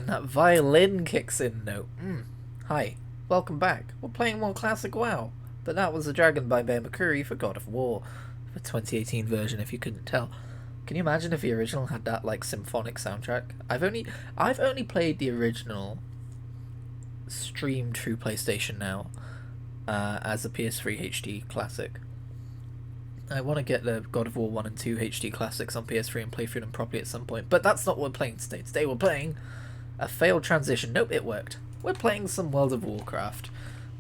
when that violin kicks in note. Hi, welcome back. We're playing more classic WoW. But that was The Dragon by Bear McCreary for God of War, the 2018 version if you couldn't tell. Can you imagine if the original had that like symphonic soundtrack? I've only played the original streamed through PlayStation Now as a PS3 HD classic. I want to get the God of War 1 and 2 HD classics on PS3 and play through them properly at some point, but that's not what we're playing today. Today we're playing a failed transition. Nope, it worked. We're playing some World of Warcraft,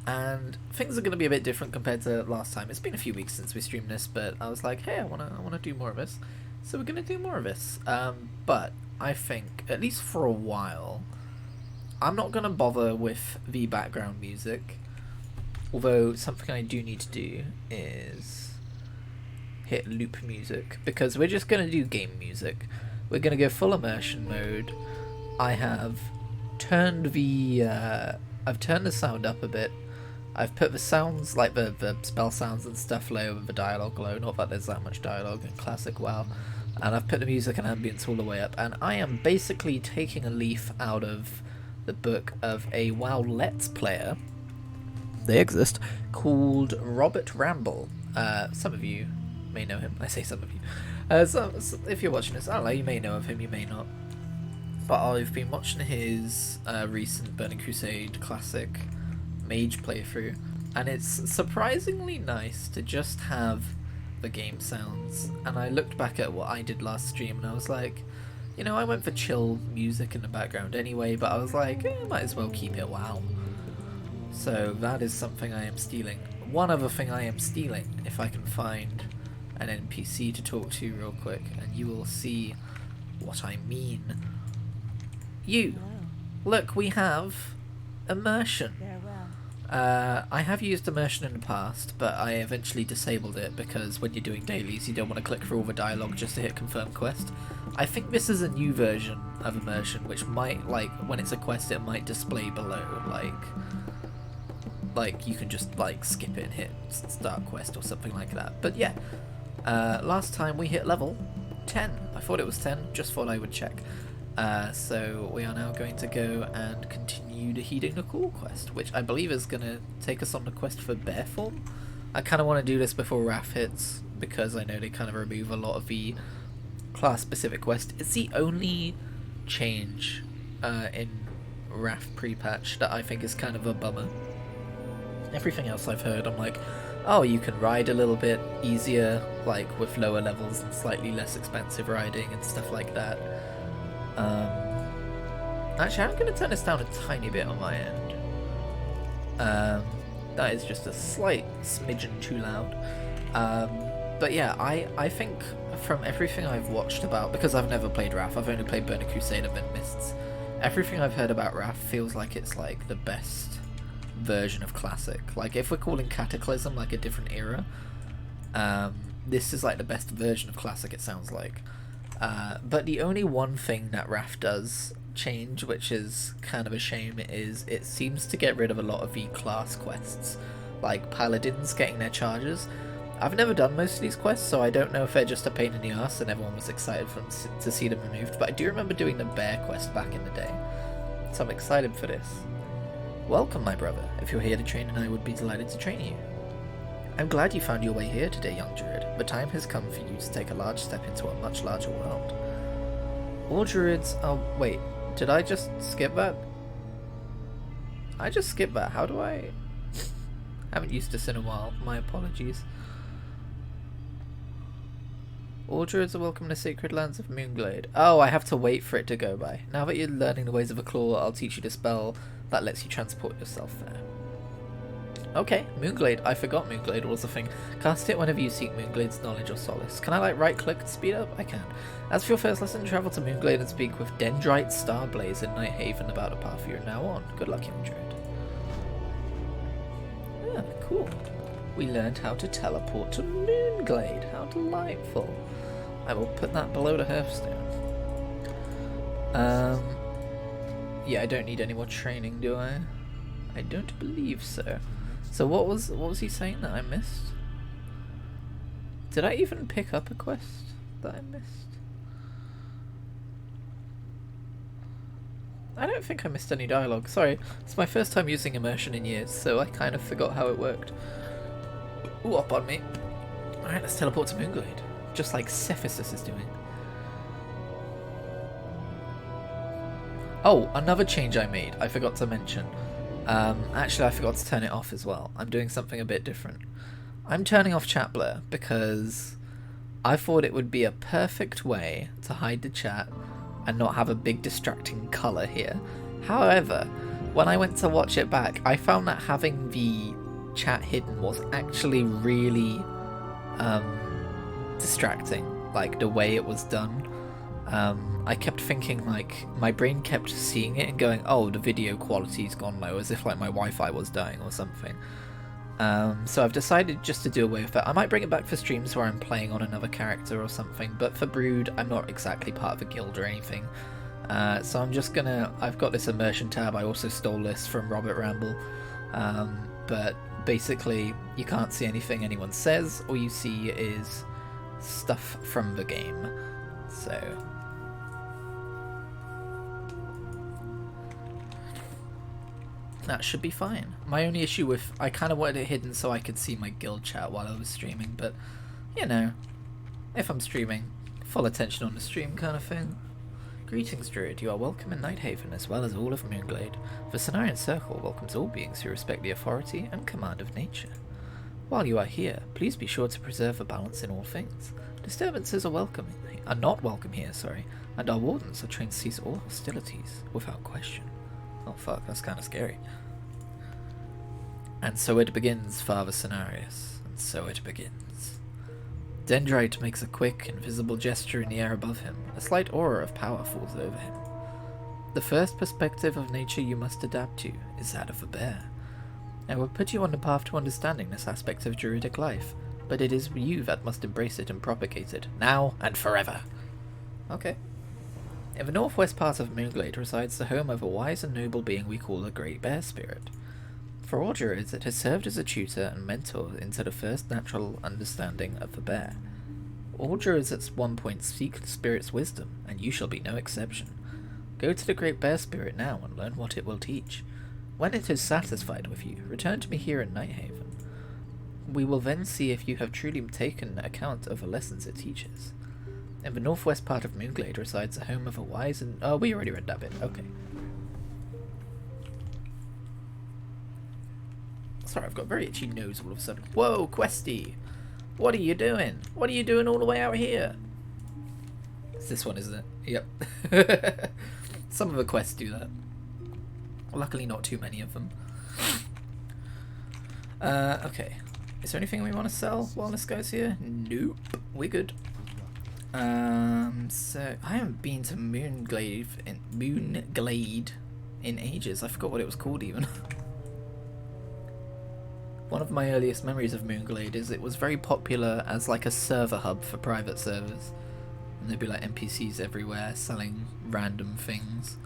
and things are going to be a bit different compared to last time. It's been a few weeks since we streamed this, but I was like, hey, I wanna do more of this, so we're going to do more of this. But I think, at least for a while, I'm not going to bother with the background music, although something I do need to do is hit loop music, because we're just going to do game music. We're going to go full immersion mode. I have turned the sound up a bit. I've put the sounds, like the spell sounds and stuff low, and the dialogue low, not that there's that much dialogue in classic WoW, and I've put the music and ambience all the way up, and I am basically taking a leaf out of the book of a WoW Let's Player, they exist, called Robert Ramble. Some of you may know him. I say some of you. So if you're watching this, I don't know, you may know of him, you may not. But I've been watching his recent Burning Crusade classic mage playthrough, and it's surprisingly nice to just have the game sounds. And I looked back at what I did last stream, and I was like, you know, I went for chill music in the background anyway, but I was like, might as well keep it WoW. So that is something I am stealing. One other thing I am stealing, if I can find an NPC to talk to real quick, and you will see what I mean. You! Look, we have immersion. I have used immersion in the past, but I eventually disabled it because when you're doing dailies you don't want to click through all the dialogue just to hit confirm quest. I think this is a new version of immersion which might, like, when it's a quest it might display below, like you can just like skip it and hit start quest or something like that. But yeah, last time we hit level 10. I thought it was 10, just thought I would check. So we are now going to go and continue the Heeding the Call quest, which I believe is going to take us on the quest for Bear Form. I kind of want to do this before Wrath hits, because I know they kind of remove a lot of the class-specific quest. It's the only change in Wrath pre-patch that I think is kind of a bummer. Everything else I've heard, I'm like, oh, you can ride a little bit easier, like with lower levels and slightly less expensive riding and stuff like that. Actually, I'm going to turn this down a tiny bit on my end. That is just a slight smidgen too loud. But yeah, I think from everything I've watched about, because I've never played Wrath, I've only played Burning Crusade and then Mists, everything I've heard about Wrath feels like it's like the best version of Classic. Like, if we're calling Cataclysm like a different era, this is like the best version of Classic, it sounds like. But the only one thing that Wrath does change, which is kind of a shame, is it seems to get rid of a lot of the class quests, like Paladins getting their charges. I've never done most of these quests, so I don't know if they're just a pain in the ass and everyone was excited to see them removed, but I do remember doing the Bear quest back in the day, so I'm excited for this. Welcome, my brother. If you're here to train, and I would be delighted to train you. I'm glad you found your way here today, young druid. The time has come for you to take a large step into a much larger world. All druids... Oh, wait. Did I just skip that? I just skipped that. How do I... haven't used this in a while. My apologies. All druids are welcome to sacred lands of Moonglade. Oh, I have to wait for it to go by. Now that you're learning the ways of a claw, I'll teach you the spell that lets you transport yourself there. Okay, Moonglade. I forgot Moonglade was a thing. Cast it whenever you seek Moonglade's knowledge or solace. Can I, like, right-click to speed up? I can. As for your first lesson, travel to Moonglade and speak with Dendrite Starblaze in Nighthaven about the path you're now on. Good luck, young druid. Yeah, cool. We learned how to teleport to Moonglade. How delightful. I will put that below the hearthstone. Yeah, I don't need any more training, do I? I don't believe so. So what was he saying that I missed? Did I even pick up a quest that I missed? I don't think I missed any dialogue. Sorry, it's my first time using immersion in years, so I kind of forgot how it worked. Ooh, up on me. Alright, let's teleport to Moonglade. Just like Cephasus is doing. Oh, another change I made, I forgot to mention. Actually, I forgot to turn it off as well. I'm doing something a bit different. I'm turning off chat blur because I thought it would be a perfect way to hide the chat and not have a big distracting colour here. However, when I went to watch it back, I found that having the chat hidden was actually really distracting, like the way it was done. I kept thinking, like, my brain kept seeing it and going, oh, the video quality's gone low, as if like my Wi-Fi was dying or something. So I've decided just to do away with it. I might bring it back for streams where I'm playing on another character or something, but for Brude, I'm not exactly part of a guild or anything. So I'm just gonna... I've got this immersion tab, I also stole this from Robert Ramble. But basically, you can't see anything anyone says, all you see is stuff from the game. So... that should be fine. My only issue with... I kind of wanted it hidden so I could see my guild chat while I was streaming, but, you know, if I'm streaming, full attention on the stream kind of thing. Greetings, Druid. You are welcome in Nighthaven, as well as all of Moonglade. The Cenarian Circle welcomes all beings who respect the authority and command of nature. While you are here, please be sure to preserve a balance in all things. Disturbances are not welcome here, and our wardens are trained to cease all hostilities, without question. Oh fuck, that's kind of scary. And so it begins, Father Cenarius, and so it begins. Dendrite makes a quick, invisible gesture in the air above him. A slight aura of power falls over him. The first perspective of nature you must adapt to is that of a bear. I will put you on the path to understanding this aspect of druidic life, but it is you that must embrace it and propagate it, now and forever. Okay. In the northwest part of Moonglade resides the home of a wise and noble being we call the Great Bear Spirit. For all druids, it has served as a tutor and mentor into the first natural understanding of the bear. All druids at one point seek the spirit's wisdom, and you shall be no exception. Go to the Great Bear Spirit now and learn what it will teach. When it is satisfied with you, return to me here in Nighthaven. We will then see if you have truly taken account of the lessons it teaches. In the northwest part of Moonglade resides the home of a wise and... oh, we already read that bit. Okay. Sorry, I've got a very itchy nose all of a sudden. Whoa, Questy! What are you doing? What are you doing all the way out here? It's this one, isn't it? Yep. Some of the quests do that. Luckily not too many of them. Okay. Is there anything we want to sell while this guy's here? Nope. We're good. So I haven't been to Moonglade in ages. I forgot what it was called even. One of my earliest memories of Moonglade is it was very popular as like a server hub for private servers. And there'd be like NPCs everywhere selling random things.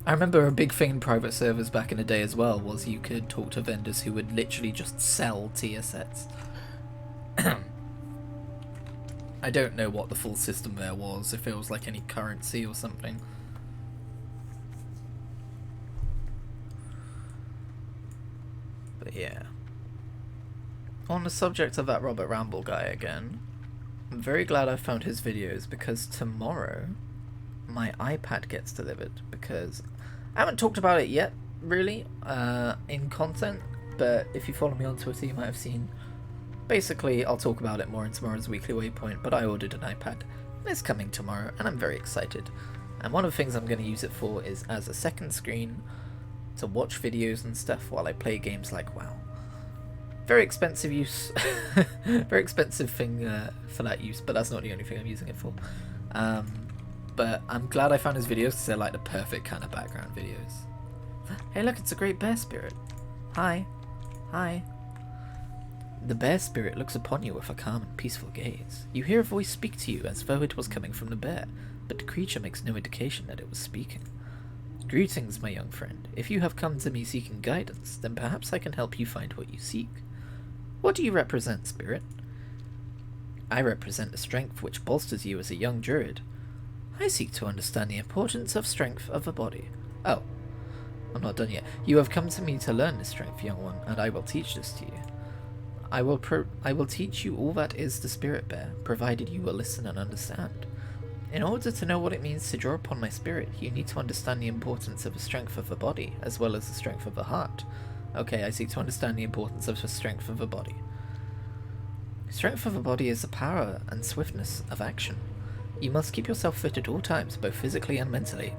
I remember a big thing in private servers back in the day as well was you could talk to vendors who would literally just sell tier sets. I don't know what the full system there was, if it was like any currency or something. But yeah. On the subject of that Robert Ramble guy again, I'm very glad I found his videos because tomorrow my iPad gets delivered, because I haven't talked about it yet, really, in content, but if you follow me on Twitter you might have seen. Basically, I'll talk about it more in tomorrow's Weekly Waypoint, but I ordered an iPad. It's coming tomorrow, and I'm very excited. And one of the things I'm going to use it for is as a second screen to watch videos and stuff while I play games like WoW. Very expensive use, very expensive thing for that use, but that's not the only thing I'm using it for. But I'm glad I found his videos because they're like the perfect kind of background videos. Hey look, it's a Great Bear Spirit. Hi. Hi. The bear spirit looks upon you with a calm and peaceful gaze. You hear a voice speak to you as though it was coming from the bear, but the creature makes no indication that it was speaking. Greetings, my young friend. If you have come to me seeking guidance, then perhaps I can help you find what you seek. What do you represent, spirit? I represent the strength which bolsters you as a young druid. I seek to understand the importance of strength of the body. Oh, I'm not done yet. You have come to me to learn this strength, young one, and I will teach this to you. I will teach you all that is the spirit bear, provided you will listen and understand. In order to know what it means to draw upon my spirit, you need to understand the importance of the strength of the body, as well as the strength of the heart. Okay, I seek to understand the importance of the strength of the body. Strength of the body is the power and swiftness of action. You must keep yourself fit at all times, both physically and mentally.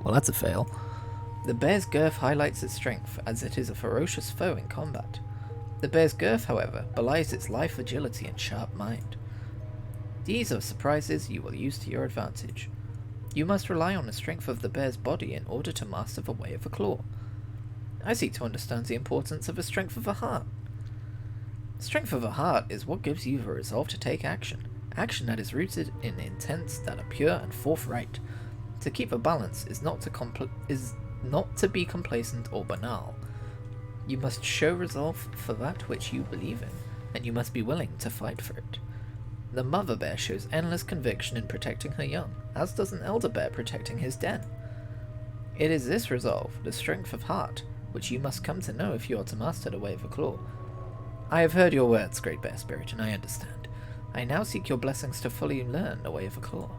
Well, that's a fail. The bear's girth highlights its strength, as it is a ferocious foe in combat. The bear's girth, however, belies its lithe agility and sharp mind. These are surprises you will use to your advantage. You must rely on the strength of the bear's body in order to master the way of the claw. I seek to understand the importance of the strength of the heart. The strength of the heart is what gives you the resolve to take action. Action that is rooted in intents that are pure and forthright. To keep a balance is not to be complacent or banal. You must show resolve for that which you believe in, and you must be willing to fight for it. The mother bear shows endless conviction in protecting her young, as does an elder bear protecting his den. It is this resolve, the strength of heart, which you must come to know if you are to master the way of the claw. I have heard your words, great bear spirit, and I understand. I now seek your blessings to fully learn the way of the claw.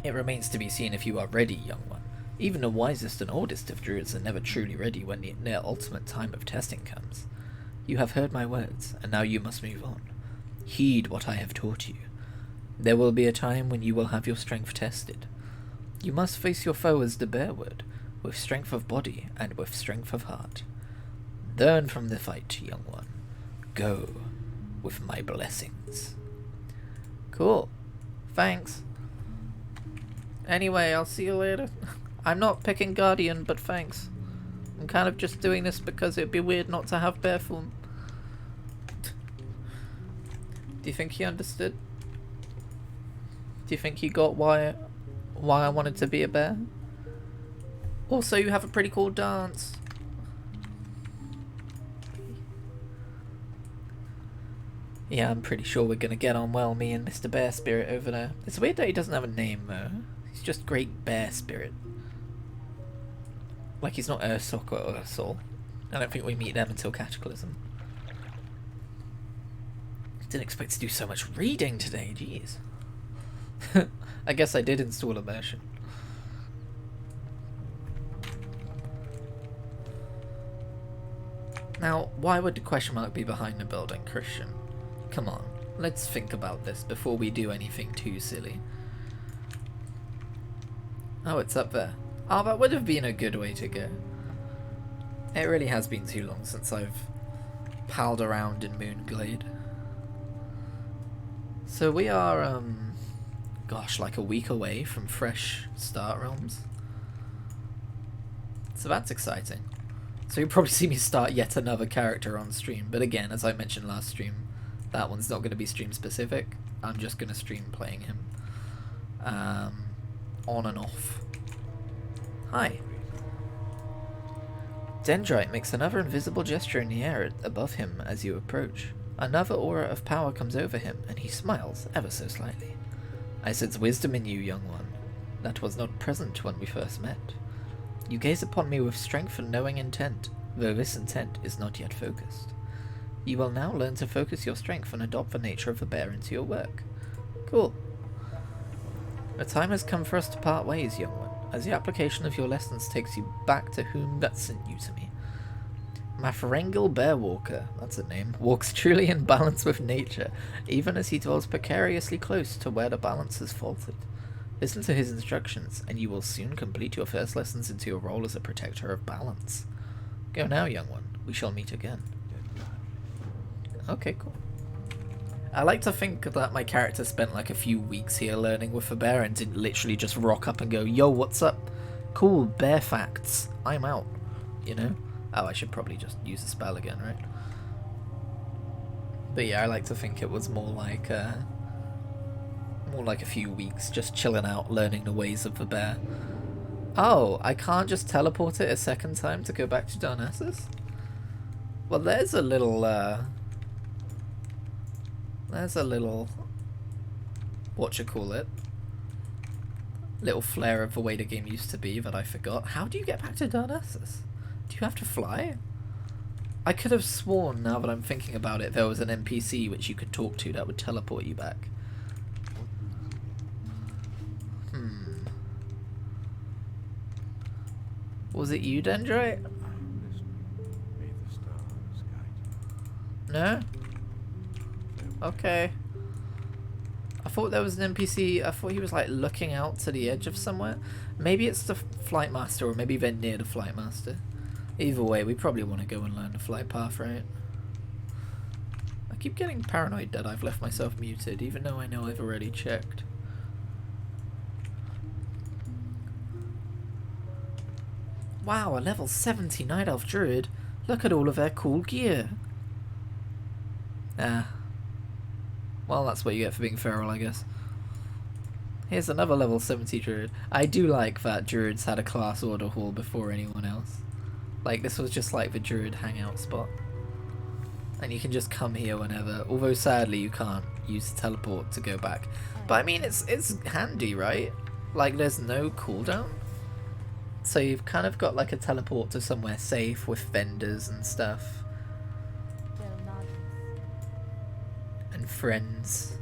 It remains to be seen if you are ready, young one. Even the wisest and oldest of druids are never truly ready when their ultimate time of testing comes. You have heard my words, and now you must move on. Heed what I have taught you. There will be a time when you will have your strength tested. You must face your foe as the bear would, with strength of body and with strength of heart. Learn from the fight, young one. Go with my blessings. Cool. Thanks. Anyway, I'll see you later. I'm not picking Guardian, but thanks. I'm kind of just doing this because it'd be weird not to have bear form. Do you think he understood? Do you think he got why I wanted to be a bear? Also, you have a pretty cool dance. Yeah, I'm pretty sure we're gonna get on well, me and Mr. Bear Spirit over there. It's weird that he doesn't have a name though. He's just Great Bear Spirit. Like he's not Ursoc or Ursol. I don't think we meet them until Cataclysm. Didn't expect to do so much reading today, jeez. I guess I did install immersion. Now, why would the question mark be behind the building, Christian? Come on, let's think about this before we do anything too silly. Oh, it's up there. Oh, that would have been a good way to go. It really has been too long since I've palled around in Moonglade. So we are, gosh, like a week away from fresh start realms. So that's exciting. So you'll probably see me start yet another character on stream. But again, as I mentioned last stream, that one's not going to be stream specific. I'm just going to stream playing him. On and off. Hi. Dendrite makes another invisible gesture in the air above him as you approach. Another aura of power comes over him, and he smiles ever so slightly. I sense wisdom in you, young one, that was not present when we first met. You gaze upon me with strength and knowing intent, though this intent is not yet focused. You will now learn to focus your strength and adopt the nature of the bear into your work. Cool. The time has come for us to part ways, young one, as the application of your lessons takes you back to whom that sent you to me. Maferengil Bearwalker, that's a name, walks truly in balance with nature, even as he dwells precariously close to where the balance has faltered. Listen to his instructions, and you will soon complete your first lessons into your role as a protector of balance. Go now, young one. We shall meet again. Okay, cool. I like to think that my character spent like a few weeks here learning with the bear and didn't literally just rock up and go, yo, what's up? Cool, bear facts. I'm out. You know? Oh, I should probably just use the spell again, right? But yeah, I like to think it was more like a few weeks just chilling out, learning the ways of the bear. Oh, I can't just teleport it a second time to go back to Darnassus? Well, there's a little, whatchamacallit. little flair of the way the game used to be that I forgot. How do you get back to Darnassus? Do you have to fly? I could have sworn, now that I'm thinking about it, there was an NPC which you could talk to that would teleport you back. Was it you, Dendrite? No? Okay. I thought there was an NPC, I thought he was like looking out to the edge of somewhere. Maybe it's the Flight Master, or maybe they're near the Flight Master. Either way, we probably want to go and learn the flight path, right? I keep getting paranoid that I've left myself muted, even though I know I've already checked. Wow, a level 70 Night Elf Druid. Look at all of their cool gear. Ah. Well, that's what you get for being feral, I guess. Here's another level 70 Druid. I do like that Druids had a class order hall before anyone else. Like, this was just like the Druid hangout spot. And you can just come here whenever. Although, sadly, you can't use the teleport to go back. But, I mean, it's handy, right? Like, there's no cooldown. So you've kind of got, like, a teleport to somewhere safe with vendors and stuff. And friends.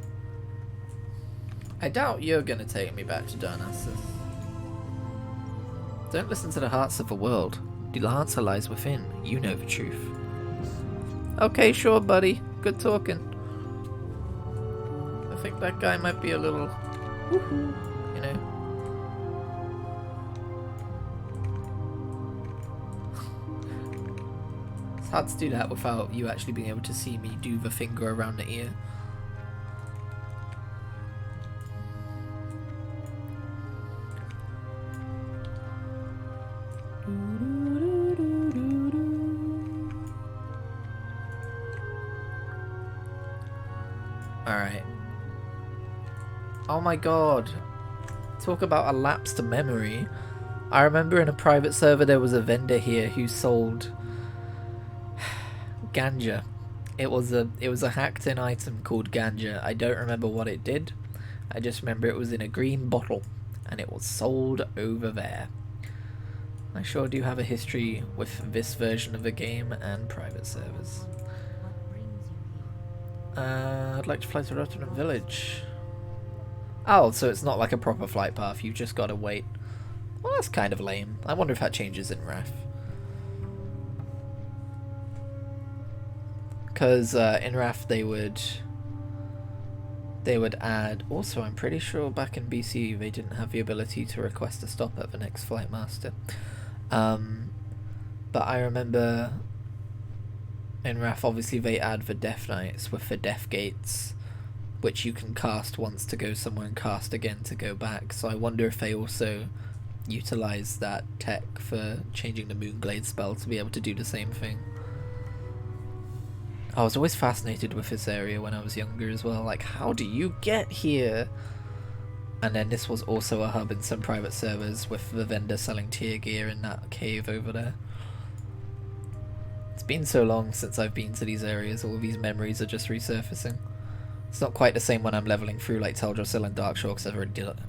I doubt you're going to take me back to Darnassus. Don't listen to the hearts of the world. The answer lies within. You know the truth. Okay, sure, buddy. Good talking. I think that guy might be a little... woohoo, you know. It's hard to do that without you actually being able to see me do the finger around the ear. Alright. Oh my god. Talk about a lapsed memory. I remember in a private server there was a vendor here who sold ganja. It was a hacked in item called ganja. I don't remember what it did. I just remember it was in a green bottle and it was sold over there. I sure do have a history with this version of the game and private servers. I'd like to fly to Rotterdam Village. Oh, so it's not like a proper flight path, you've just got to wait. Well, that's kind of lame. I wonder if that changes in RAF. Because in RAF they would add... Also, I'm pretty sure back in BC they didn't have the ability to request a stop at the next flight master. But I remember... in RAF, obviously, they add the Death Knights with the Death Gates, which you can cast once to go somewhere and cast again to go back. So I wonder if they also utilize that tech for changing the Moonglade spell to be able to do the same thing. I was always fascinated with this area when I was younger as well. Like, how do you get here? And then this was also a hub in some private servers with the vendor selling tier gear in that cave over there. It's been so long since I've been to these areas, all these memories are just resurfacing. It's not quite the same when I'm leveling through like Teldrassil and Darkshore, because I've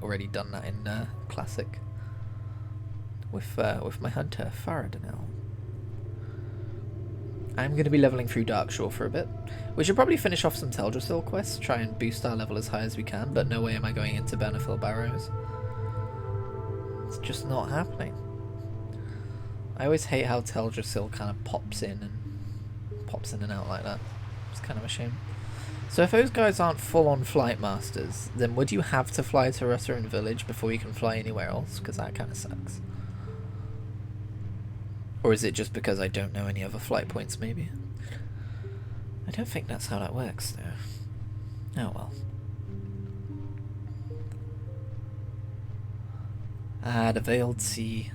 already done that in Classic. With my hunter, Faradinel. I'm going to be leveling through Darkshore for a bit. We should probably finish off some Teldrassil quests, try and boost our level as high as we can, but no way am I going into Benefil Barrows. It's just not happening. I always hate how Teldrassil kind of pops in and out like that. It's kind of a shame. So if those guys aren't full-on flight masters, then would you have to fly to Rotterdam Village before you can fly anywhere else? Because that kind of sucks. Or is it just because I don't know any other flight points, maybe? I don't think that's how that works, though. Oh well. Ah, the Veiled Sea.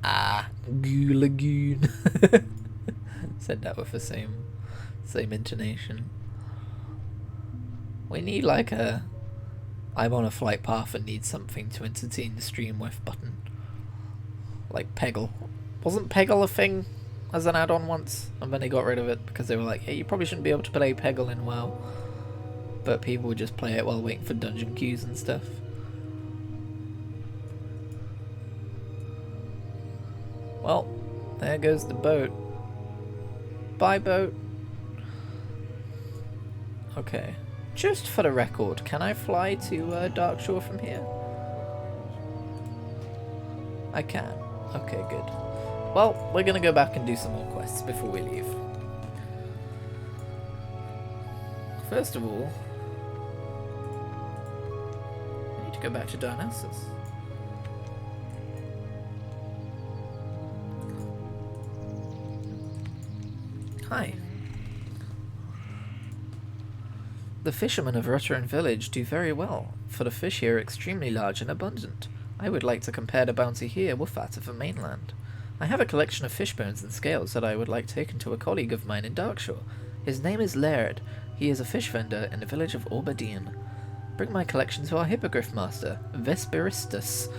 Ah, Goo Lagoon. Said that with the same intonation. We need like a I'm on a flight path and need something to entertain the stream with button. Like Peggle. Wasn't Peggle a thing as an add-on once? And then they got rid of it because they were like, hey, you probably shouldn't be able to play Peggle in WoW. but people would just play it while waiting for dungeon queues and stuff. Well, there goes the boat. Bye, boat. Okay. Just for the record, can I fly to Darkshore from here? I can. Okay, good. Well, we're gonna go back and do some more quests before we leave. First of all, I need to go back to Darnassus. Hi. The fishermen of Rutteran village do very well, for the fish here are extremely large and abundant. I would like to compare the bounty here with that of the mainland. I have a collection of fish bones and scales that I would like taken to a colleague of mine in Darkshore. His name is Laird. He is a fish vendor in the village of Orbadine. Bring my collection to our hippogriff master, Vesperistus.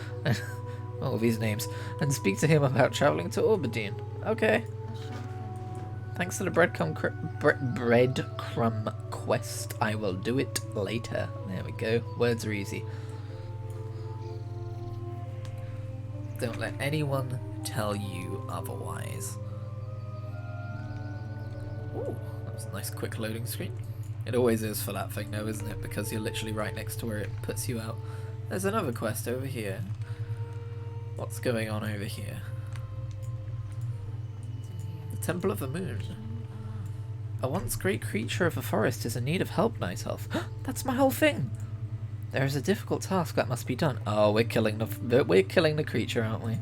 All of these names. And speak to him about travelling to Orbadine. Okay. Thanks to the breadcrumb quest, I will do it later. There we go. Words are easy. Don't let anyone tell you otherwise. Ooh, that was a nice quick loading screen. It always is for that thing though, isn't it? Because you're literally right next to where it puts you out. There's another quest over here. What's going on over here? The Temple of the Moon. A once great creature of the forest is in need of help, Night Elf. That's my whole thing! There is a difficult task that must be done. Oh, we're killing the creature, aren't we?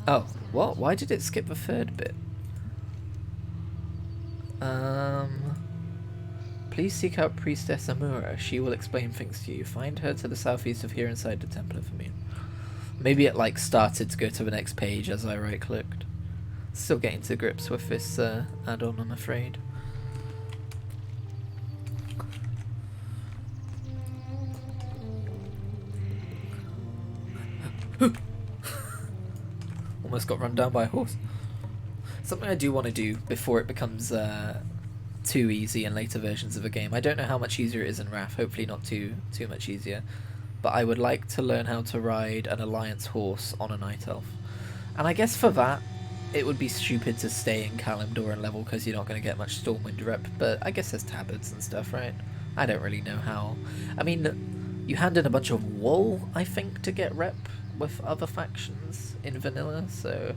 Oh, what? Why did it skip the third bit? Please seek out Priestess Amura. She will explain things to you. Find her to the southeast of here inside the Temple of the Moon. Maybe it like started to go to the next page as I right-clicked. Still getting to grips with this add-on, I'm afraid. Almost got run down by a horse. Something I do want to do before it becomes too easy in later versions of the game. I don't know how much easier it is in Wrath, hopefully not too much easier. But I would like to learn how to ride an Alliance horse on a Night Elf. And I guess for that, it would be stupid to stay in Kalimdor and level because you're not going to get much Stormwind rep, but I guess there's tabards and stuff, right? I don't really know how. I mean, you hand in a bunch of wool, I think, to get rep with other factions in vanilla, so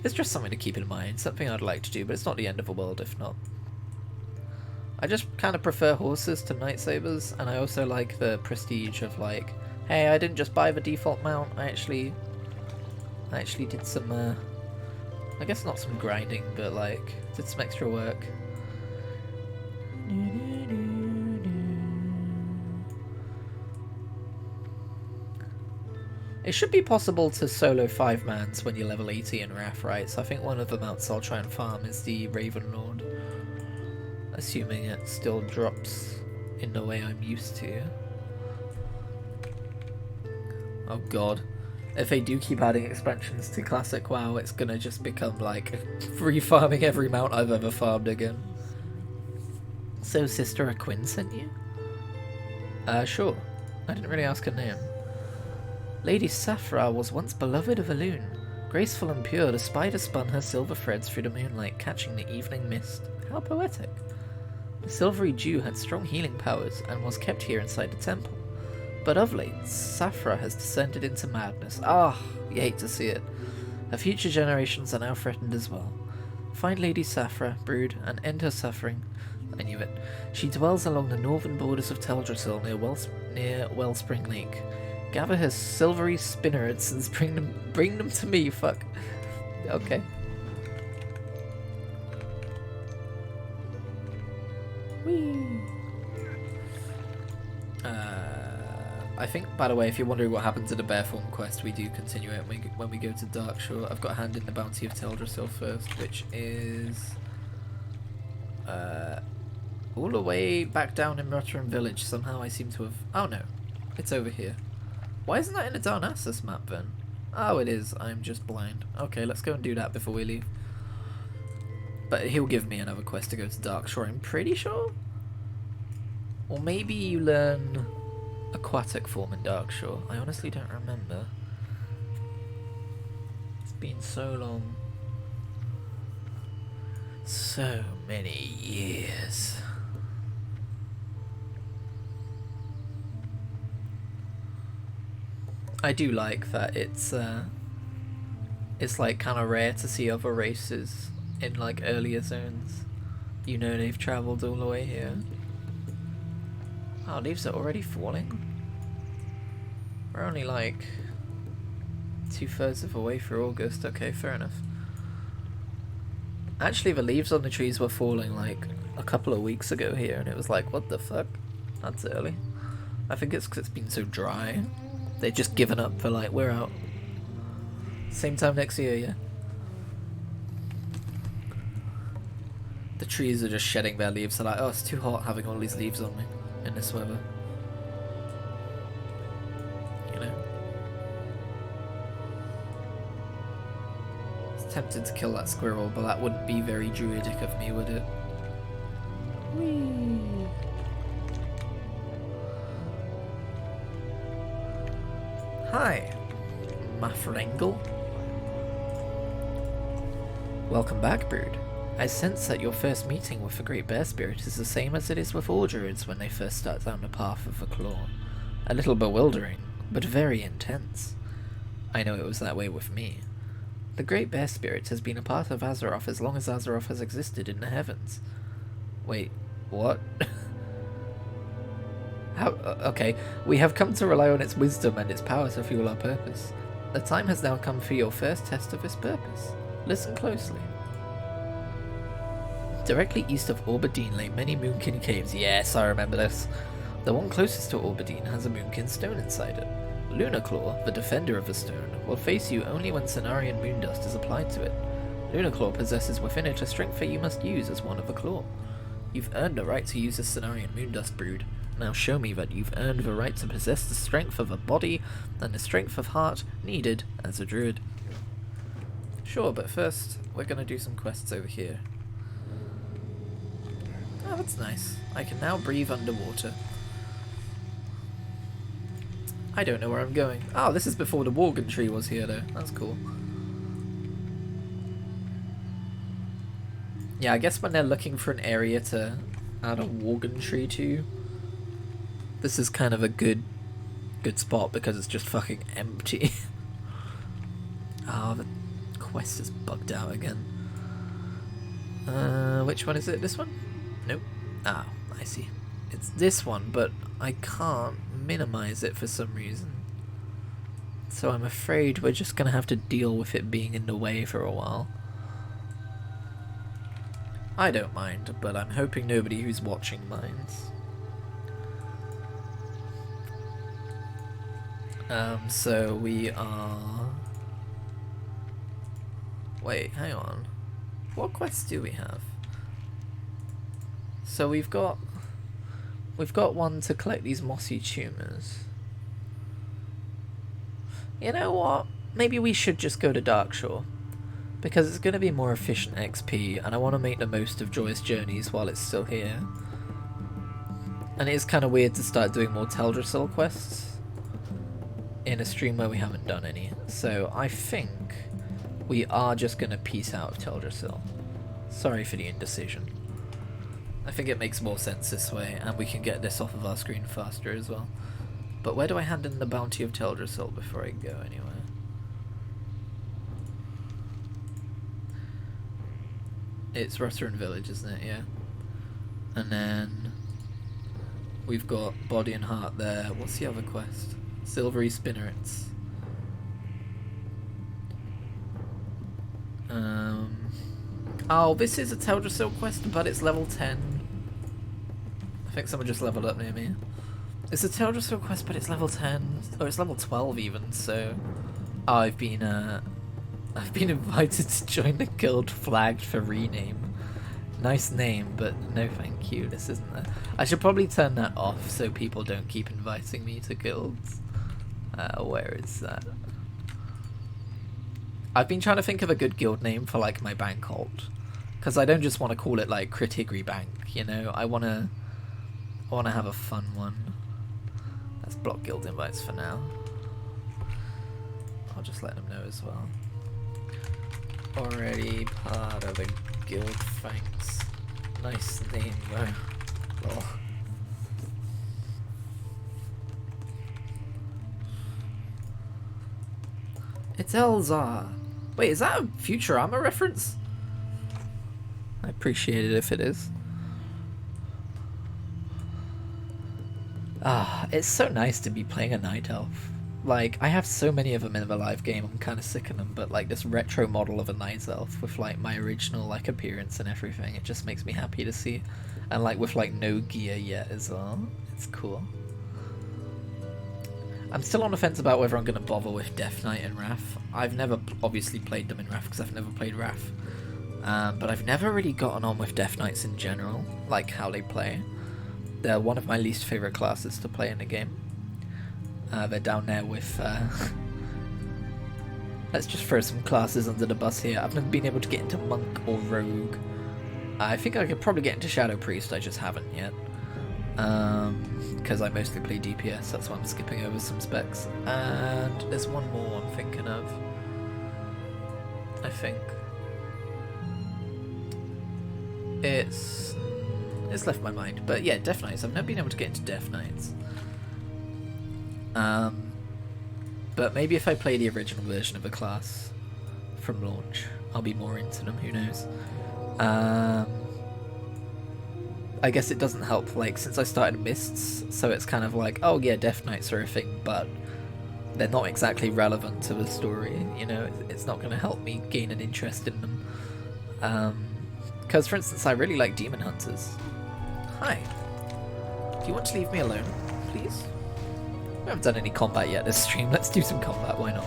it's just something to keep in mind, something I'd like to do, but it's not the end of the world if not. I just kind of prefer horses to lightsabers, and I also like the prestige of like, hey, I didn't just buy the default mount, I actually did some, I guess not some grinding, but like, did some extra work. It should be possible to solo 5-mans when you're level 80 in Wrath, right? So I think one of the mounts I'll try and farm is the Raven Lord. Assuming it still drops in the way I'm used to. Oh god. If they do keep adding expansions to Classic WoW, it's gonna just become like re-farming every mount I've ever farmed again. So Sister Aquin sent you? Sure. I didn't really ask her name. Lady Saphra was once beloved of Elune. Graceful and pure, the spider spun her silver threads through the moonlight, catching the evening mist. How poetic. The silvery dew had strong healing powers, and was kept here inside the temple. But of late, Saphra has descended into madness. Ah, you hate to see it. Her future generations are now threatened as well. Find Lady Saphra, Brude, and end her suffering. I knew it. She dwells along the northern borders of Teldrassil near Wellspring Lake. Gather her silvery spinnerets and bring them to me, fuck. Okay. Whee! I think, by the way, if you're wondering what happened to the Bearform quest, we do continue it when we go to Darkshore. I've got to hand in the Bounty of Teldrassil first, which is all the way back down in Rutteran village. Somehow I seem to have... Oh no, it's over here. Why isn't that in the Darnassus map then? Oh, it is. I'm just blind. Okay, let's go and do that before we leave. But he'll give me another quest to go to Darkshore, I'm pretty sure? Or maybe you learn aquatic form in Darkshore. I honestly don't remember. It's been so long. So many years. I do like that it's like kind of rare to see other races in like earlier zones. You know they've travelled all the way here. Oh, leaves are already falling. We're only like 2/3 of the way through August. Okay, fair enough. Actually, the leaves on the trees were falling like a couple of weeks ago here, and it was like, what the fuck? That's early. I think it's 'cause it's been so dry. They've just given up for like, we're out. Same time next year, yeah. The trees are just shedding their leaves. They're like, oh, it's too hot having all these leaves on me in this weather. You know? I was tempted to kill that squirrel, but that wouldn't be very druidic of me, would it? Whee! Hi, Mafrengle. Welcome back, Brude. I sense that your first meeting with the Great Bear Spirit is the same as it is with all druids when they first start down the path of the Claw. A little bewildering, but very intense. I know it was that way with me. The Great Bear Spirit has been a part of Azeroth as long as Azeroth has existed in the heavens. Wait, what? How? Okay, we have come to rely on its wisdom and its power to fuel our purpose. The time has now come for your first test of this purpose. Listen closely. Directly east of Orbadine lay many Moonkin caves. Yes, I remember this. The one closest to Orbadine has a Moonkin stone inside it. Lunaclaw, the defender of the stone, will face you only when Cenarian Moondust is applied to it. Lunaclaw possesses within it a strength that you must use as one of the Claw. You've earned the right to use the Cenarian Moondust, Brood. Now show me that you've earned the right to possess the strength of a body and the strength of heart needed as a druid. Sure, but first we're going to do some quests over here. Oh, that's nice. I can now breathe underwater. I don't know where I'm going. Oh, this is before the Worgen tree was here though. That's cool. Yeah, I guess when they're looking for an area to add a Worgen tree to, this is kind of a good spot because it's just fucking empty. Ah, the quest is bugged out again. Which one is it? This one? Nope. Ah, I see. It's this one, but I can't minimize it for some reason. So I'm afraid we're just gonna have to deal with it being in the way for a while. I don't mind, but I'm hoping nobody who's watching minds. So we are... Wait, hang on. What quests do we have? So we've got one to collect these mossy tumors. You know what? Maybe we should just go to Darkshore. Because it's going to be more efficient XP, and I want to make the most of Joyous Journeys while it's still here. And it is kind of weird to start doing more Teldrassil quests in a stream where we haven't done any. So I think we are just going to peace out of Teldrassil. Sorry for the indecision. I think it makes more sense this way, and we can get this off of our screen faster as well. But where do I hand in the bounty of Teldrassil before I go anywhere? It's Rutteran Village, isn't it? Yeah. And then we've got Body and Heart there. What's the other quest? Silvery Spinnerets. Oh, this is a Teldrassil quest, but it's level 10. I think someone just leveled up near me. It's a Teldrassil quest, but it's level 10. Or it's level 12 even, so... Oh, I've been invited to join the guild flagged for rename. Nice name, but no thank you, this isn't that. I should probably turn that off so people don't keep inviting me to guilds. Where is that? I've been trying to think of a good guild name for like my bank alt, Because I don't just want to call it like Critigri Bank, you know. I wanna have a fun one. Let's block guild invites for now. I'll just let them know as well. Already part of a guild, thanks. Nice name though. Lol. It's Elzar. Wait, is that a Futurama reference? I appreciate it if it is. Ah, it's so nice to be playing a Night Elf. Like, I have so many of them in the live game, I'm kind of sick of them, but like this retro model of a Night Elf with like my original like appearance and everything, it just makes me happy to see. And like with like no gear yet as well. It's cool. I'm still on the fence about whether I'm going to bother with Death Knight and Wrath. I've never obviously played them in Wrath because I've never played Wrath. But I've never really gotten on with Death Knights in general, like how they play. They're one of my least favourite classes to play in the game. They're down there with... let's just throw some classes under the bus here. I've never been able to get into Monk or Rogue. I think I could probably get into Shadow Priest, I just haven't yet. Because I mostly play DPS, that's why I'm skipping over some specs. And there's one more I'm thinking of. I think. It's left my mind. But yeah, Death Knights. I've never been able to get into Death Knights. But maybe if I play the original version of a class from launch, I'll be more into them, who knows. I guess it doesn't help, like, since I started Mists, so it's kind of like, oh yeah, Death Knights are a thing, but they're not exactly relevant to the story, you know, it's not going to help me gain an interest in them. Because, for instance, I really like Demon Hunters. Hi. Do you want to leave me alone, please? We haven't done any combat yet this stream, let's do some combat, why not?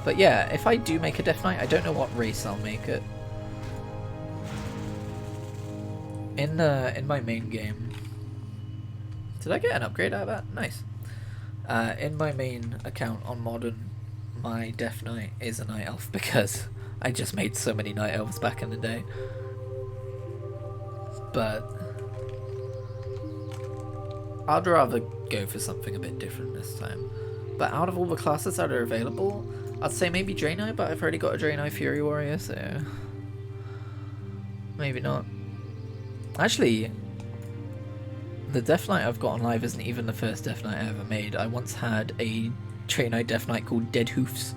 But yeah, if I do make a Death Knight, I don't know what race I'll make it. In my main game, did I get an upgrade out of that? Nice. In my main account on Modern, my Death Knight is a Night Elf because I just made so many Night Elves back in the day. But I'd rather go for something a bit different this time. But out of all the classes that are available, I'd say maybe Draenei, but I've already got a Draenei Fury Warrior, so maybe not. Actually, the Death Knight I've got on live isn't even the first Death Knight I ever made. I once had a Draenei Death Knight called Dead Hoofs.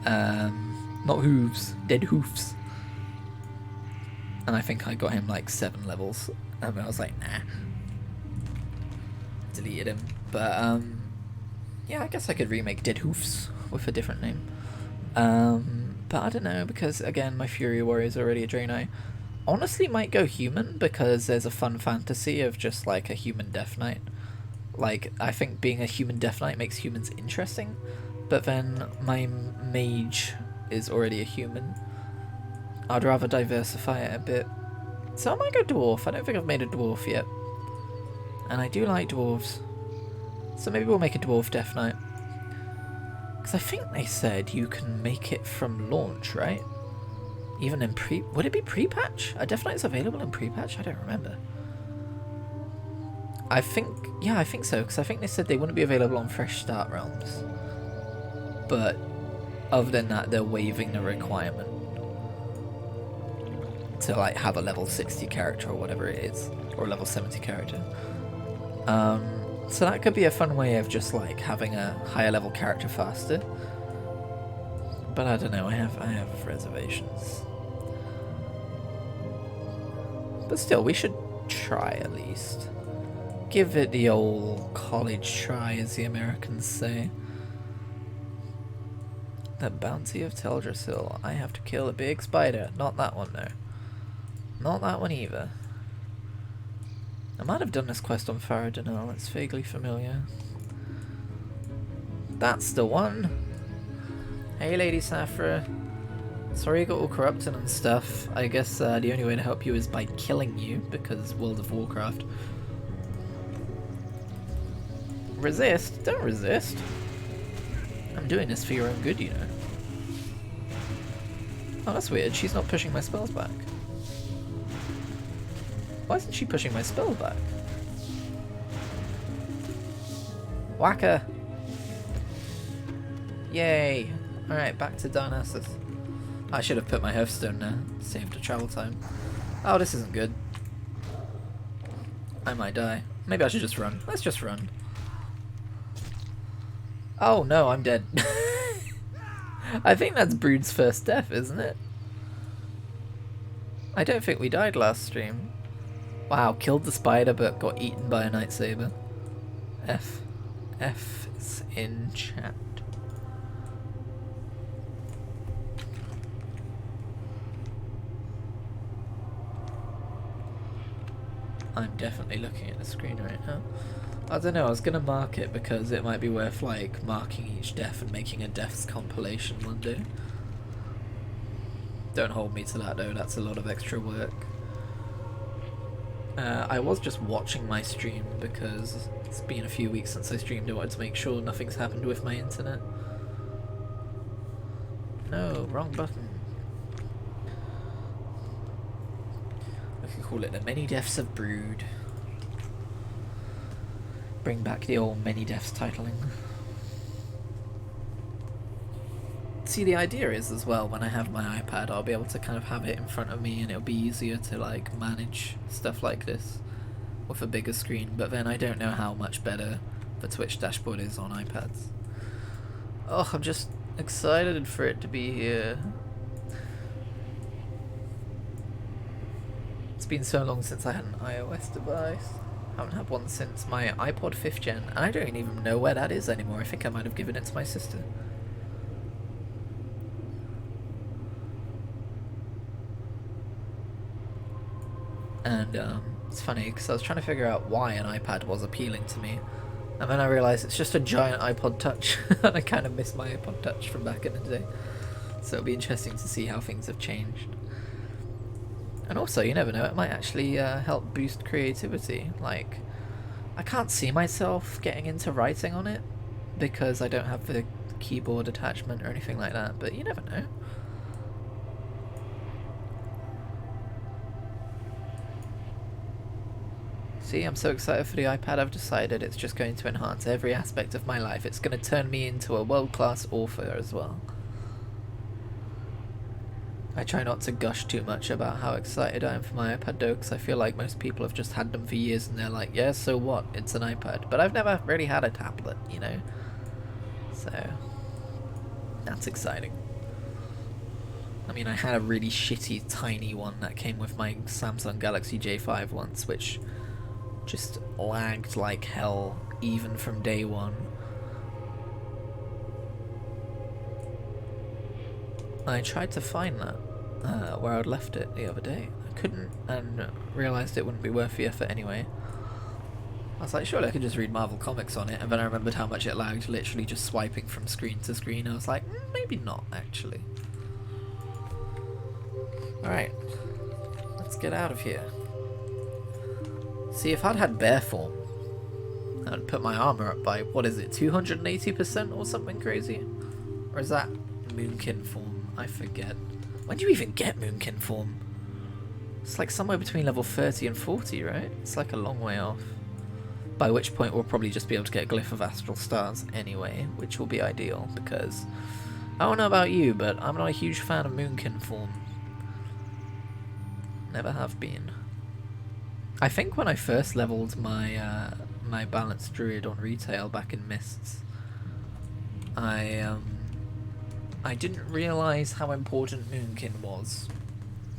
Not Hooves, Dead Hoofs. And I think I got him like 7 levels, and I was like, nah. Deleted him, but yeah, I guess I could remake Dead Hoofs with a different name. But I don't know, because again, my Fury Warrior is already a Draenei. Honestly, might go human, because there's a fun fantasy of just like a human Death Knight. Like, I think being a human Death Knight makes humans interesting, but then my mage is already a human. I'd rather diversify it a bit. So I might go dwarf. I don't think I've made a dwarf yet. And I do like dwarves. So maybe we'll make a dwarf Death Knight. Because I think they said you can make it from launch, right? Even in would it be pre-patch? Are Death Knights available in pre-patch? I don't remember. I think, yeah, I think so, because I think they said they wouldn't be available on Fresh Start realms. But other than that, they're waiving the requirement to like have a level 60 character or whatever it is, or a level 70 character. So that could be a fun way of just like having a higher level character faster. But I don't know, I have reservations. But still, we should try at least. Give it the old college try, as the Americans say. The Bounty of Teldrassil. I have to kill a big spider. Not that one though. Not that one either. I might have done this quest on Faradinal, it's vaguely familiar. That's the one! Hey Lady Saphra. Sorry you got all corrupted and stuff. I guess the only way to help you is by killing you, because World of Warcraft. resist. Don't resist. I'm doing this for your own good, you know. Oh, that's weird. She's not pushing my spells back. Why isn't she pushing my spells back? Whack her! Yay! Alright, back to Darnassus. I should have put my Hearthstone there. Saved the travel time. Oh, this isn't good. I might die. Maybe I should just run. Let's just run. Oh no, I'm dead. I think that's Brude's first death, isn't it? I don't think we died last stream. Wow, killed the spider but got eaten by a Night Saber. F is in chat. I'm definitely looking at the screen right now. I don't know, I was gonna mark it because it might be worth like marking each death and making a deaths compilation one day. Don't hold me to that though, that's a lot of extra work. I was just watching my stream because it's been a few weeks since I streamed. I wanted to make sure nothing's happened with my internet. No, wrong button. I could call it the Many Deaths of Brude. Bring back the old Many Deaths titling. See, the idea is as well, when I have my iPad, I'll be able to kind of have it in front of me and it'll be easier to like manage stuff like this with a bigger screen, but then I don't know how much better the Twitch dashboard is on iPads. Oh, I'm just excited for it to be here. It's been so long since I had an iOS device. I haven't had one since my iPod 5th gen, and I don't even know where that is anymore. I think I might have given it to my sister. And it's funny because I was trying to figure out why an iPad was appealing to me, and then I realised it's just a giant iPod Touch, and I kind of miss my iPod Touch from back in the day. So it'll be interesting to see how things have changed. And also, you never know, it might actually help boost creativity. Like, I can't see myself getting into writing on it because I don't have the keyboard attachment or anything like that, but you never know. See, I'm so excited for the iPad. I've decided it's just going to enhance every aspect of my life. It's going to turn me into a world-class author as well. I try not to gush too much about how excited I am for my iPad though, because I feel like most people have just had them for years and they're like, yeah, so what? It's an iPad. But I've never really had a tablet, you know? So, that's exciting. I mean, I had a really shitty, tiny one that came with my Samsung Galaxy J5 once, which just lagged like hell, even from day one. I tried to find that, where I'd left it the other day. I couldn't, and realised it wouldn't be worth the effort anyway. I was like, surely I could just read Marvel Comics on it, and then I remembered how much it lagged, literally just swiping from screen to screen. I was like, maybe not, actually. Alright, let's get out of here. See, if I'd had bear form, I'd put my armour up by, what is it, 280% or something crazy? Or is that Moonkin form? I forget. When do you even get Moonkin form? It's like somewhere between level 30 and 40, right? It's like a long way off. By which point we'll probably just be able to get Glyph of Astral Stars anyway, which will be ideal, because I don't know about you, but I'm not a huge fan of Moonkin form. Never have been. I think when I first leveled my my Balanced Druid on retail back in Mists, I didn't realise how important Moonkin was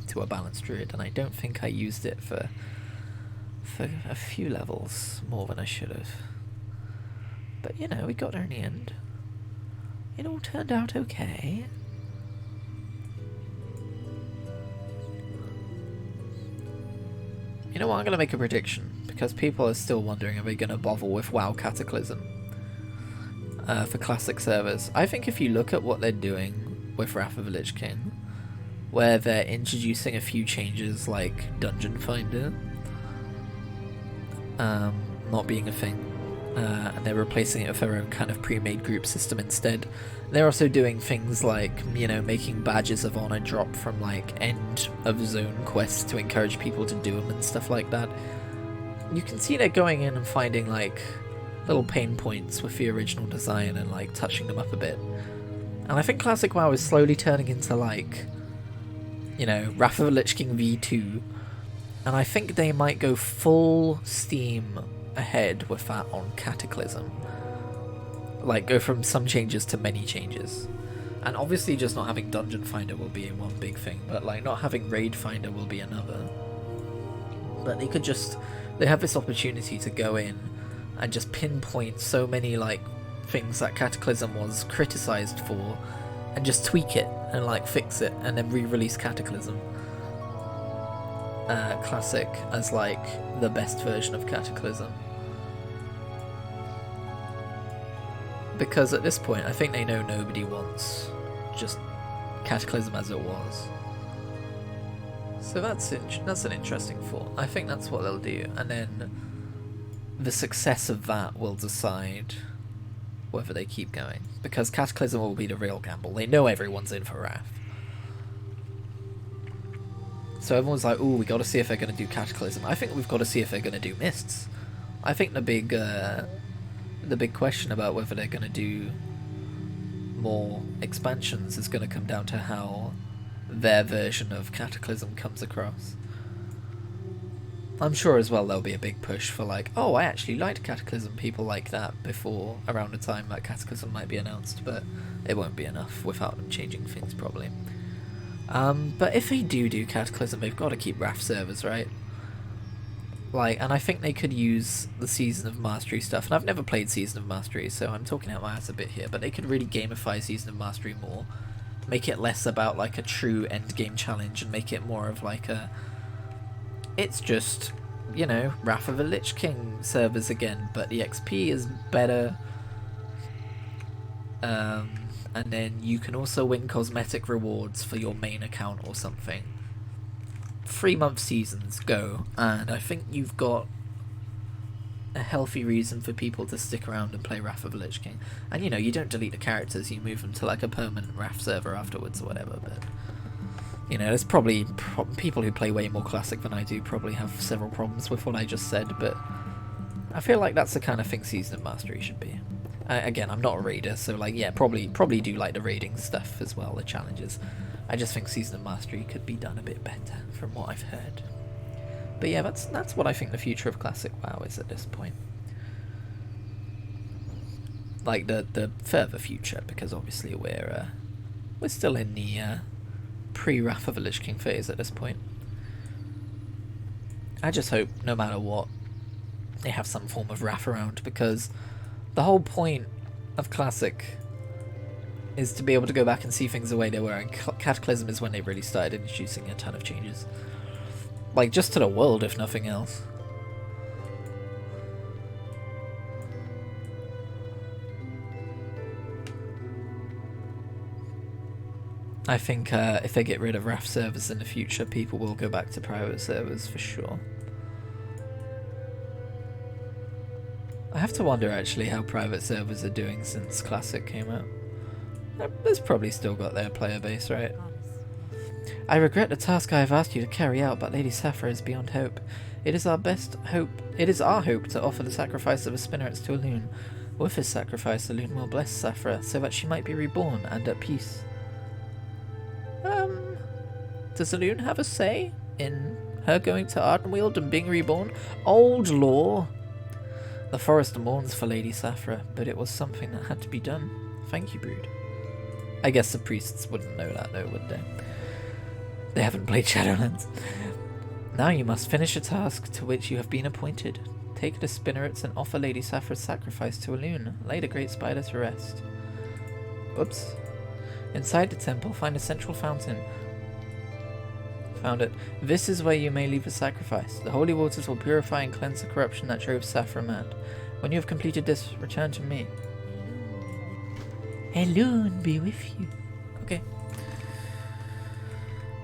to a Balanced Druid, and I don't think I used it for a few levels more than I should have. But you know, we got there in the end. It all turned out okay. You know what, I'm going to make a prediction, because people are still wondering, are they going to bother with WoW Cataclysm for classic servers. I think if you look at what they're doing with Wrath of the Lich King, where they're introducing a few changes like Dungeon Finder not being a thing, and they're replacing it with their own kind of pre-made group system instead. They're also doing things like, you know, making badges of honor drop from like end of zone quests to encourage people to do them and stuff like that. You can see they're going in and finding like little pain points with the original design and like touching them up a bit. And I think Classic WoW is slowly turning into like, you know, Wrath of the Lich King V2, and I think they might go full steam ahead with that on Cataclysm. Like, go from some changes to many changes. And obviously just not having Dungeon Finder will be one big thing, but like not having Raid Finder will be another. But they could just, they have this opportunity to go in and just pinpoint so many like things that Cataclysm was criticized for and just tweak it and like fix it and then re-release Cataclysm Classic as like the best version of Cataclysm. Because at this point I think they know nobody wants just Cataclysm as it was. So that's an interesting thought. I think that's what they'll do, and then the success of that will decide whether they keep going. Because Cataclysm will be the real gamble. They know everyone's in for Wrath. So everyone's like, ooh, we got to see if they're going to do Cataclysm. I think we've got to see if they're going to do Mists. I think the big question about whether they're going to do more expansions is going to come down to how their version of Cataclysm comes across. I'm sure as well there'll be a big push for like, oh, I actually liked Cataclysm, people like that before around the time that Cataclysm might be announced, but it won't be enough without them changing things probably. But if they do Cataclysm, they've got to keep Wrath servers, right? Like, and I think they could use the Season of Mastery stuff, and I've never played Season of Mastery, so I'm talking out my ass a bit here, but they could really gamify Season of Mastery more, make it less about like a true endgame challenge, and make it more of like a, it's just, you know, Wrath of the Lich King servers again, but the XP is better, and then you can also win cosmetic rewards for your main account or something. 3-month seasons, go, and I think you've got a healthy reason for people to stick around and play Wrath of the Lich King. And you know, you don't delete the characters, you move them to like a permanent Wrath server afterwards or whatever, but you know, there's probably people who play way more Classic than I do probably have several problems with what I just said, but I feel like that's the kind of thing Season of Mastery should be. Again, I'm not a raider, so like, yeah, probably do like the raiding stuff as well, the challenges. I just think Season of Mastery could be done a bit better, from what I've heard. But yeah, that's what I think the future of Classic WoW is at this point. Like the further future, because obviously we're still in the pre-Wrath of the Lich King phase at this point. I just hope, no matter what, they have some form of Wrath around, because the whole point of Classic is to be able to go back and see things the way they were, and Cataclysm is when they really started introducing a ton of changes. Like, just to the world, if nothing else. I think if they get rid of Wrath servers in the future, people will go back to private servers for sure. I have to wonder actually how private servers are doing since Classic came out. There's probably still got their player base, right? I regret the task I have asked you to carry out, but Lady Saphra is beyond hope. It is our hope to offer the sacrifice of a spinnerets to Elune. With his sacrifice, Elune will bless Saphra, so that she might be reborn and at peace. Does Elune have a say in her going to Ardenweald and being reborn? Old lore! The forest mourns for Lady Saphra, but it was something that had to be done. Thank you, Brude. I guess the priests wouldn't know that though, would they? They haven't played Shadowlands. Now you must finish a task to which you have been appointed. Take the spinnerets and offer Lady Saphra's sacrifice to Elune. Lay the great spider to rest. Oops. Inside the temple, find a central fountain. Found it. This is where you may leave a sacrifice. The holy waters will purify and cleanse the corruption that drove Saphra mad. When you have completed this, return to me. Elune be with you. Okay.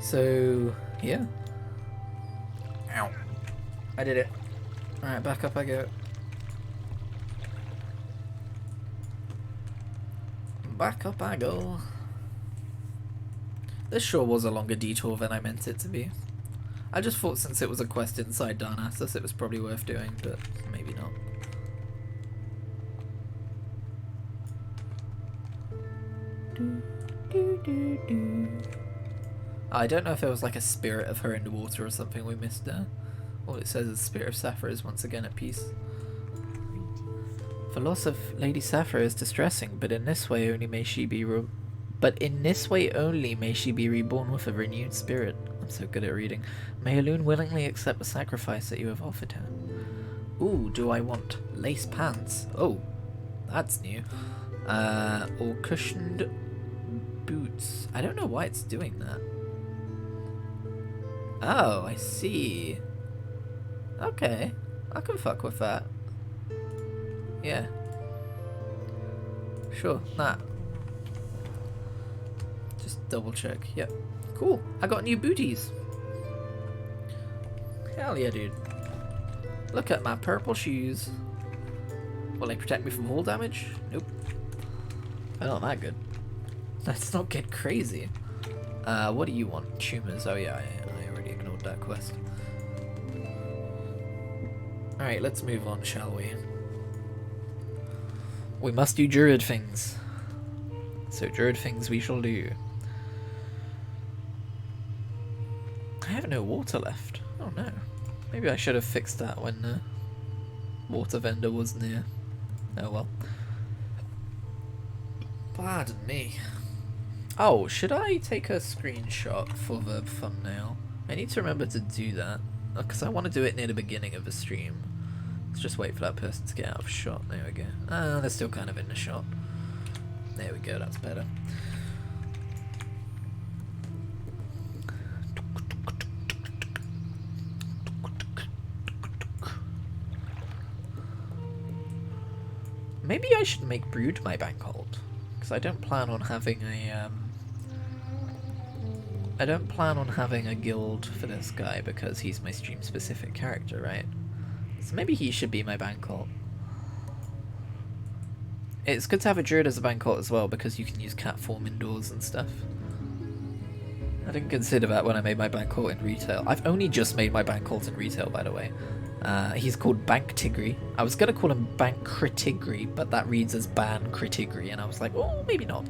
So, yeah. Ow. I did it. Alright, back up I go. back up I go. This sure was a longer detour than I meant it to be. I just thought since it was a quest inside Darnassus it was probably worth doing, but maybe not. I don't know if there was like a spirit of her in the water or something we missed there. All it says is Spirit of Sapphire is once again at peace. The loss of Lady Sapphire is distressing, but in this way only may she be reborn with a renewed spirit. I'm so good at reading. May Elune willingly accept the sacrifice that you have offered her. Ooh, do I want lace pants? Oh, that's new. Or cushioned boots. I don't know why it's doing that. Oh, I see. Okay, I can fuck with that. Yeah. Sure, nah. Just double check. Yep. Cool. I got new booties. Hell yeah, dude. Look at my purple shoes. Will they protect me from fall damage? Nope. They're not that good. Let's not get crazy. What do you want? Tumors. Oh yeah, I already ignored that quest. Alright, let's move on, shall we? We must do druid things. So druid things we shall do. I have no water left. Oh no. Maybe I should have fixed that when the water vendor was near. Oh well. Pardon me. Oh, should I take a screenshot for the thumbnail? I need to remember to do that. Because I want to do it near the beginning of the stream. Let's just wait for that person to get out of shot. There we go. Ah, they're still kind of in the shot. There we go, that's better. Maybe I should make Brude my bank hold. Because I don't plan on having a I don't plan on having a guild for this guy because he's my stream specific character, right? So maybe he should be my bank cult. It's good to have a druid as a bank cult as well because you can use cat form indoors and stuff. I didn't consider that when I made my bank cult in retail. I've only just made my bank cult in retail, by the way. He's called Bank Tigri. I was going to call him Bank Critigri, but that reads as Ban Critigri, and I was like, oh, maybe not.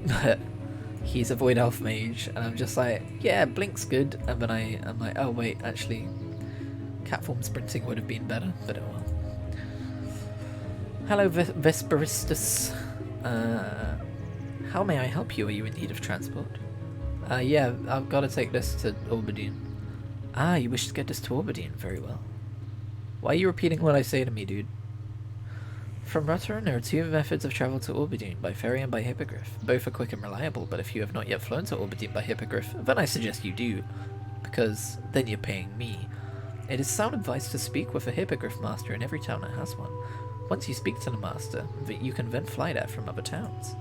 But he's a Void Elf Mage, and I'm just like, yeah, Blink's good, and then I'm like, oh wait, actually, Catform Sprinting would have been better, but oh well. Hello, Vesperistus. How may I help you? Are you in need of transport? Yeah, I've got to take this to Orbadine. Ah, you wish to get this to Orbadine? Very well. Why are you repeating what I say to me, dude? From Rutteran, there are two methods of travel to Orbadine, by ferry and by hippogriff. Both are quick and reliable, but if you have not yet flown to Orbadine by hippogriff, then I suggest you do, because then you're paying me. It is sound advice to speak with a hippogriff master in every town that has one. Once you speak to the master, you can then fly there from other towns.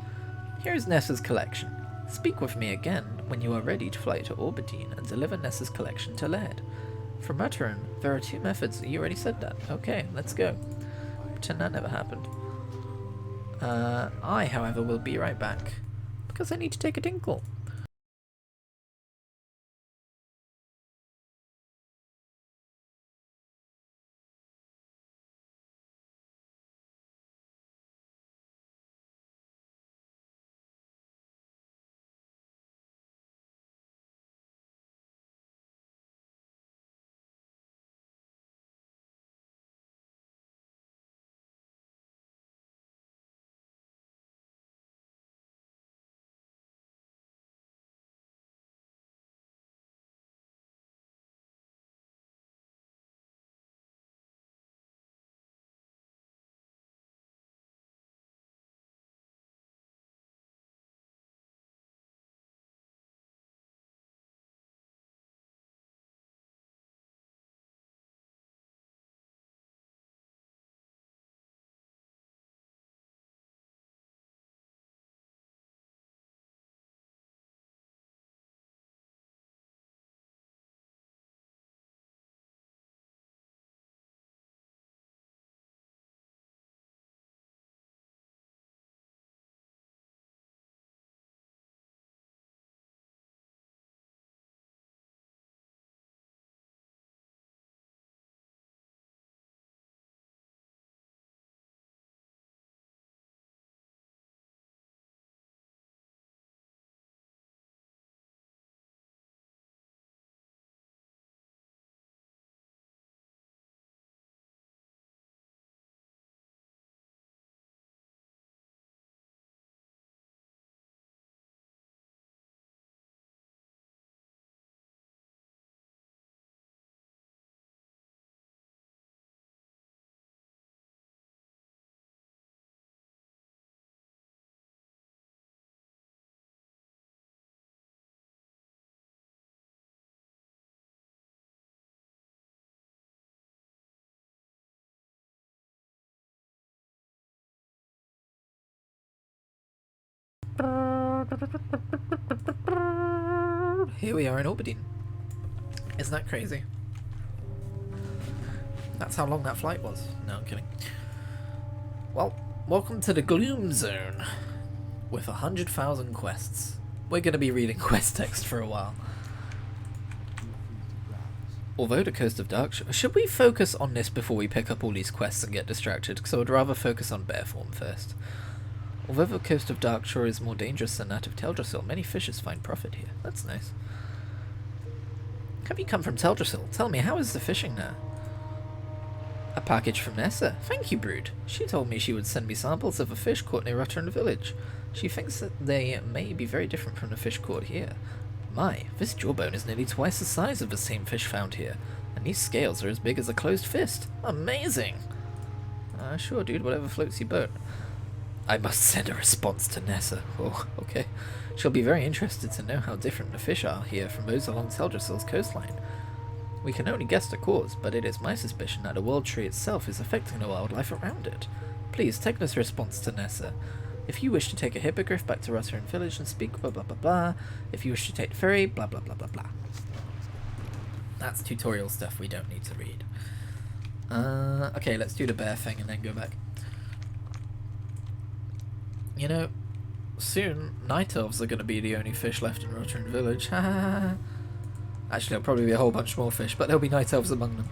Here is Nessa's collection. Speak with me again when you are ready to fly to Orbadine and deliver Nessa's collection to Laird. From Rutteran, there are two methods. You already said that. Okay, let's go. Pretend that never happened. I, however, will be right back, because I need to take a tinkle. Here we are in Aberdeen. Isn't that crazy? That's how long that flight was. No, I'm kidding. Well, welcome to the Gloom Zone with 100,000 quests. We're going to be reading quest text for a while. Although the Coast of Darkshore... Should we focus on this before we pick up all these quests and get distracted? Because I would rather focus on bear form first. Although the Coast of Darkshore is more dangerous than that of Teldrassil, many fishers find profit here. That's nice. Have you come from Teldrassil? Tell me, how is the fishing there? A package from Nessa. Thank you, Brude. She told me she would send me samples of a fish caught near Rutland village. She thinks that they may be very different from the fish caught here. My, this jawbone is nearly twice the size of the same fish found here, and these scales are as big as a closed fist. Amazing! Sure, dude, whatever floats your boat. I must send a response to Nessa. Oh, okay. She'll be very interested to know how different the fish are here from those along Teldrassil's coastline. We can only guess the cause, but it is my suspicion that the world tree itself is affecting the wildlife around it. Please, take this response to Nessa. If you wish to take a hippogriff back to Rutland village and speak blah blah blah blah. If you wish to take the ferry, blah blah blah blah blah. That's tutorial stuff we don't need to read. Okay, let's do the bear thing and then go back. You know, soon night elves are going to be the only fish left in Rutland village. Actually, there'll probably be a whole bunch more fish, but there'll be night elves among them.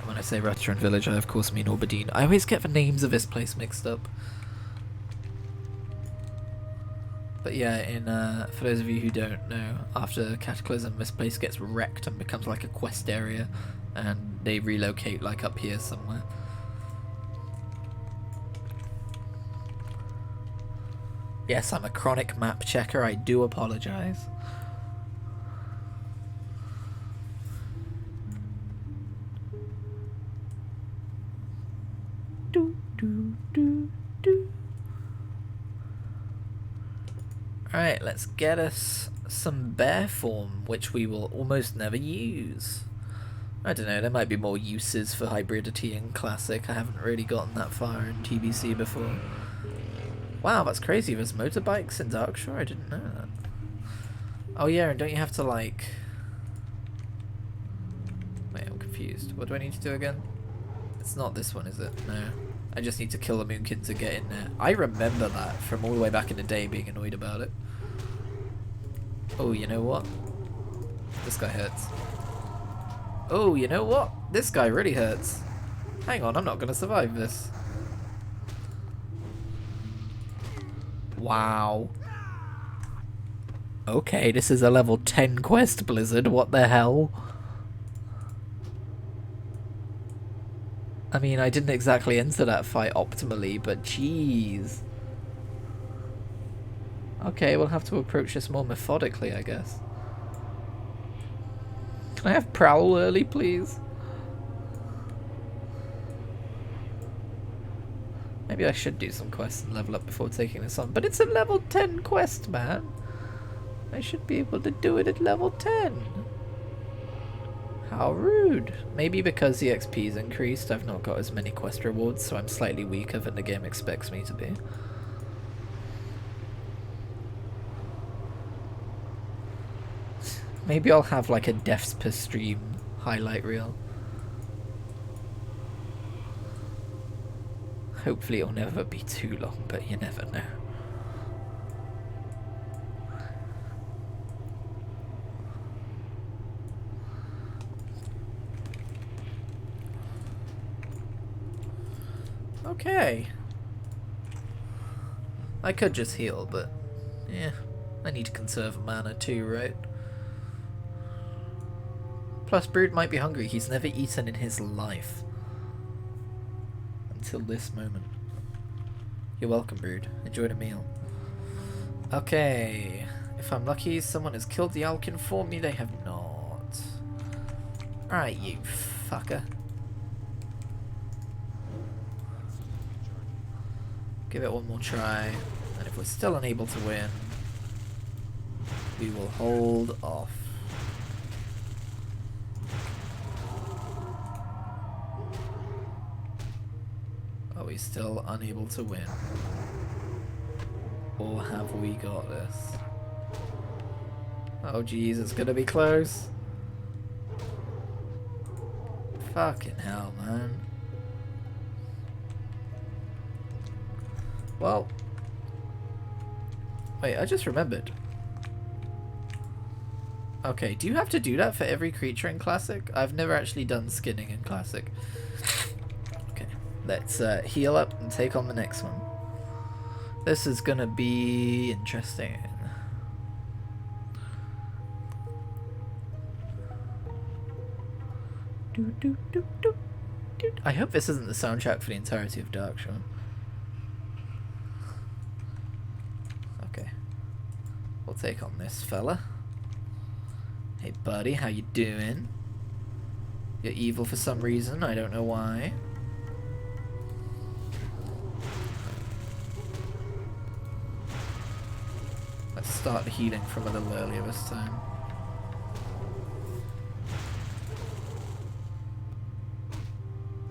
When I say Rutland village, I of course mean Aberdeen. I always get the names of this place mixed up. But yeah, for those of you who don't know, after Cataclysm, this place gets wrecked and becomes like a quest area, and they relocate like up here somewhere. Yes, I'm a chronic map checker, I do apologise. Alright, let's get us some bear form, which we will almost never use. I don't know, there might be more uses for hybridity in Classic. I haven't really gotten that far in TBC before. Wow, that's crazy, there's motorbikes in Darkshore? I didn't know that. Oh yeah, and don't you have to like... Wait, I'm confused. What do I need to do again? It's not this one, is it? No. I just need to kill the Moonkin to get in there. I remember that from all the way back in the day, being annoyed about it. Oh, you know what? This guy hurts. Oh, you know what? This guy really hurts. Hang on, I'm not going to survive this. Wow. Okay, this is a level 10 quest, Blizzard. What the hell? I mean, I didn't exactly enter that fight optimally, but jeez. Okay, we'll have to approach this more methodically, I guess. Can I have Prowl early, please? Maybe I should do some quests and level up before taking this on, but it's a level 10 quest, man. I should be able to do it at level 10. How rude. Maybe because the XP's increased, I've not got as many quest rewards, so I'm slightly weaker than the game expects me to be. Maybe I'll have like a deaths per stream highlight reel. Hopefully it'll never be too long, but you never know. Okay. I could just heal, but yeah, I need to conserve mana too, right? Plus, Brude might be hungry. He's never eaten in his life. Until this moment. You're welcome, Brude. Enjoy the meal. Okay. If I'm lucky, someone has killed the Alkin for me. They have not. Alright, you fucker. Give it one more try. And if we're still unable to win, we will hold off. we still unable to win? Or have we got this? Oh jeez, it's gonna be close. Fucking hell, man. Well, wait, I just remembered. Okay, do you have to do that for every creature in Classic? I've never actually done skinning in Classic. Okay, let's heal up and take on the next one. This is gonna be interesting. I hope this isn't the soundtrack for the entirety of Darkshore. Okay. We'll take on this fella. Hey buddy, how you doing? You're evil for some reason, I don't know why. Let's start the healing from a little earlier this time.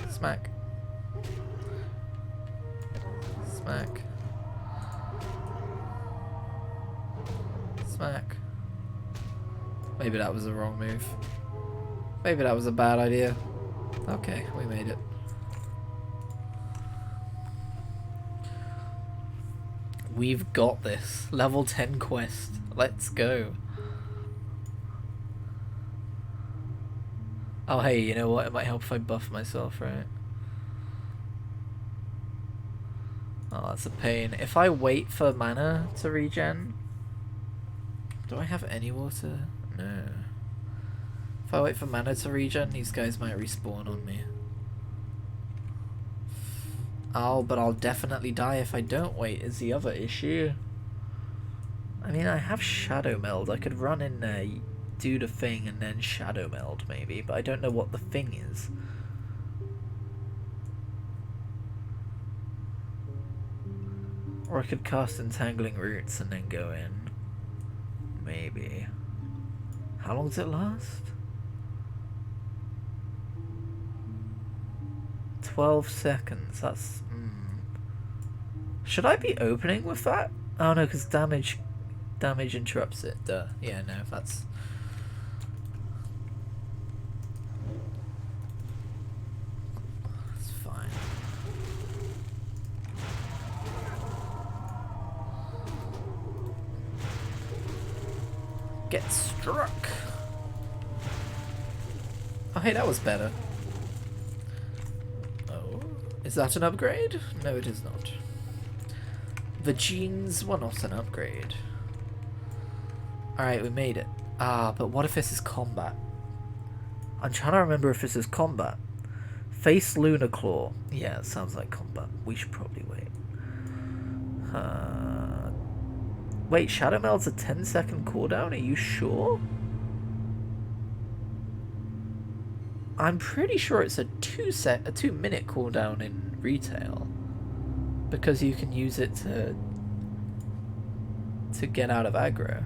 Smack. Smack. Smack. Maybe that was the wrong move. Maybe that was a bad idea. Okay, we made it. We've got this. Level 10 quest. Let's go. Oh hey, you know what? It might help if I buff myself, right? Oh, that's a pain. If I wait for mana to regen... Do I have any water? No. If I wait for mana to regen, these guys might respawn on me. Oh, but I'll definitely die if I don't wait, is the other issue. I mean, I have Shadow Meld. I could run in there, do the thing, and then Shadow Meld, maybe, but I don't know what the thing is. Or I could cast Entangling Roots and then go in. Maybe. How long does it last? 12 seconds. That's... Should I be opening with that? Oh no, because damage interrupts it. Duh. Yeah, no, that's... That's fine. Get struck. Oh hey, that was better. Oh, is that an upgrade? No, it is not. The genes were not an upgrade. Alright, we made it. Ah, but what if this is combat? I'm trying to remember if this is combat. Face Lunar Claw. Yeah, it sounds like combat. We should probably wait. Wait, Shadow Meld's a 10-second cooldown? Are you sure? I'm pretty sure it's a 2-minute cooldown in retail. Because you can use it to get out of aggro.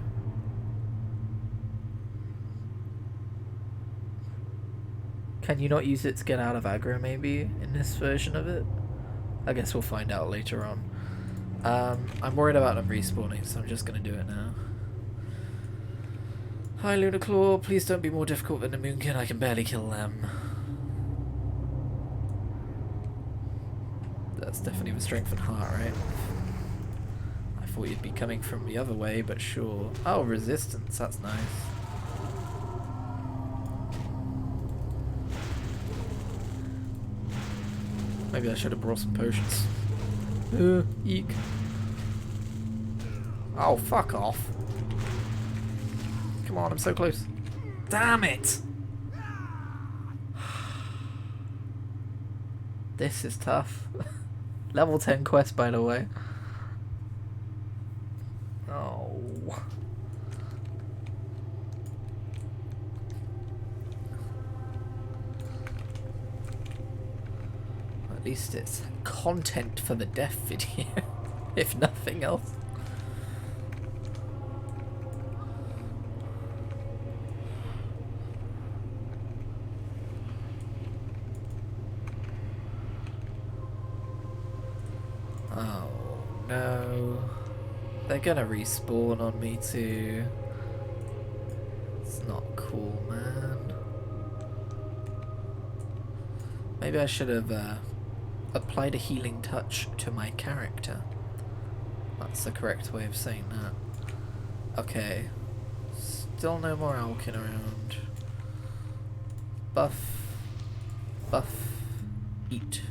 Can you not use it to get out of aggro, maybe, in this version of it? I guess we'll find out later on. I'm worried about them respawning, so I'm just going to do it now. Hi, Lunar Claw. Please don't be more difficult than the Moonkin. I can barely kill them. That's definitely the strength and heart, right? I thought you'd be coming from the other way, but sure. Oh, resistance. That's nice. Maybe I should have brought some potions. Eek. Oh, fuck off. Come on, I'm so close. Damn it! This is tough. Level 10 quest, by the way. Oh. At least it's content for the death video, if nothing else. They're gonna respawn on me too. It's not cool, man. Maybe I should have applied a healing touch to my character. That's the correct way of saying that. Okay. Still no more Alkin around. Buff. Buff. Eat.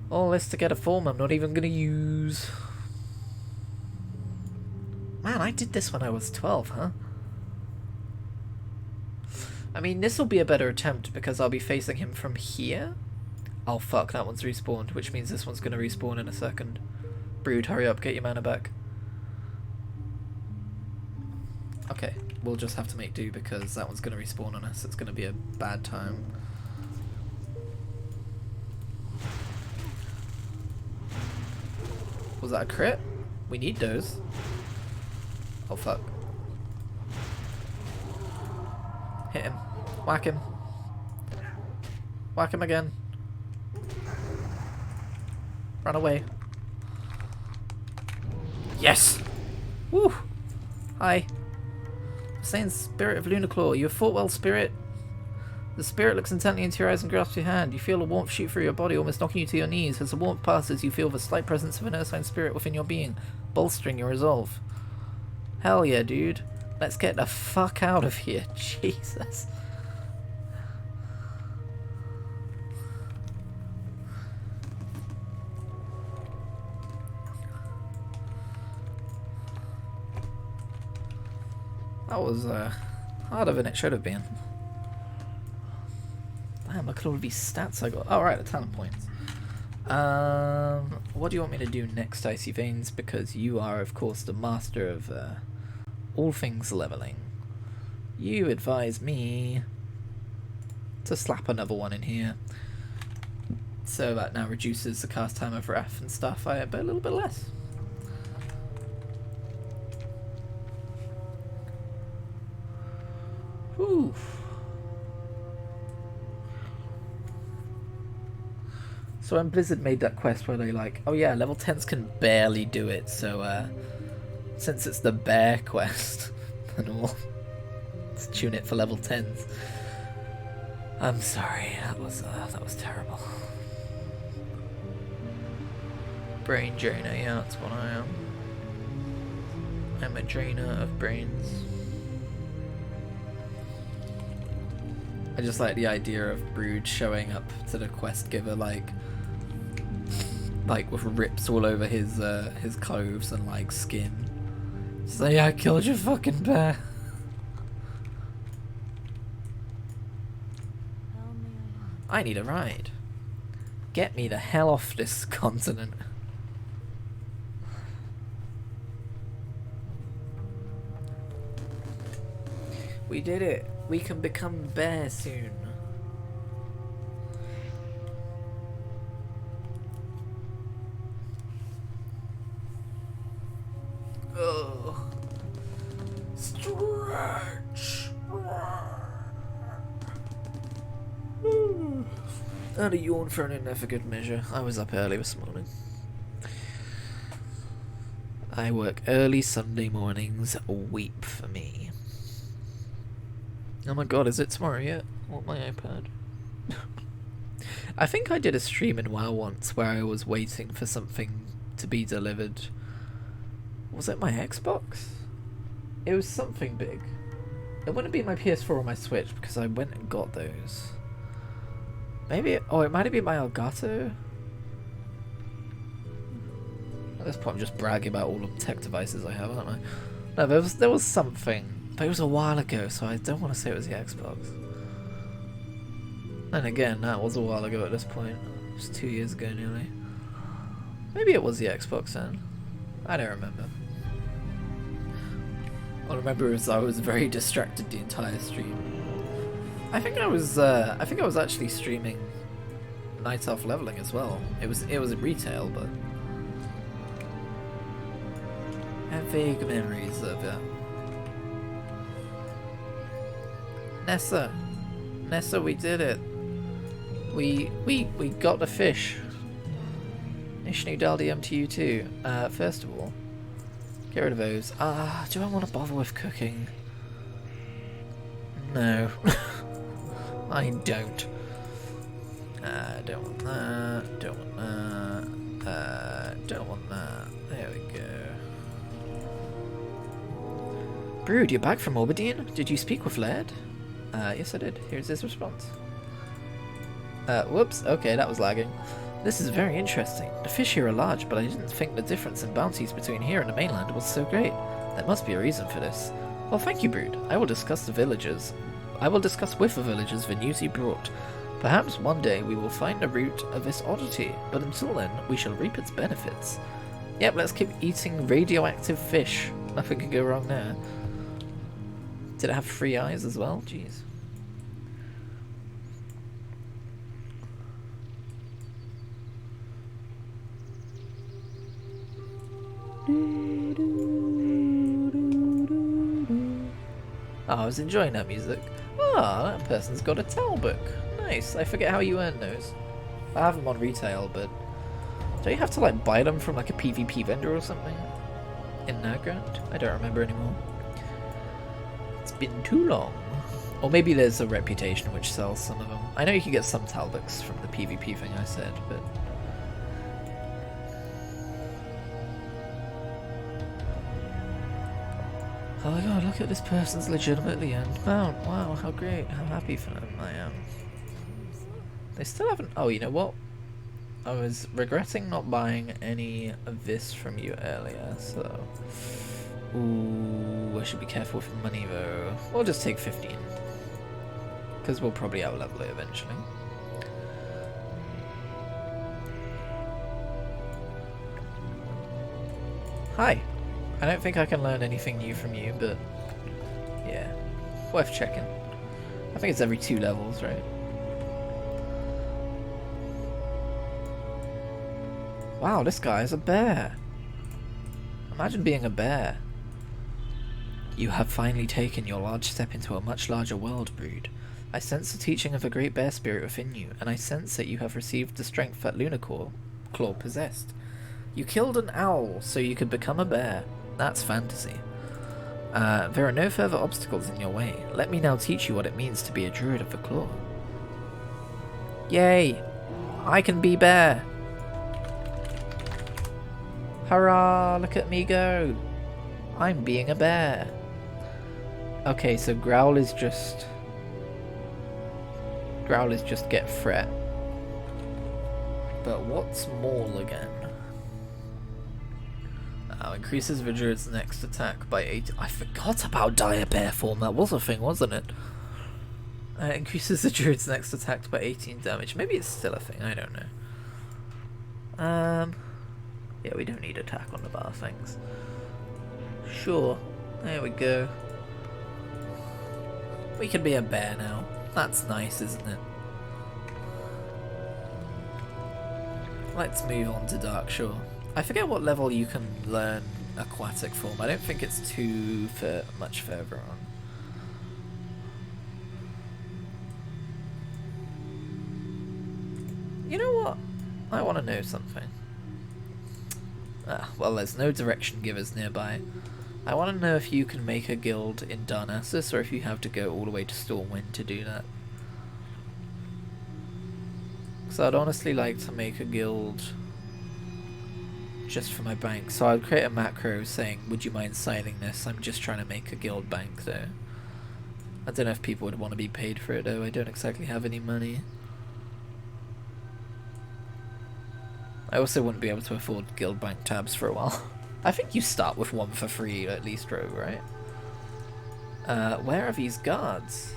All this to get a form I'm not even gonna use. Man, I did this when I was 12, huh? I mean, this will be a better attempt because I'll be facing him from here. Oh fuck, that one's respawned, which means this one's gonna respawn in a second. Brude, hurry up, get your mana back. Okay, we'll just have to make do because that one's gonna respawn on us. It's gonna be a bad time. Was that a crit? We need those. Oh fuck. Hit him. Whack him. Whack him again. Run away. Yes! Woo! Hi. Saying Spirit of Lunaclaw, you have fought well, Spirit. The spirit looks intently into your eyes and grasps your hand. You feel a warmth shoot through your body, almost knocking you to your knees. As the warmth passes, you feel the slight presence of an ursine spirit within your being, bolstering your resolve. Hell yeah, dude. Let's get the fuck out of here. Jesus. That was harder than it should have been. Damn, look at all of these stats I got. Oh, right, the talent points. What do you want me to do next, Icy Veins? Because you are, of course, the master of all things leveling. You advise me to slap another one in here. So that now reduces the cast time of Wrath and stuff, but a little bit less. Whew. So when Blizzard made that quest where they like, oh yeah, level 10s can barely do it, so since it's the bear quest and all, let's tune it for level 10s. I'm sorry, that was terrible. Brain drainer, yeah, that's what I am. I'm a drainer of brains. I just like the idea of Brude showing up to the quest giver like with rips all over his clothes and like skin. So yeah, I killed your fucking bear. I need a ride. Get me the hell off this continent. We did it. We can become bear soon. Ugh. Stretch. I had a yawn for an ineffective measure. I was up early this morning. I work early Sunday mornings. Weep for me. Oh my god, is it tomorrow yet? On my iPad. I think I did a stream in WoW once where I was waiting for something to be delivered. Was it my Xbox? It was something big. It wouldn't be my PS4 or my Switch because I went and got those. Maybe, it might have been my Elgato? At this point I'm just bragging about all the tech devices I have, aren't I? No, there was something. But it was a while ago, so I don't want to say it was the Xbox. And again, that was a while ago at this point. It was 2 years ago nearly. Maybe it was the Xbox then. I don't remember. All I remember is I was very distracted the entire stream. I think I was actually streaming Night Elf Leveling as well. It was retail, but I have vague memories of it. Nessa, we did it. We got the fish. Nishnu Daldium to you too. First of all, get rid of those. Do I want to bother with cooking? No. I don't. Don't want that. Don't want that. Don't want that. There we go. Brude, you're back from Orbidine? Did you speak with Laird? Yes I did. Here's his response. Whoops. Okay, that was lagging. This is very interesting. The fish here are large, but I didn't think the difference in bounties between here and the mainland was so great. There must be a reason for this. Well, thank you, Brude. I will discuss with the villagers the news you brought. Perhaps one day we will find the root of this oddity, but until then, we shall reap its benefits. Yep, let's keep eating radioactive fish. Nothing could go wrong there. Did it have 3 eyes as well? Jeez. Oh, I was enjoying that music. Ah, that person's got a towel book. Nice. I forget how you earn those. I have them on retail, but don't you have to like buy them from like a PvP vendor or something? In Nagrand? I don't remember anymore. It's been too long. Or maybe there's a reputation which sells some of them. I know you can get some towel books from the PvP thing I said, but oh my god, look at this person's legitimately earned mount. Wow, how great. How happy for them I am. They still haven't... Oh, you know what? I was regretting not buying any of this from you earlier, so... Ooh, I should be careful with money though. We'll just take 15. Because we'll probably outlevel it eventually. Hi. I don't think I can learn anything new from you, but yeah, worth checking. I think it's every 2 levels, right? Wow, this guy is a bear. Imagine being a bear. You have finally taken your large step into a much larger world, Brude. I sense the teaching of the great bear spirit within you, and I sense that you have received the strength that Claw possessed. You killed an owl so you could become a bear. That's fantasy. There are no further obstacles in your way. Let me now teach you what it means to be a druid of the claw. Yay! I can be bear! Hurrah! Look at me go! I'm being a bear. Okay, so growl is just get threat. But what's maul again? Increases the druid's next attack by 8. I forgot about dire bear form. That was a thing, wasn't it? Increases the druid's next attack by 18 damage. Maybe it's still a thing. I don't know. Yeah, we don't need attack on the bar things. Sure. There we go. We can be a bear now. That's nice, isn't it? Let's move on to Darkshore. I forget what level you can learn aquatic form. I don't think it's too much further on. You know what? I want to know something. Well, there's no direction givers nearby. I want to know if you can make a guild in Darnassus, or if you have to go all the way to Stormwind to do that. Because I'd honestly like to make a guild just for my bank. So I'd create a macro saying, would you mind signing this? I'm just trying to make a guild bank though. I don't know if people would want to be paid for it though. I don't exactly have any money. I also wouldn't be able to afford guild bank tabs for a while. I think you start with 1 for free at least, Rogue, right? Where are these guards?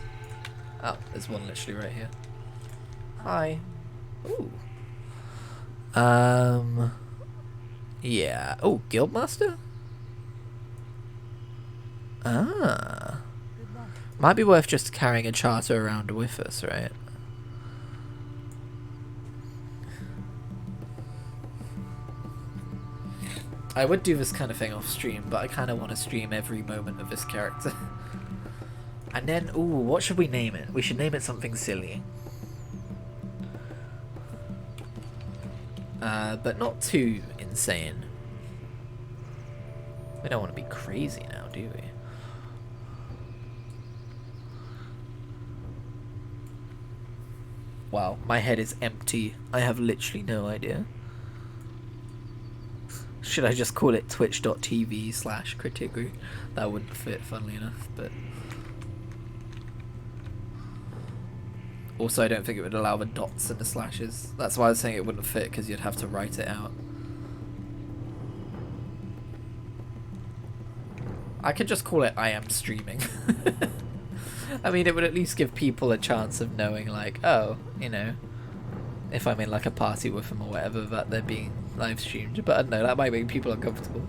Oh, there's one literally right here. Hi. Ooh. Yeah. Oh, Guildmaster? Ah. Might be worth just carrying a charter around with us, right? I would do this kind of thing off stream, but I kind of want to stream every moment of this character. And then, ooh, what should we name it? We should name it something silly. but not too insane. We don't want to be crazy now, do we? Wow, my head is empty. I have literally no idea. Should I just call it twitch.tv/Critigu? That wouldn't fit, funnily enough, but... Also, I don't think it would allow the dots and the slashes. That's why I was saying it wouldn't fit, because you'd have to write it out. I could just call it I am streaming. I mean, it would at least give people a chance of knowing, like, oh, you know, if I'm in, like, a party with them or whatever, that they're being live streamed. But I don't know, that might make people uncomfortable.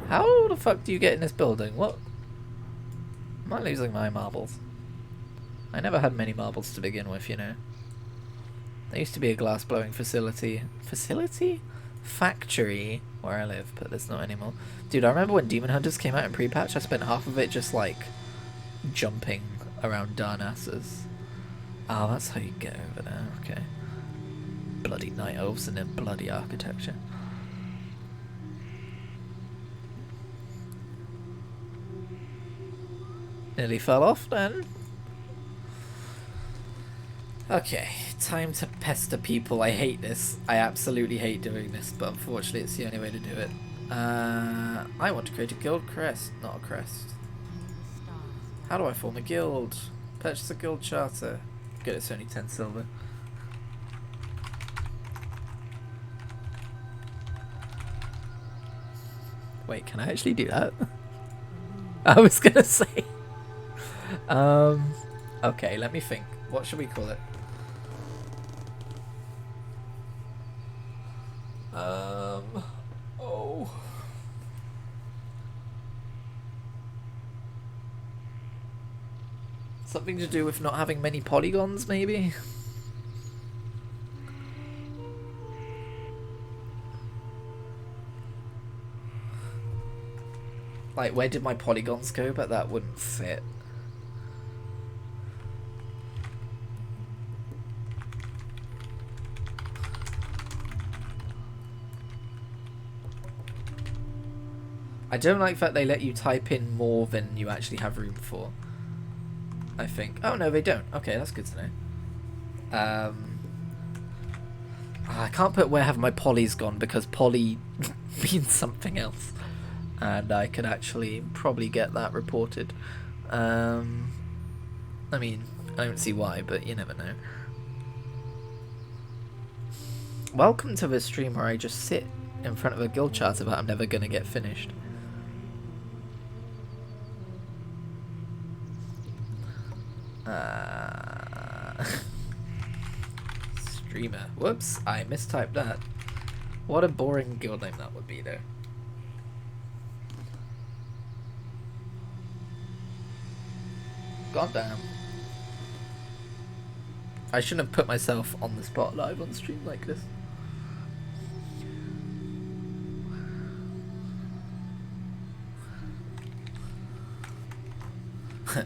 How the fuck do you get in this building? What? Am I losing my marbles? I never had many marbles to begin with, you know. There used to be a glass blowing facility. Facility? Factory where I live, but there's not anymore. Dude, I remember when Demon Hunters came out in pre-patch, I spent half of it just like jumping around Darnassus. Oh, that's how you get over there, okay. Bloody night elves and their bloody architecture. Nearly fell off then. Okay, time to pester people. I hate this. I absolutely hate doing this, but unfortunately it's the only way to do it. I want to create a guild crest, not a crest. How do I form a guild? Purchase a guild charter. Good, it's only 10 silver. Wait, can I actually do that? I was gonna say. Okay, let me think. What should we call it? Oh. Something to do with not having many polygons, maybe? Like, where did my polygons go? But that wouldn't fit. I don't like that they let you type in more than you actually have room for. I think. Oh no, they don't. Okay, that's good to know. I can't put where have my polys gone because poly means something else. And I could actually probably get that reported. I mean, I don't see why, but you never know. Welcome to the stream where I just sit in front of a guild charter that I'm never going to get finished. Streamer. Whoops, I mistyped that. What a boring guild name that would be, though. Goddamn. I shouldn't have put myself on the spot live on stream like this.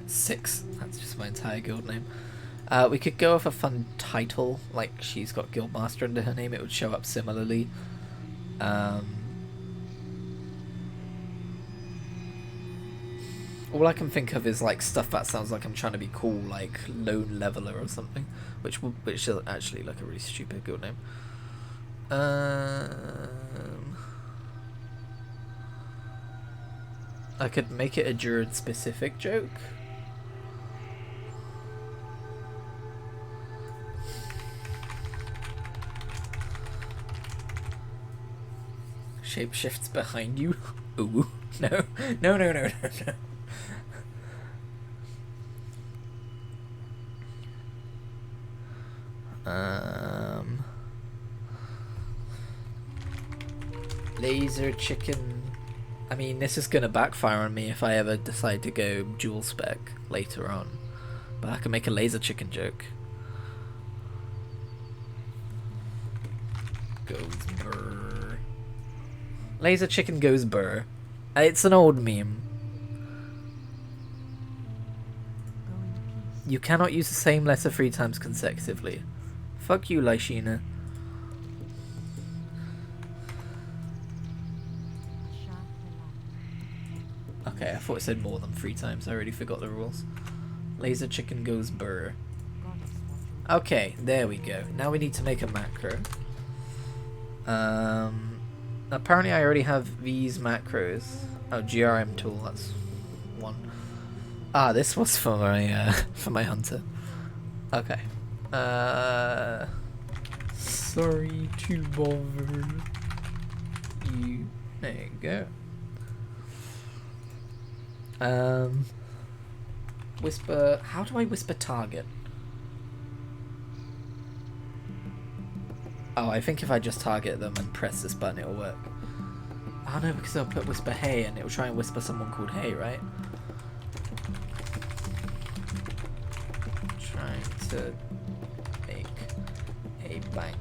Six. That's just my entire guild name. We could go with a fun title, like she's got Guildmaster under her name. It would show up similarly. All I can think of is like stuff that sounds like I'm trying to be cool, like Lone Leveler or something, which is actually like a really stupid guild name. I could make it a Druid specific joke. Shapeshifts behind you. Ooh, no, no, no, no, no, no. Laser chicken. I mean, this is gonna backfire on me if I ever decide to go dual spec later on. But I can make a laser chicken joke. Goes brr. Laser chicken goes burr. It's an old meme. You cannot use the same letter 3 times consecutively. Fuck you, Lyshina. Okay, I thought it said more than 3 times. I already forgot the rules. Laser chicken goes burr. Okay, there we go. Now we need to make a macro. Apparently I already have these macros. Oh, GRM tool, that's one. Ah, this was for my hunter. Okay. Sorry to bother you. There you go. Whisper. How do I whisper target? Oh, I think if I just target them and press this button, it'll work. Oh no, because I'll put whisper hey and it'll try and whisper someone called hey, right? Trying to make a bank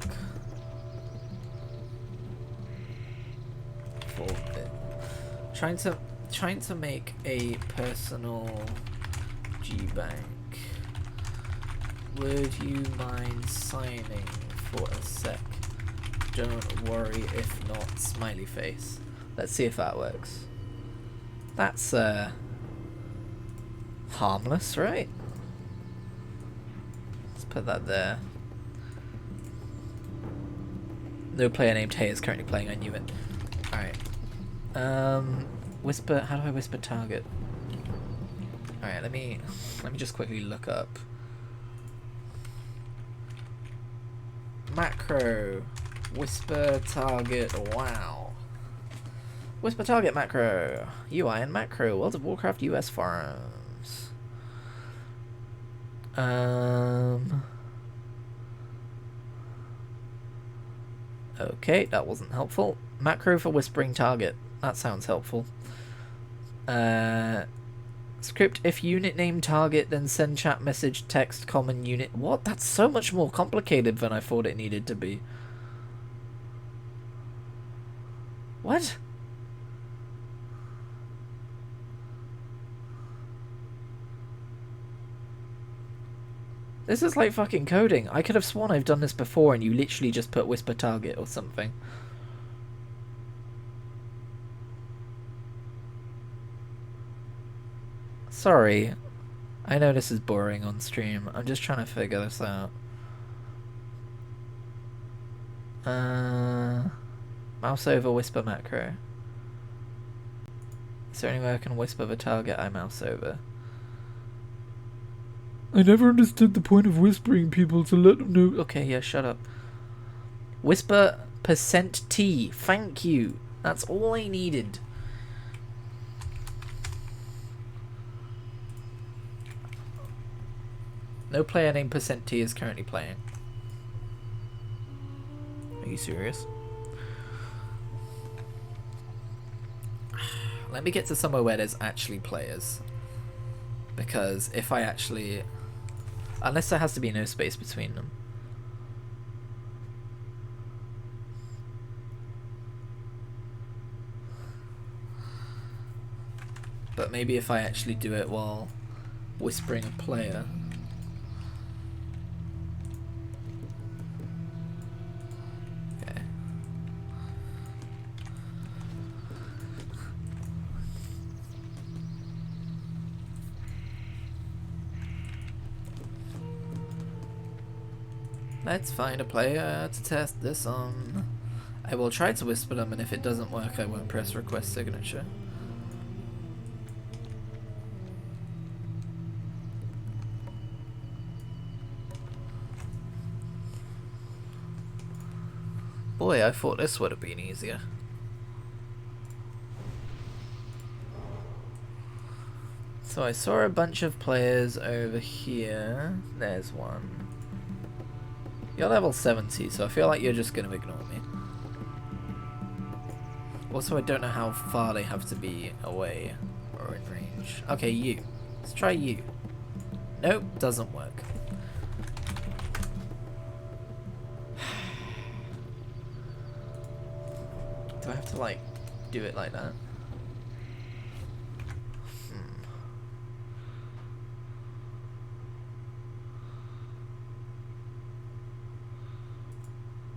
for it. Trying to make a personal G-Bank. Would you mind signing for a sec? Don't worry if not, smiley face. Let's see if that works. That's harmless, right? Let's put that there. No player named Hey is currently playing, I knew it. Alright. Whisper, how do I whisper target? Alright, let me just quickly look up. Macro. Whisper target, wow. Whisper target macro. UI and macro. World of Warcraft US forums. Okay, that wasn't helpful. Macro for whispering target. That sounds helpful. Script if unit name target, then send chat message text common unit. What? That's so much more complicated than I thought it needed to be. What? This is like fucking coding. I could have sworn I've done this before and you literally just put whisper target or something. Sorry. I know this is boring on stream. I'm just trying to figure this out. Mouse over whisper macro. Is there any way I can whisper the target I mouse over? I never understood the point of whispering people to let them know. Okay, yeah, shut up. Whisper %T. Thank you. That's all I needed. No player named %T is currently playing. Are you serious? Let me get to somewhere where there's actually players. Because if I actually... Unless there has to be no space between them. But maybe if I actually do it while whispering a player... Okay. Let's find a player to test this on. I will try to whisper them, and if it doesn't work, I won't press request signature. Boy, I thought this would have been easier. So I saw a bunch of players over here. There's one. You're level 70, so I feel like you're just going to ignore me. Also, I don't know how far they have to be away or in range. Okay, you. Let's try you. Nope, doesn't work. Do I have to, like, do it like that?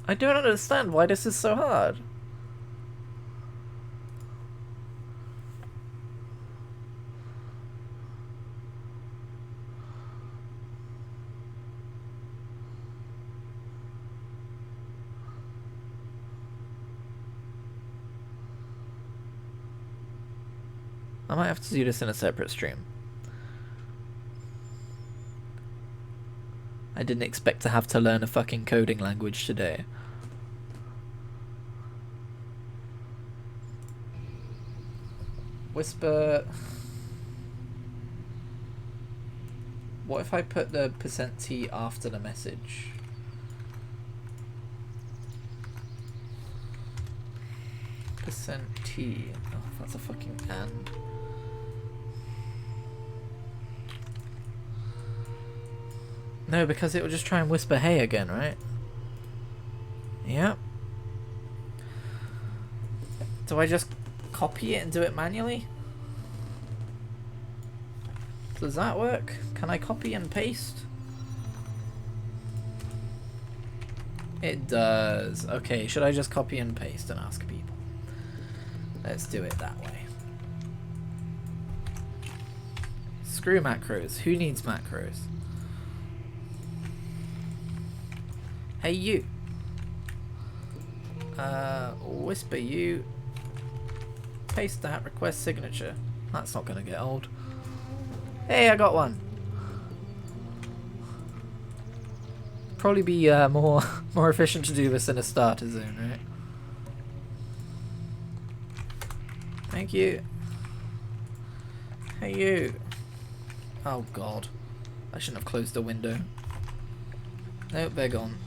I don't understand why this is so hard. I might have to do this in a separate stream. I didn't expect to have to learn a fucking coding language today. Whisper. What if I put the %T after the message? %T. Oh, that's a fucking and. No, because it will just try and whisper hey again, right? Yep. Do I just copy it and do it manually? Does that work? Can I copy and paste? It does. Okay, should I just copy and paste and ask people? Let's do it that way. Screw macros. Who needs macros? Hey you. Whisper you. Paste that. Request signature. That's not gonna get old. Hey, I got one. Probably be more efficient to do this in a starter zone, right? Thank you. Hey you. Oh god. I shouldn't have closed the window. Nope, they're gone.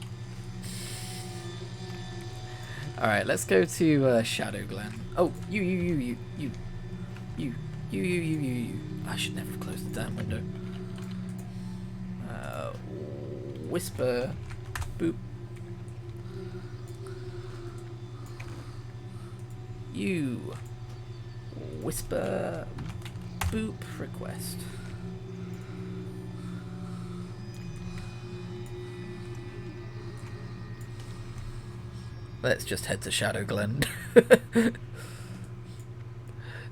Alright, let's go to Shadow Glen. Oh, you. I should never have closed the damn window. Whisper. Boop. You. Whisper. Boop request. Let's just head to Shadow Glen.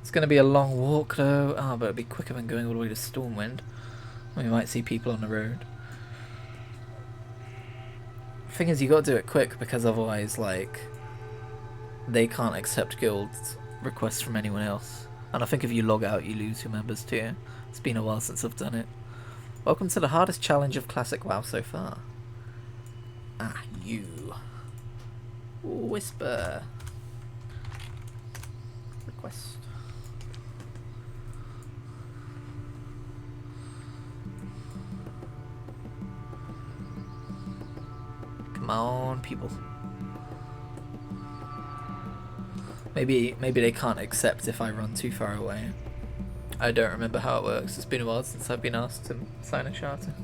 It's going to be a long walk though. Oh, but it'll be quicker than going all the way to Stormwind. We might see people on the road. Thing is, you got to do it quick because otherwise, like, they can't accept guild requests from anyone else. And I think if you log out, you lose your members too. It's been a while since I've done it. Welcome to the hardest challenge of Classic WoW so far. Ah, you. Whisper. Request. Come on, people. Maybe they can't accept if I run too far away. I don't remember how it works. It's been a while since I've been asked to sign a charter.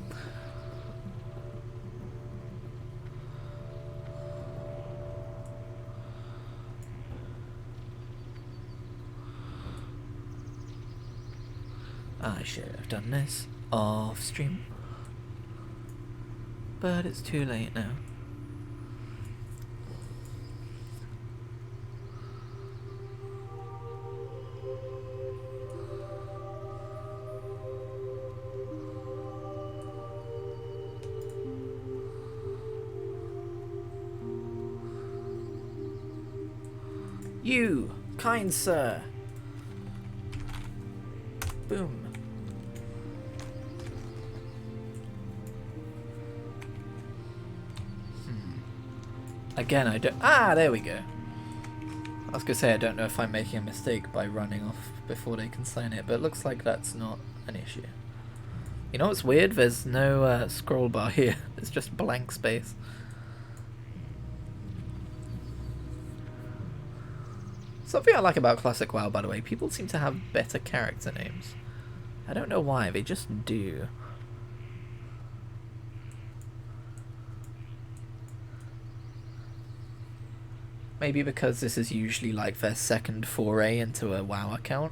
I should have done this off stream, but it's too late now. You, kind sir. Boom. Again, I don't... Ah, there we go. I was going to say, I don't know if I'm making a mistake by running off before they can sign it, but it looks like that's not an issue. You know what's weird? There's no scroll bar here. It's just blank space. Something I like about Classic WoW, by the way, people seem to have better character names. I don't know why, they just do. Maybe because this is usually like their second foray into a WoW account.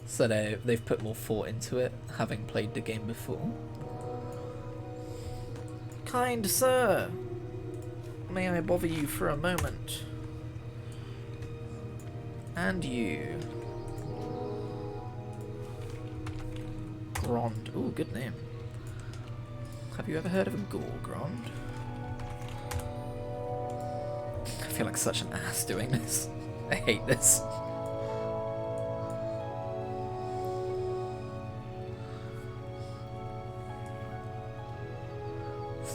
So they've put more thought into it, having played the game before. Kind sir, may I bother you for a moment? And you. Grond. Ooh, good name. Have you ever heard of a Gorgrond? I feel like such an ass doing this. I hate this.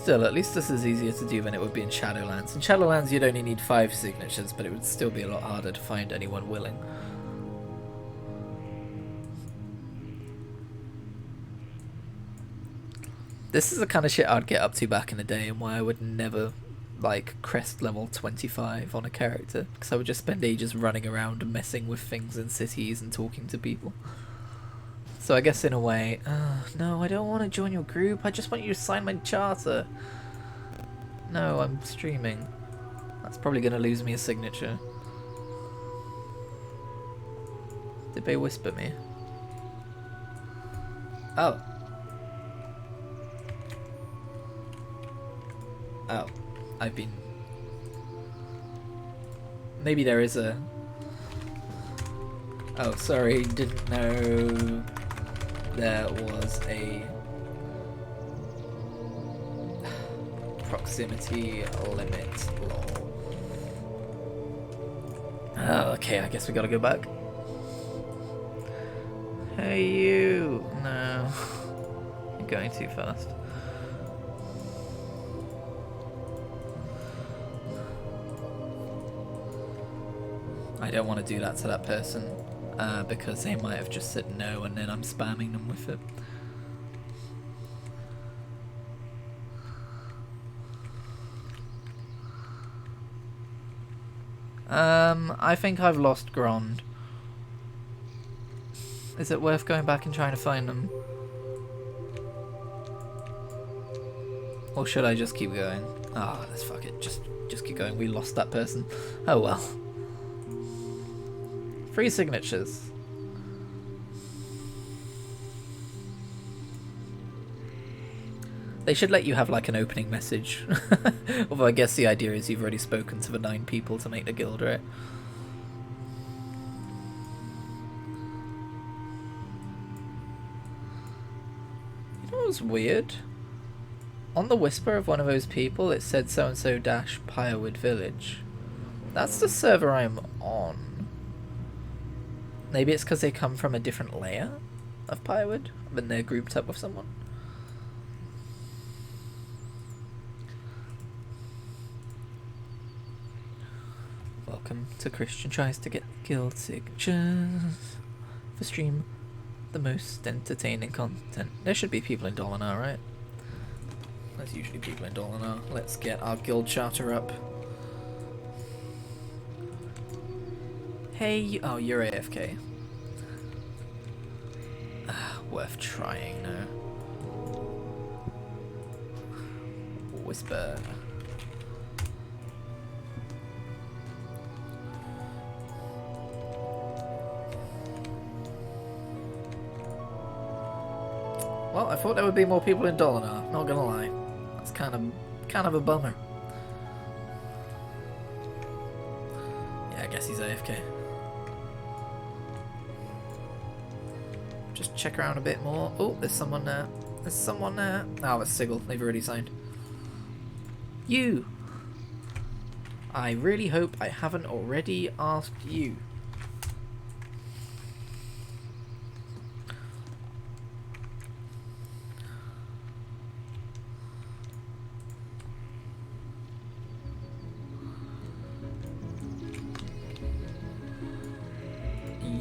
Still, at least this is easier to do than it would be in Shadowlands. In Shadowlands you'd only need 5 signatures, but it would still be a lot harder to find anyone willing. This is the kind of shit I'd get up to back in the day, and why I would never, like, crest level 25 on a character, because I would just spend ages running around and messing with things in cities and talking to people. So I guess in a way, no, I don't want to join your group, I just want you to sign my charter. No, I'm streaming. That's probably going to lose me a signature. Did they whisper me? Oh. Oh, I've been... Maybe there is a... Oh, sorry, didn't know there was a proximity limit, lol. Oh, okay, I guess we gotta go back. Hey you! No. You're going too fast. I don't want to do that to that person, because they might have just said no and then I'm spamming them with it. I think I've lost Grond. Is it worth going back and trying to find them? Or should I just keep going? Ah, let's fuck it. Just keep going. We lost that person. Oh well. 3 signatures. They should let you have like an opening message. Although I guess the idea is you've already spoken to the 9 people to make the guild, right? You know what was weird? On the whisper of one of those people it said so-and-so dash Pirewood Village. That's the server I'm on. Maybe it's because they come from a different layer of Pirewood, when they're grouped up with someone. Welcome to Christian Tries to Get Guild Signatures. For stream, the most entertaining content. There should be people in Dolinar, right? There's usually people in Dolinar. Let's get our guild charter up. Hey, oh, you're AFK. Worth trying, no. Whisper. Well, I thought there would be more people in Dolinar, not gonna lie. That's kind of a bummer. Yeah, I guess he's AFK. Just check around a bit more. Oh, there's someone there. There's someone there. Oh, it's Sigil. They've already signed. You! I really hope I haven't already asked you.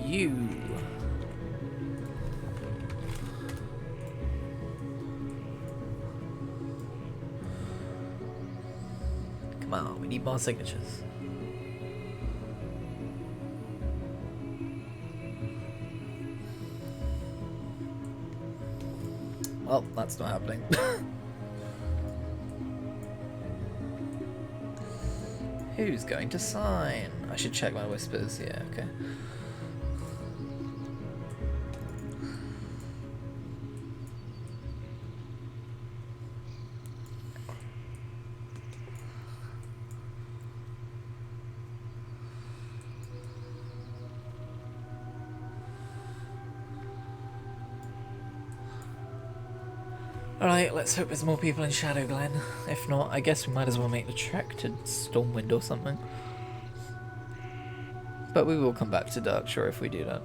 You. Come on, we need more signatures. Well, that's not happening. Who's going to sign? I should check my whispers. Yeah, okay. Alright, let's hope there's more people in Shadowglen. If not, I guess we might as well make the trek to Stormwind or something. But we will come back to Darkshore if we do that.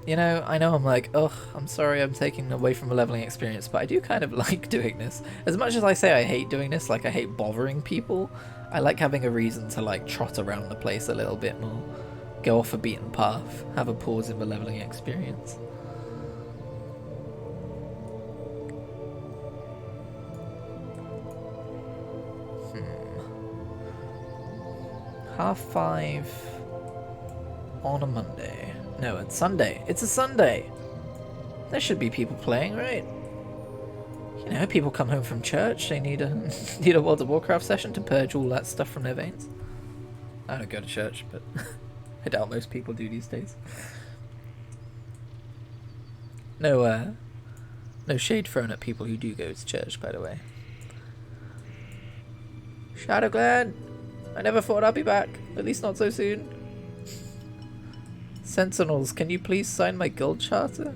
You know, I know I'm like, ugh, I'm sorry I'm taking away from a leveling experience, but I do kind of like doing this. As much as I say I hate doing this, like I hate bothering people, I like having a reason to like trot around the place a little bit more. Go off a beaten path, have a pause in the leveling experience. Half 5 on a Monday. No, it's Sunday. It's a Sunday! There should be people playing, right? You know, people come home from church, they need a need a World of Warcraft session to purge all that stuff from their veins. I don't go to church, but I doubt most people do these days. No, no shade thrown at people who do go to church, by the way. Shadowglen! I never thought I'd be back, at least not so soon. Sentinels, can you please sign my guild charter?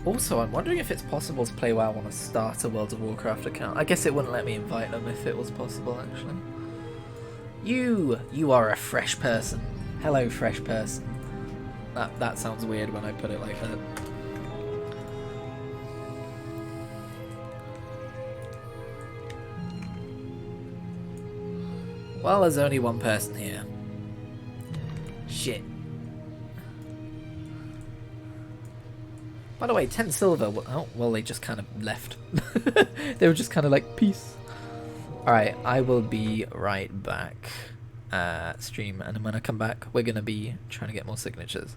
Also, I'm wondering if it's possible to play WoW on a starter World of Warcraft account. I guess it wouldn't let me invite them if it was possible, actually. You are a fresh person. Hello, fresh person. That sounds weird when I put it like that. Well, there's only one person here. Shit. By the way, 10 silver. Oh, well, they just kind of left. They were just kind of like, peace. Alright, I will be right back. Stream, and when I come back, we're going to be trying to get more signatures.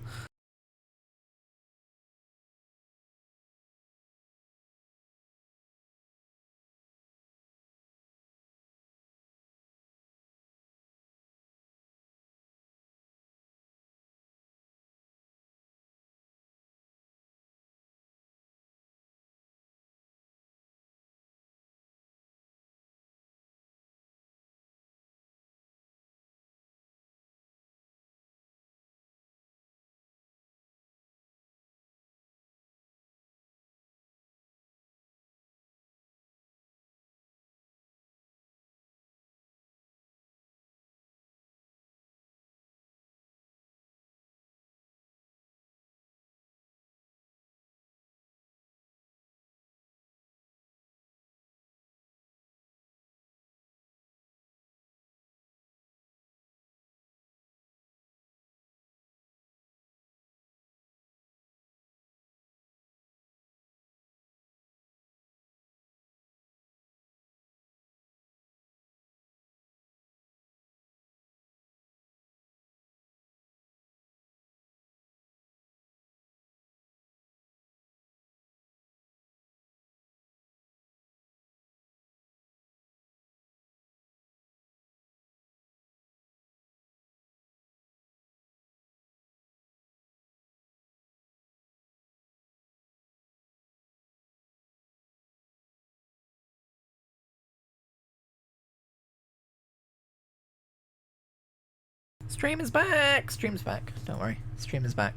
Stream is back! Stream's back. Don't worry. Stream is back.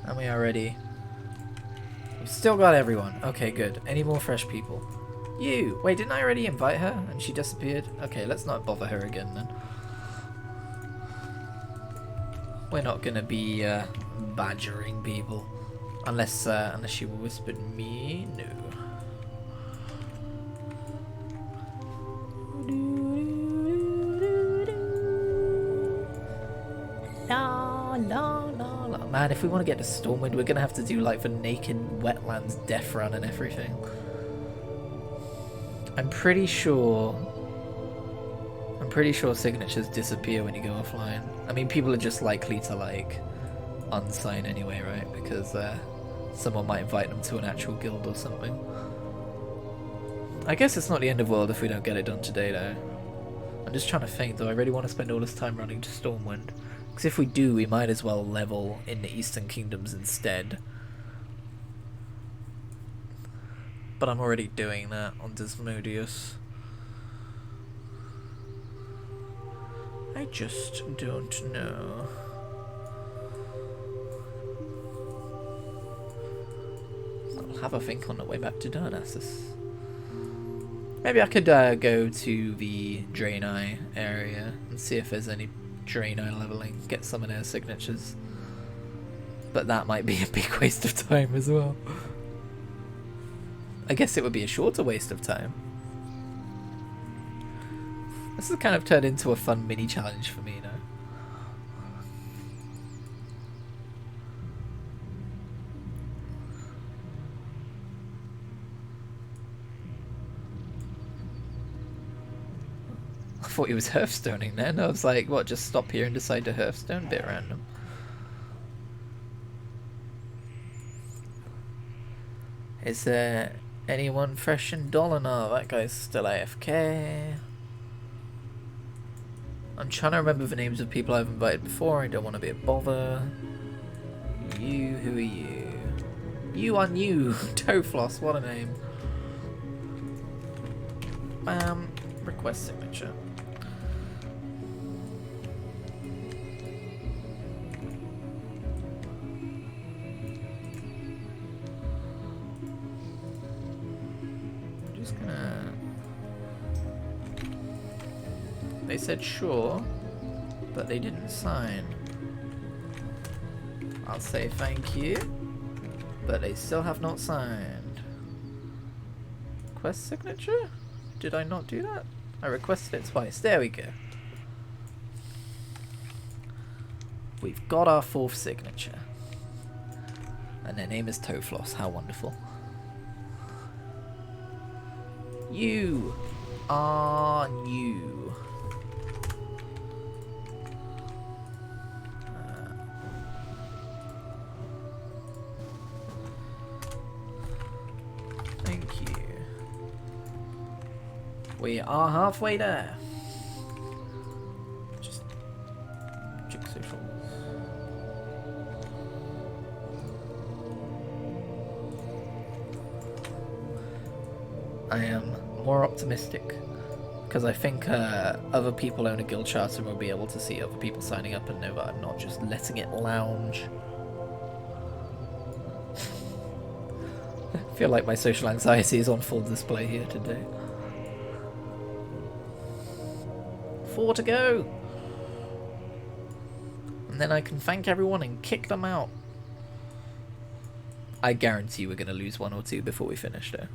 And we are ready. We've still got everyone. Okay, good. Any more fresh people? You! Wait, didn't I already invite her? And she disappeared? Okay, let's not bother her again then. We're not gonna be badgering people. Unless she whispered me. No. Man, if we want to get to Stormwind, we're gonna have to do like the naked wetlands death run and everything. I'm pretty sure signatures disappear when you go offline. I mean, people are just likely to like unsign anyway, right? Because someone might invite them to an actual guild or something. I guess it's not the end of the world if we don't get it done today, though. I'm just trying to think, though. I really want to spend all this time running to Stormwind. Because if we do, we might as well level in the Eastern Kingdoms instead. But I'm already doing that on Desmodius. I just don't know. I'll have a think on the way back to Darnassus. Maybe I could go to the Draenei area and see if there's any Draenei leveling, get some of their signatures. But that might be a big waste of time as well. I guess it would be a shorter waste of time. This has kind of turned into a fun mini challenge for me now. I thought he was hearthstoning then. I was like, what, just stop here and decide to hearthstone? Bit random. Is there anyone fresh in Dolinar? That guy's still AFK. I'm trying to remember the names of people I've invited before. I don't want to be a bother. You, who are you? You are new. Tofloss, what a name. Request signature. They said sure, but they didn't sign. I'll say thank you, but they still have not signed. Request signature? Did I not do that? I requested it twice. There we go. We've got our 4th signature. And their name is Tofloss. How wonderful. You are new. Thank you. We are halfway there. Just check socials. I am more optimistic because I think other people own a guild charter and will be able to see other people signing up and know that I'm not just letting it lounge. I feel like my social anxiety is on full display here today. 4 to go! And then I can thank everyone and kick them out. I guarantee we're going to lose 1 or 2 before we finish though.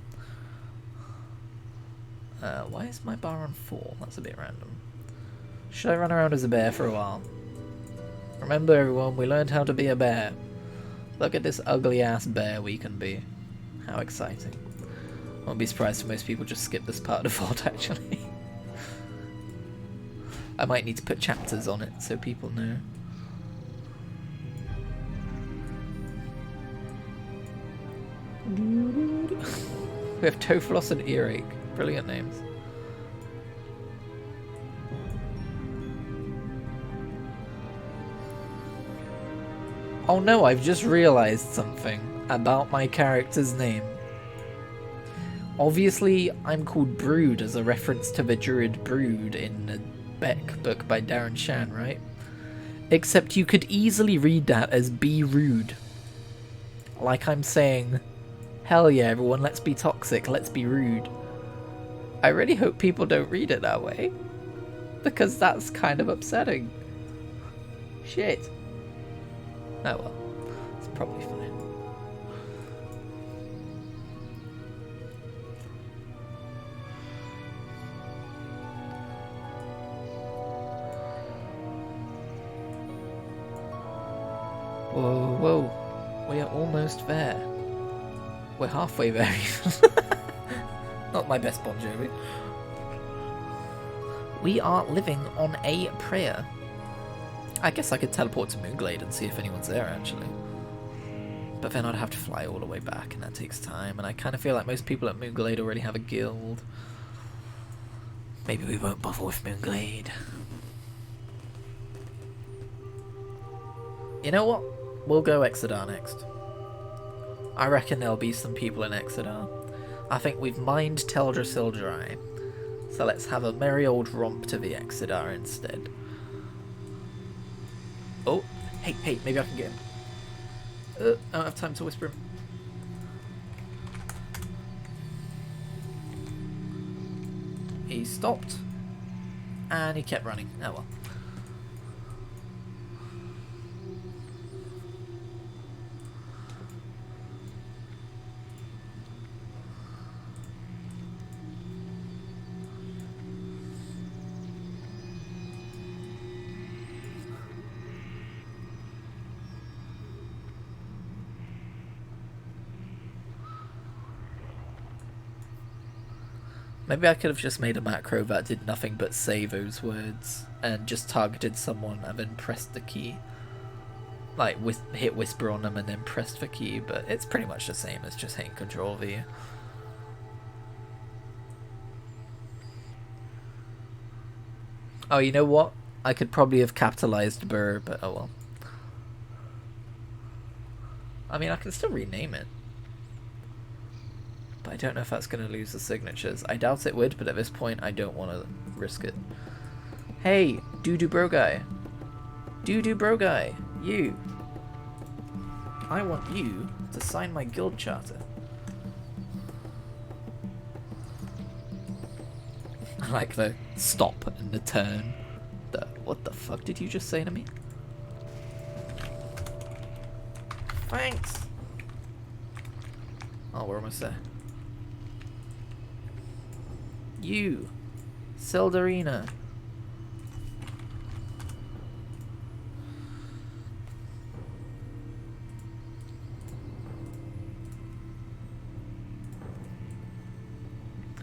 Why is my bar on 4? That's a bit random. Should I run around as a bear for a while? Remember everyone, we learned how to be a bear. Look at this ugly ass bear we can be. How exciting. Won't be surprised if most people just skip this part of the VOD actually. I might need to put chapters on it so people know. We have Tofloss and Earache. Brilliant names. Oh no, I've just realised something about my character's name. Obviously, I'm called Brude as a reference to the druid Brude in the Beck book by Darren Shan, right? Except you could easily read that as be rude. Like I'm saying, hell yeah everyone, let's be toxic, let's be rude. I really hope people don't read it that way, because that's kind of upsetting. Shit. Oh well, it's probably fine. Whoa, whoa, we are almost there. We're halfway there even. Not my best Bon Jovi. We are living on a prayer. I guess I could teleport to Moonglade and see if anyone's there actually. But then I'd have to fly all the way back and that takes time, and I kind of feel like most people at Moonglade already have a guild. Maybe we won't bother with Moonglade. You know what? We'll go Exodar next. I reckon there'll be some people in Exodar. I think we've mined Teldrassil dry, so let's have a merry old romp to the Exodar instead. Oh, hey, maybe I can get him. I don't have time to whisper him. He stopped. And he kept running. Oh well. Maybe I could have just made a macro that did nothing but say those words and just targeted someone and then pressed the key. Like, hit whisper on them and then pressed the key, but it's pretty much the same as just hitting Control V. Oh, you know what? I could probably have capitalized Burr, but oh well. I mean, I can still rename it. But I don't know if that's going to lose the signatures. I doubt it would, but at this point, I don't want to risk it. Hey, Doo-Doo Bro Guy. Doo-Doo Bro Guy, you. I want you to sign my guild charter. I like the stop and the turn. What the fuck did you just say to me? Thanks. Oh, we're almost there. You, Seldarina.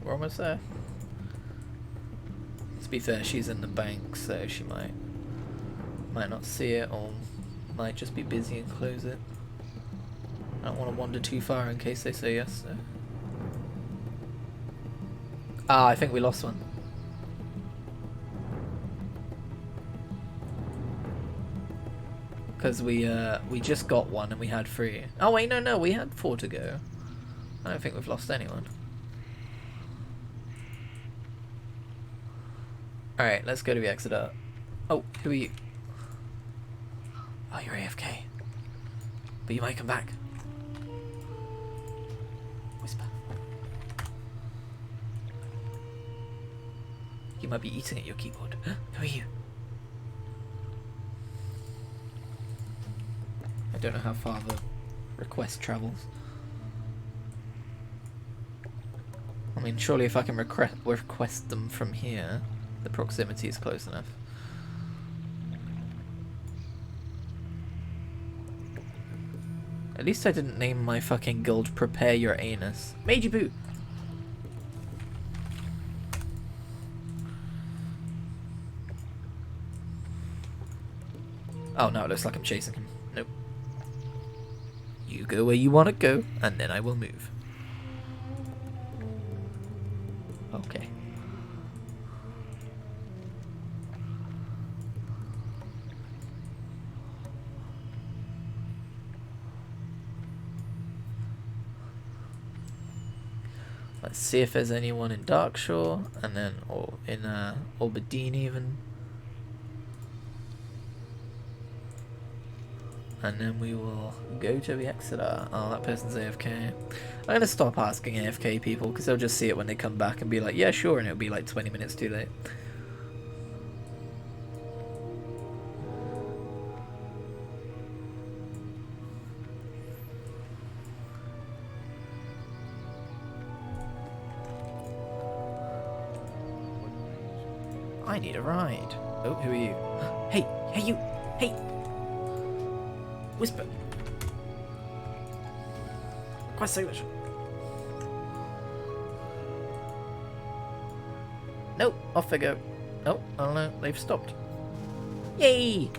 We're almost there. To be fair, she's in the bank, so she might not see it, or might just be busy and close it. I don't want to wander too far in case they say yes. So. Ah, I think we lost one. Because we just got one and we had 3. Oh wait, no, we had 4 to go. I don't think we've lost anyone. Alright, let's go to the exit. Oh, who are you? Oh, you're AFK. But you might come back. Whisper. You might be eating at your keyboard. Who are you? I don't know how far the request travels. I mean, surely if I can request them from here, the proximity is close enough. At least I didn't name my fucking guild Prepare Your Anus. Meiji Boo! Oh no, it looks like I'm chasing him. Nope. You go where you want to go, and then I will move. Okay. Let's see if there's anyone in Darkshore, and then, or in Albadine even. And then we will go to the Exeter. Oh, that person's AFK. I'm gonna stop asking AFK people, because they'll just see it when they come back and be like, yeah, sure, and it'll be like 20 minutes too late. I need a ride. Oh, who are you? Hey, hey you! Hey! Whisper. Request signature. Nope, off they go. Nope, oh no, they've stopped. Yay!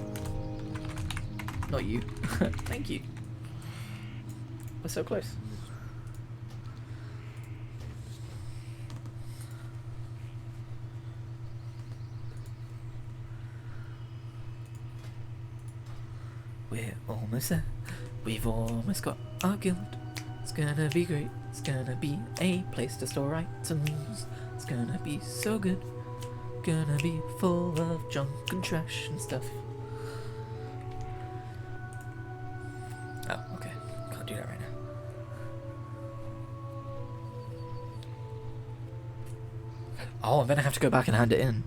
Not you. Thank you. We're so close. We're almost there. We've almost got our guild. It's gonna be great. It's gonna be a place to store items. It's gonna be so good. Gonna be full of junk and trash and stuff. Oh, okay. Can't do that right now. Oh, and then I have to go back and hand it in.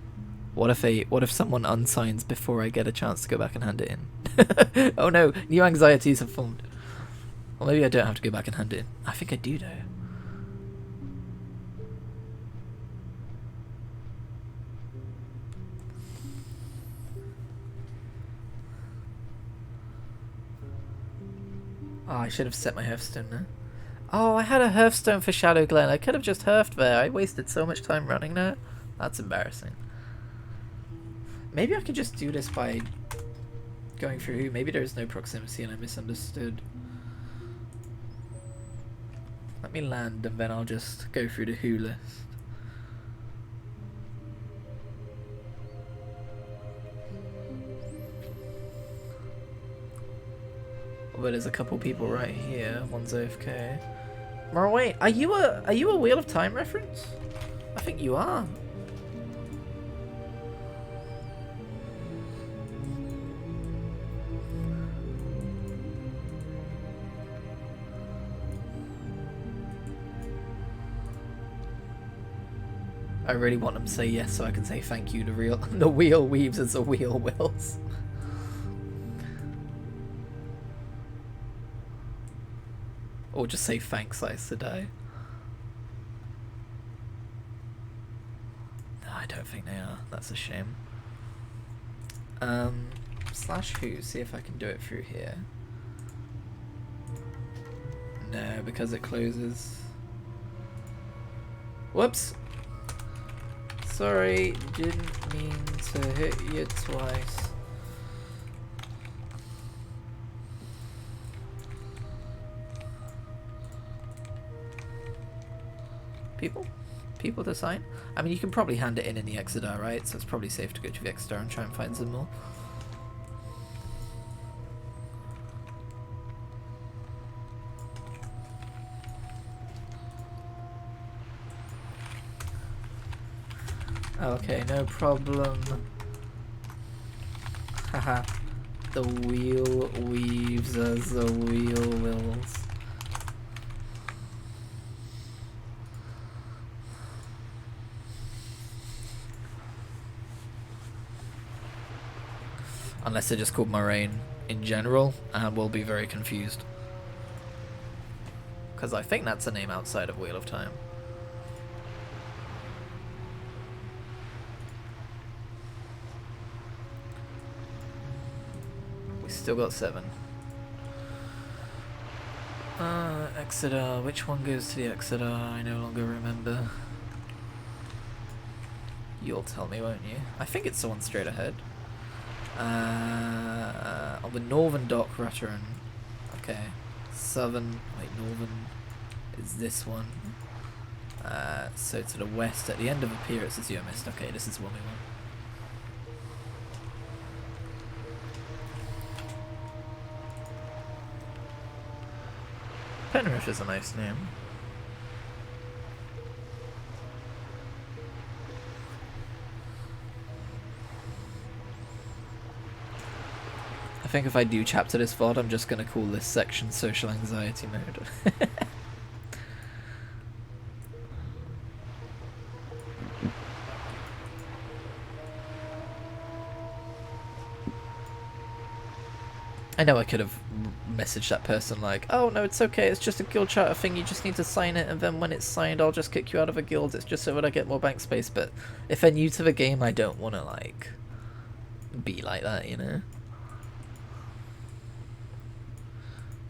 What if someone unsigns before I get a chance to go back and hand it in? Oh no, new anxieties have formed. Well, maybe I don't have to go back and hand it in. I think I do though. Oh, I should have set my hearthstone there. Oh, I had a hearthstone for Shadow Glen. I could have just hearthed there. I wasted so much time running there. That's embarrassing. Maybe I could just do this by going through who. Maybe there is no proximity and I misunderstood. Let me land and then I'll just go through the who list. But there's a couple people right here. One's AFK. Or wait, are you a Wheel of Time reference? I think you are. I really want them to say yes so I can say thank you. The wheel weaves as the wheel wills. Or just say thanks, I Sedai. No, I don't think they are. That's a shame. Slash who? See if I can do it through here. No, because it closes. Whoops! Sorry, didn't mean to hit you twice. People to sign? I mean, you can probably hand it in the Exodar, right? So it's probably safe to go to the Exodar and try and find some more. Okay, no problem. Haha. The wheel weaves as the wheel wills. Unless they're just called Moraine in general, and we'll be very confused. Because I think that's a name outside of Wheel of Time. We still got 7. Exeter. Which one goes to the Exeter? I no longer remember. You'll tell me, won't you? I think it's the one straight ahead. On the northern dock, Rutteran. Okay. Southern, wait, northern is this one. So to the west, at the end of the pier, it says you missed. Okay, this is the one we want. Penrith is a nice name. I think if I do chapter this VOD, I'm just going to call this section Social Anxiety Mode. I know I could have messaged that person like, oh no, it's okay, it's just a guild charter thing, you just need to sign it, and then when it's signed I'll just kick you out of a guild, it's just so that I get more bank space. But if they're new to the game, I don't want to like be like that, you know?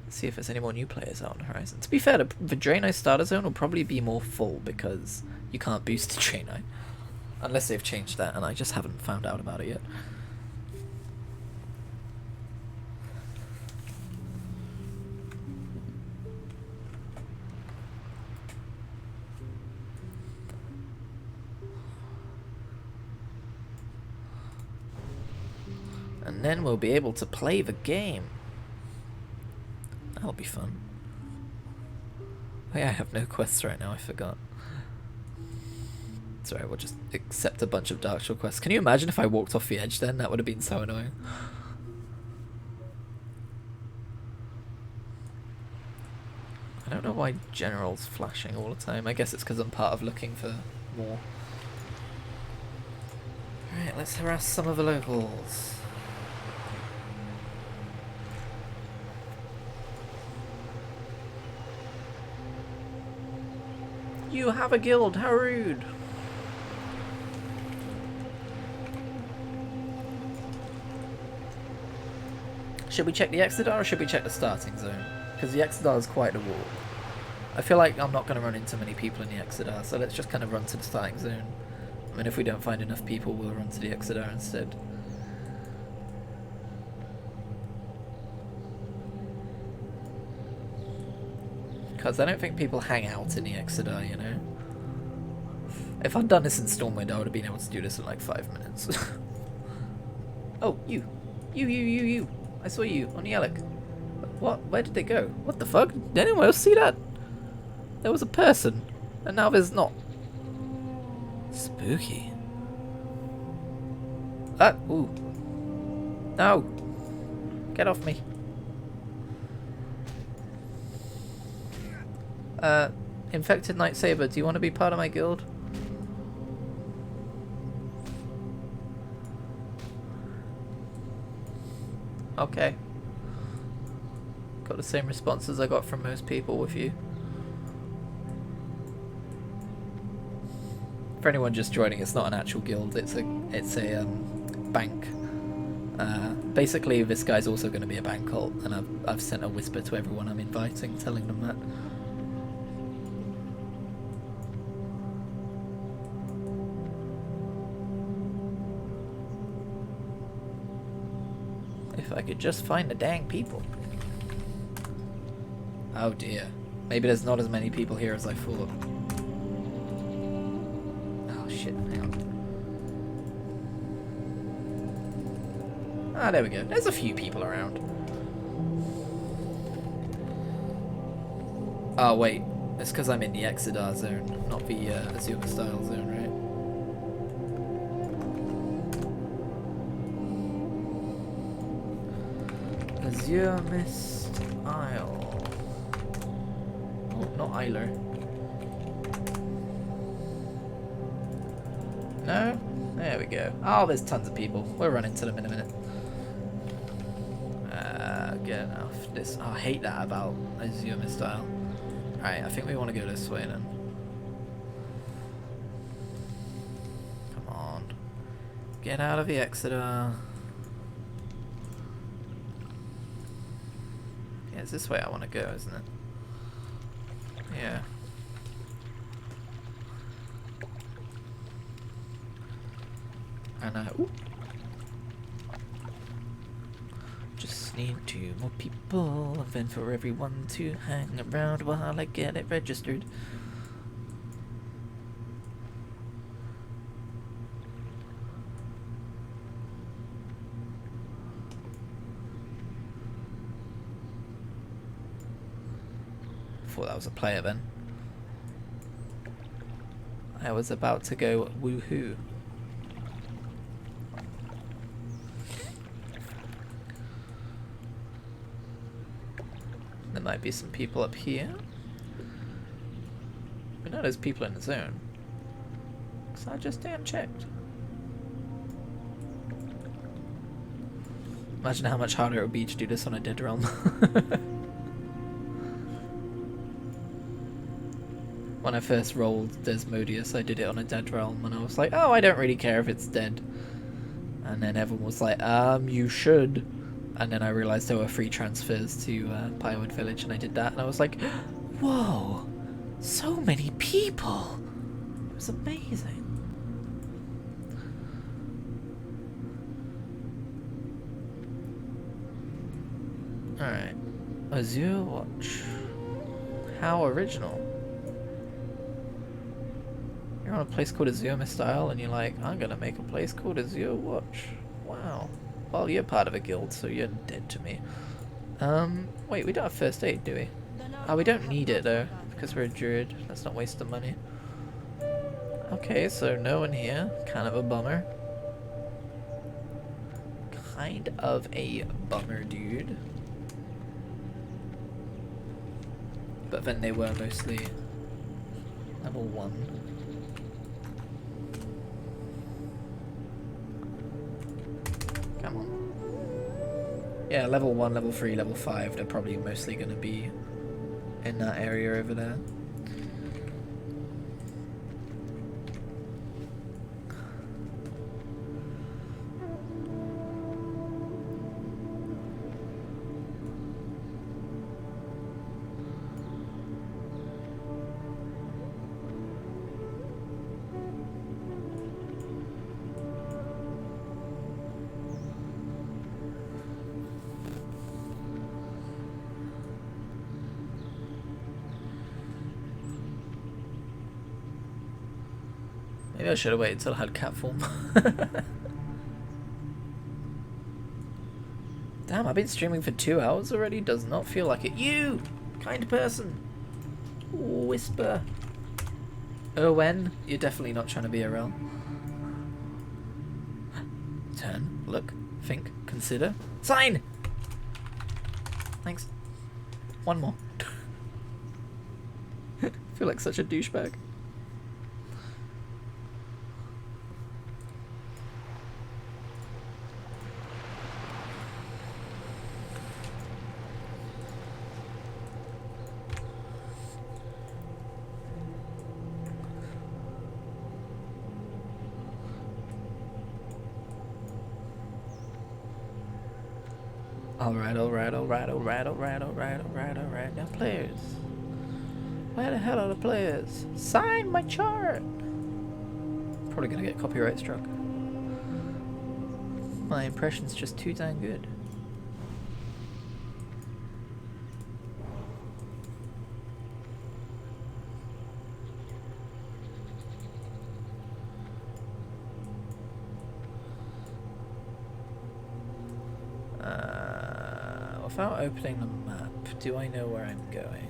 See if there's any more new players out on the horizon. To be fair, the Draenei starter zone will probably be more full because you can't boost to Draenei. Unless they've changed that and I just haven't found out about it yet. And then we'll be able to play the game. That'll be fun. Oh yeah, I have no quests right now, I forgot. Sorry, we'll just accept a bunch of Dark Shore quests. Can you imagine if I walked off the edge then? That would have been so annoying. I don't know why General's flashing all the time. I guess it's because I'm part of looking for more. Right, let's harass some of the locals. You have a guild, how rude! Should we check the Exodar or should we check the starting zone? Because the Exodar is quite a walk. I feel like I'm not going to run into many people in the Exodar, so let's just kind of run to the starting zone. I mean, if we don't find enough people, we'll run to the Exodar instead. Because I don't think people hang out in the Exodar, you know? If I'd done this in Stormwind, I would have been able to do this in like 5 minutes. Oh, you. You. I saw you on the Alec. What? Where did they go? What the fuck? Did anyone else see that? There was a person, and now there's not. Spooky. Ah, ooh. No. Get off me. Infected Night Saber, do you want to be part of my guild? Okay. Got the same responses I got from most people with you. For anyone just joining, it's not an actual guild, it's a bank. Basically this guy's also going to be a bank cult, and I've sent a whisper to everyone I'm inviting, telling them that. If I could just find the dang people. Oh dear. Maybe there's not as many people here as I thought. Oh shit, hang on. Ah, there we go. There's a few people around. Oh wait, it's because I'm in the Exodar zone, not the Azuma style zone, right? Azure Mist Isle. Oh, not Isler. No? There we go. Oh, there's tons of people. We'll run into them in a minute. Get enough. This. Oh, I hate that about Azure Mist Isle. Alright, I think we want to go this way then. Come on. Get out of the Exodar. Yeah, it's this way I want to go, isn't it? Yeah. And ooh. Just need 2 more people, and then for everyone to hang around while I get it registered. Thought that was a player then. I was about to go woohoo. There might be some people up here. We know there's people in the zone. Because I just damn checked. Imagine how much harder it would be to do this on a dead realm. When I first rolled Desmodius, I did it on a dead realm, and I was like, oh, I don't really care if it's dead. And then everyone was like, you should. And then I realised there were free transfers to Pywood Village, and I did that, and I was like, whoa, so many people. It was amazing. Alright. Azure Watch. How original. You're on a place called Azure Mist Isle, and you're like, I'm gonna make a place called Azure Watch. Wow. Well, you're part of a guild, so you're dead to me. Wait, we don't have first aid, do we? Oh, we don't need it, though, because we're a druid. Let's not waste the money. Okay, so no one here. Kind of a bummer. Kind of a bummer, dude. But then they were mostly level 1. one. Yeah, level 1, level 3, level 5, they're probably mostly going to be in that area over there. Maybe I should have waited until I had cat form. Damn, I've been streaming for 2 hours already? Does not feel like it. You! Kind person! Whisper. Owen, you're definitely not trying to be around. Turn, look, think, consider. Sign! Thanks. One more. I feel like such a douchebag. Alright. Now players. Where the hell are the players? Sign my chart! Probably gonna get copyright struck. My impression's just too dang good. Without opening the map, do I know where I'm going?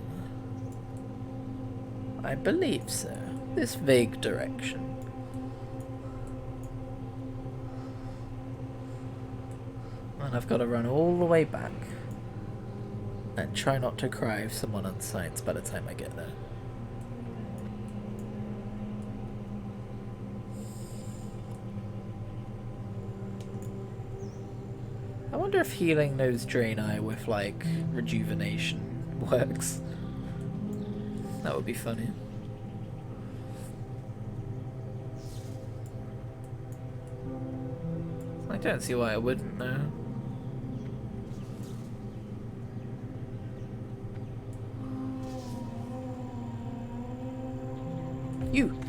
I believe so. This vague direction. And I've got to run all the way back and try not to cry if someone unsigns by the time I get there. I wonder if healing those Draenei with, like, rejuvenation works. That would be funny. I don't see why I wouldn't, though. You!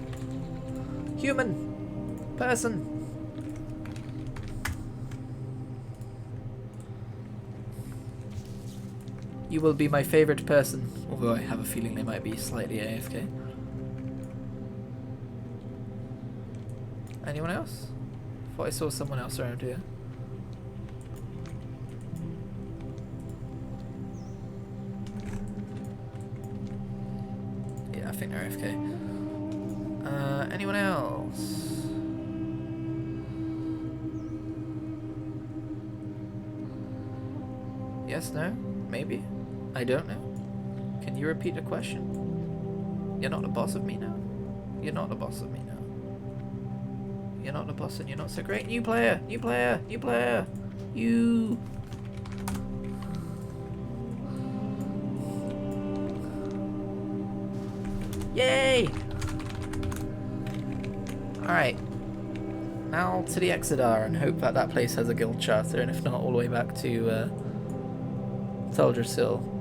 Human! Person! You will be my favourite person, although I have a feeling they might be slightly AFK. Anyone else? Thought I saw someone else around here. Yeah, I think they're AFK. Anyone else? Yes, no? Maybe? I don't know. Can you repeat the question? You're not the boss of me now. You're not the boss of me now. You're not the boss and you're not so great. New player! New player! New player! You! Yay! Alright. Now to the Exodar and hope that that place has a guild charter, and if not, all the way back to Teldrassil.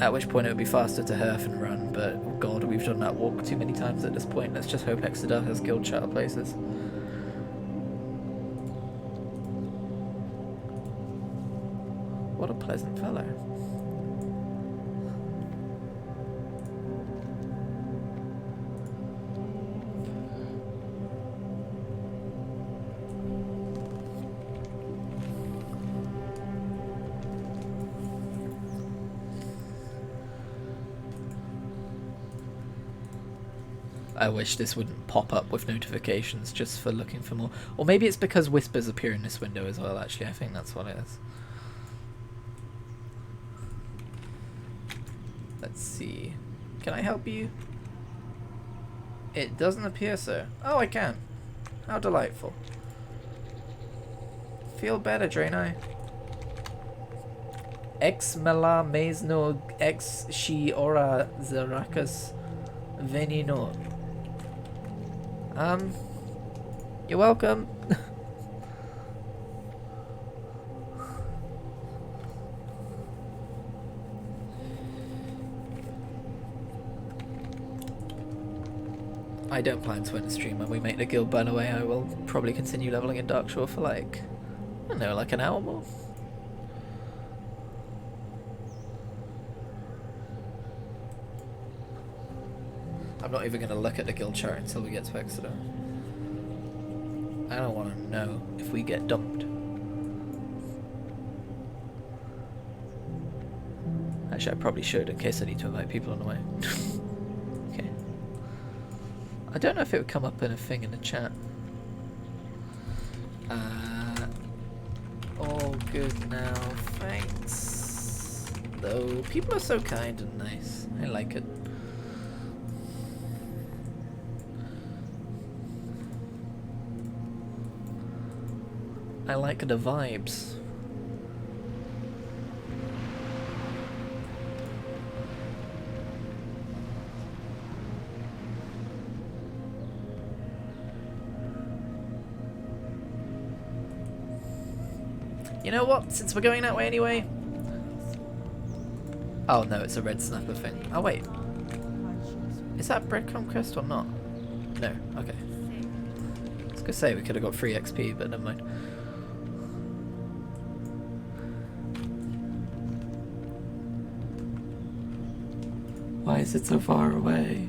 At which point it would be faster to herf and run, but oh god, we've done that walk too many times at this point. Let's just hope Exodar has guild charter places. What a pleasant fellow. I wish this wouldn't pop up with notifications just for looking for more. Or maybe it's because whispers appear in this window as well, actually. I think that's what it is. Let's see. Can I help you? It doesn't appear so. Oh, I can. How delightful. Feel better, Draenei. Ex mela mesno ex she ora zeracus venino. You're welcome. I don't plan to end the stream when we make the guild, by the way. I will probably continue leveling in Darkshore for like, I don't know, like an hour more. I'm not even going to look at the guild chart until we get to Exeter. I don't want to know if we get dumped. Actually, I probably should in case I need to invite people on the way. Okay. I don't know if it would come up in a thing in the chat. All good now, thanks. Though, people are so kind and nice. I like it. I like the vibes. You know what? Since we're going that way anyway. Oh no, it's a red snapper thing. Oh wait. Is that breadcrumb crest or not? No, okay. I was gonna say we could have got free XP, but never mind. Why is it so far away?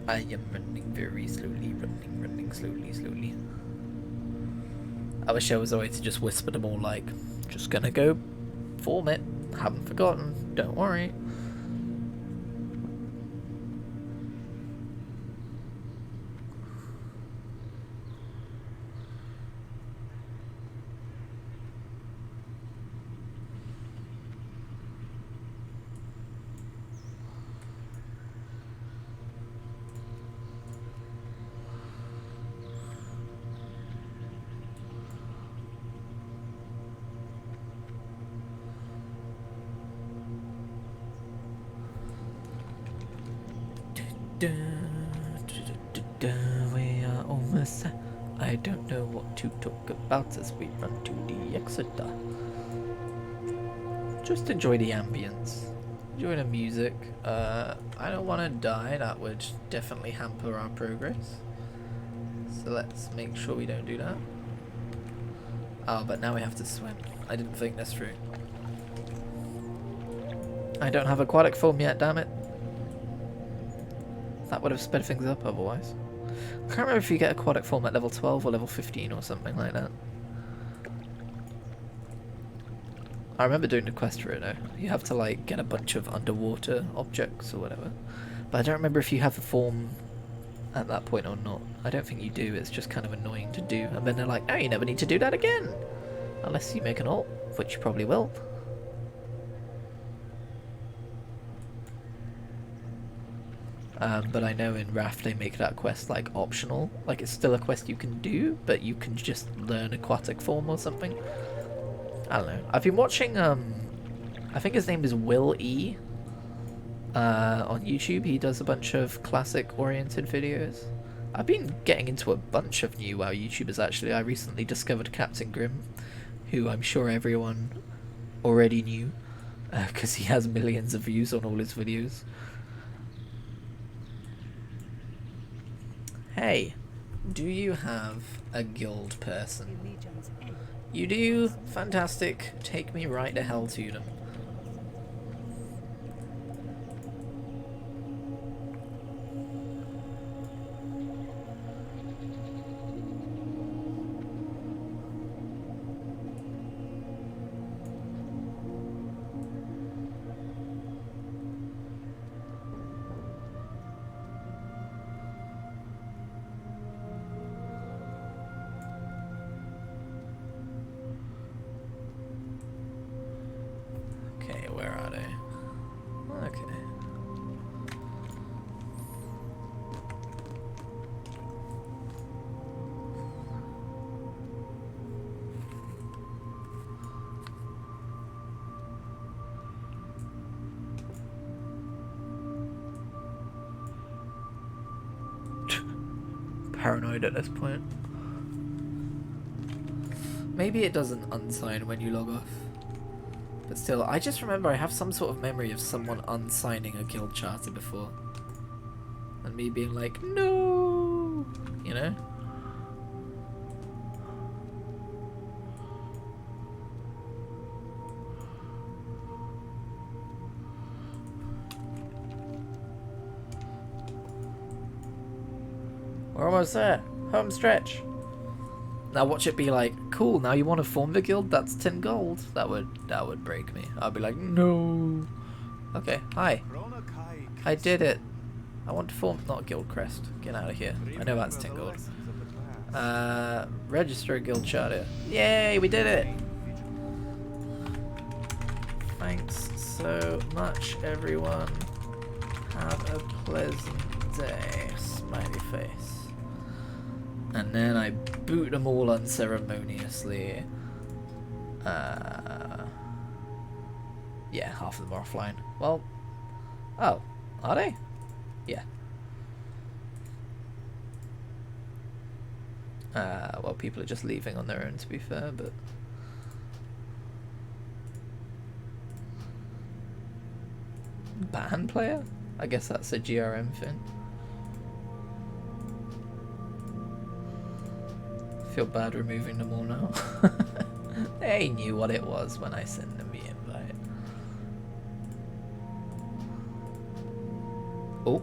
I am running very slowly, running slowly. I wish there was a way to just whisper them all like, just gonna go form it, haven't forgotten, don't worry. We are almost there. I don't know what to talk about as we run to the Exeter. Just enjoy the ambience. Enjoy the music. I don't want to die. That would definitely hamper our progress. So let's make sure we don't do that. Oh, but now we have to swim. I didn't think this through. I don't have aquatic form yet, damn it. That would have sped things up otherwise. I can't remember if you get aquatic form at level 12 or level 15 or something like that. I remember doing the quest for it though. You have to like get a bunch of underwater objects or whatever. But I don't remember if you have the form at that point or not. I don't think you do, it's just kind of annoying to do. And then they're like, oh, you never need to do that again. Unless you make an alt, which you probably will. But I know in Raft they make that quest like optional. Like it's still a quest you can do, but you can just learn aquatic form or something. I don't know. I've been watching, I think his name is Will E. On YouTube. He does a bunch of classic oriented videos. I've been getting into a bunch of new WoW YouTubers actually. I recently discovered Captain Grimm, who I'm sure everyone already knew, because he has millions of views on all his videos. Hey, do you have a guild person? You do? Fantastic. Take me right the hell to them. paranoid at this point. Maybe it doesn't unsign when you log off. But still, I just remember I have some sort of memory of someone unsigning a guild charter before. And me being like, no! You know? We're almost there. Home stretch. Now watch it be like, cool, now you want to form the guild? That's 10 gold. That would break me. I'd be like, no. Okay, hi. I did it. I want to form, not guild crest. Get out of here. I know that's 10 gold. Register a guild charter. Yay, we did it. Thanks so much, everyone. Have a pleasant day. Smiley face. And then I boot them all unceremoniously. Yeah, half of them are offline. Well, oh, are they? Yeah. Well, people are just leaving on their own, to be fair, but... Band player? I guess that's a GRM thing. Feel bad removing them all now. They knew what it was when I sent them the invite. Oh.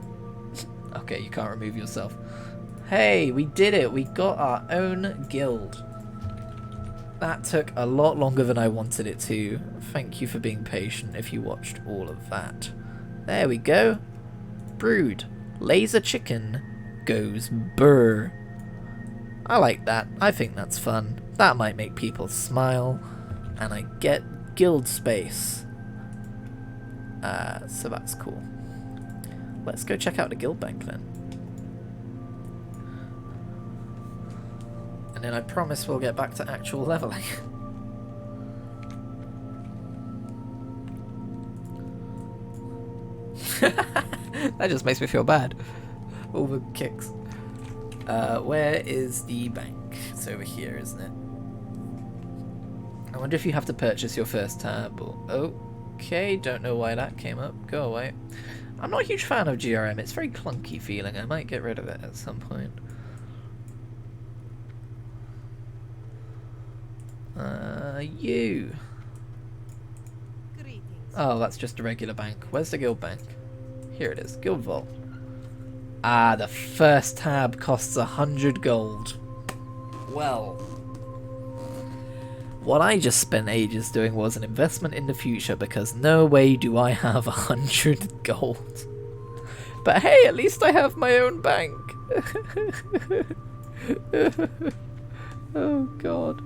Okay, you can't remove yourself. Hey, we did it! We got our own guild. That took a lot longer than I wanted it to. Thank you for being patient if you watched all of that. There we go. Brude. Laser chicken goes burr. I like that. I think that's fun. That might make people smile. And I get guild space. So that's cool. Let's go check out the guild bank then. And then I promise we'll get back to actual leveling. That just makes me feel bad. All the kicks. Where is the bank? It's over here, isn't it? I wonder if you have to purchase your first tab or... Okay, don't know why that came up. Go away. I'm not a huge fan of GRM. It's very clunky feeling. I might get rid of it at some point. You. Oh, that's just a regular bank. Where's the guild bank? Here it is. Guild vault. Ah, the first tab costs 100 gold. Well, what I just spent ages doing was an investment in the future because no way do I have 100 gold. But hey, at least I have my own bank. Oh god.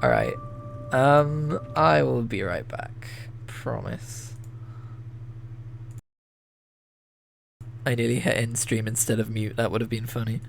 Alright. I will be right back. Promise. I nearly hit end stream instead of mute. That would have been funny.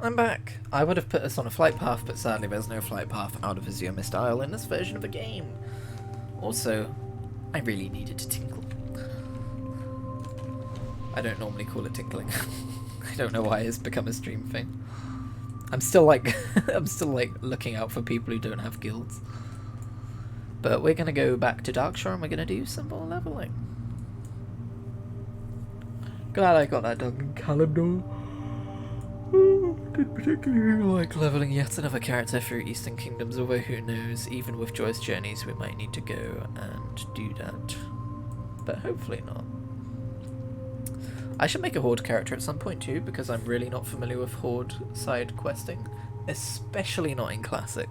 I'm back. I would have put us on a flight path, but sadly there's no flight path out of Azure Mist Isle in this version of the game. Also, I really needed to tinkle. I don't normally call it tinkling. I don't know why it's become a stream thing. I'm still like looking out for people who don't have guilds. But we're gonna go back to Darkshore and we're gonna do some more leveling. Glad I got that done, calendar. Didn't particularly like leveling yet another character through Eastern Kingdoms, although who knows, even with Joy's Journeys we might need to go and do that. But hopefully not. I should make a Horde character at some point too, because I'm really not familiar with Horde side questing, especially not in Classic.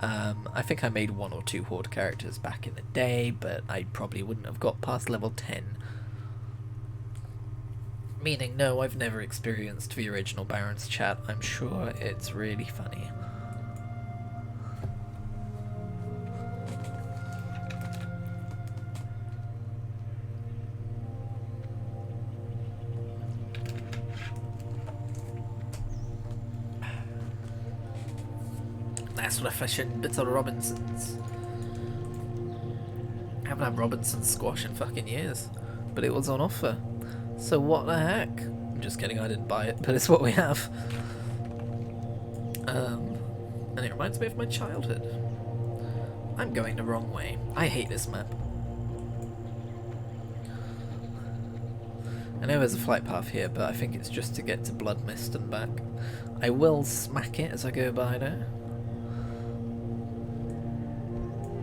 I think I made 1 or 2 Horde characters back in the day, but I probably wouldn't have got past level 10. Meaning, no, I've never experienced the original Baron's chat. I'm sure it's really funny. That's what I fashioned bits of Robinsons. I haven't had Robinson's squash in fucking years, but it was on offer. So what the heck? I'm just kidding, I didn't buy it, but it's what we have. And it reminds me of my childhood. I'm going the wrong way. I hate this map. I know there's a flight path here, but I think it's just to get to Blood Mist and back. I will smack it as I go by there.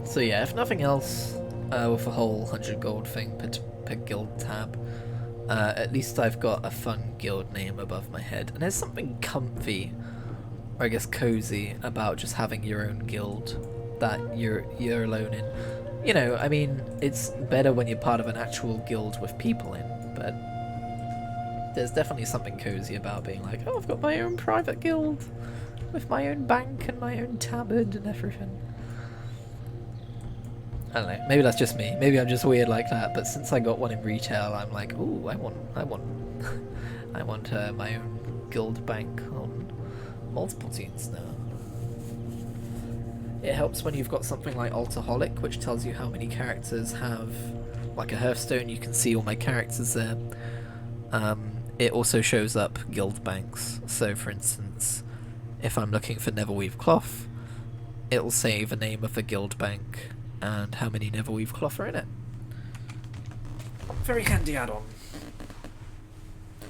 So yeah, if nothing else, with a whole 100 gold thing per guild tab, at least I've got a fun guild name above my head. And there's something comfy, or I guess cozy, about just having your own guild that you're alone in. You know, I mean, it's better when you're part of an actual guild with people in, but there's definitely something cozy about being like, oh, I've got my own private guild with my own bank and my own tabard and everything. I don't know, maybe that's just me. Maybe I'm just weird like that, but since I got one in retail, I'm like, ooh, I want my own guild bank on multiple teams now. It helps when you've got something like Alcoholic, which tells you how many characters have, like a Hearthstone, you can see all my characters there. It also shows up guild banks, so for instance, if I'm looking for Neverweave Cloth, it'll say the name of the guild bank and how many Neverweave Cloth are in it. Very handy add-on.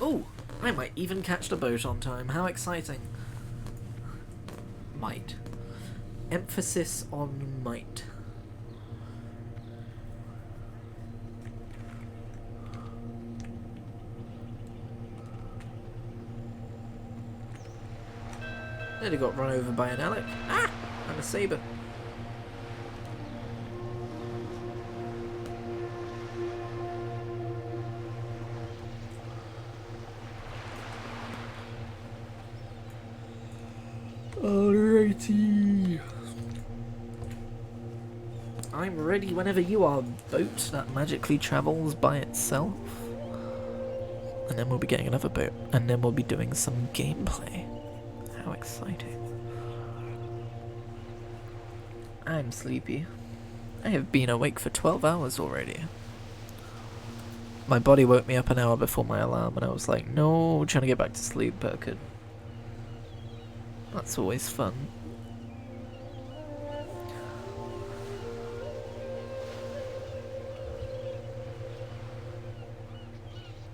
Oh, I might even catch the boat on time. How exciting. Might. Emphasis on might. Nearly got run over by an Alec. Ah! And a saber. Alrighty. I'm ready whenever you are, boat that magically travels by itself. And then we'll be getting another boat, and then we'll be doing some gameplay. How exciting. I'm sleepy. I have been awake for 12 hours already. My body woke me up an hour before my alarm, and I was like, no, trying to get back to sleep, but I couldn't. That's always fun.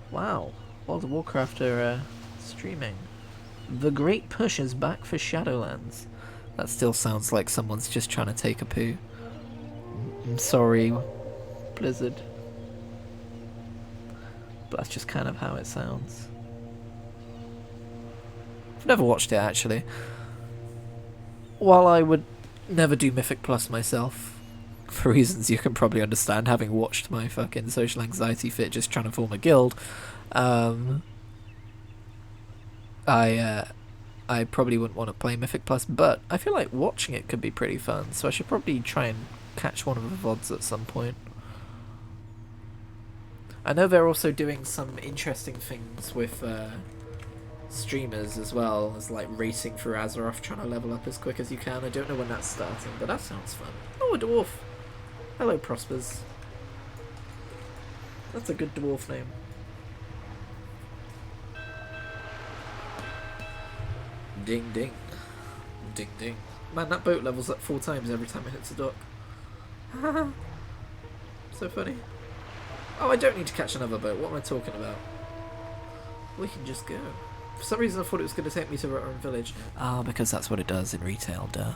Wow, World of Warcraft are streaming. The Great Push is back for Shadowlands. That still sounds like someone's just trying to take a poo. I'm sorry, Blizzard. But that's just kind of how it sounds. I've never watched it, actually. While I would never do Mythic Plus myself, for reasons you can probably understand, having watched my fucking social anxiety fit just trying to form a guild, I probably wouldn't want to play Mythic Plus, but I feel like watching it could be pretty fun, so I should probably try and catch one of the VODs at some point. I know they're also doing some interesting things with streamers as well as like racing through Azeroth trying to level up as quick as you can. I don't know when that's starting, but that sounds fun. Oh, a dwarf. Hello, Prospers. That's a good dwarf name. Ding ding. Ding ding. Man, that boat levels up 4 times every time it hits a dock. So funny. Oh, I don't need to catch another boat. What am I talking about? We can just go. For some reason I thought it was going to take me to Rotterdam Village. Ah, because that's what it does in retail, duh.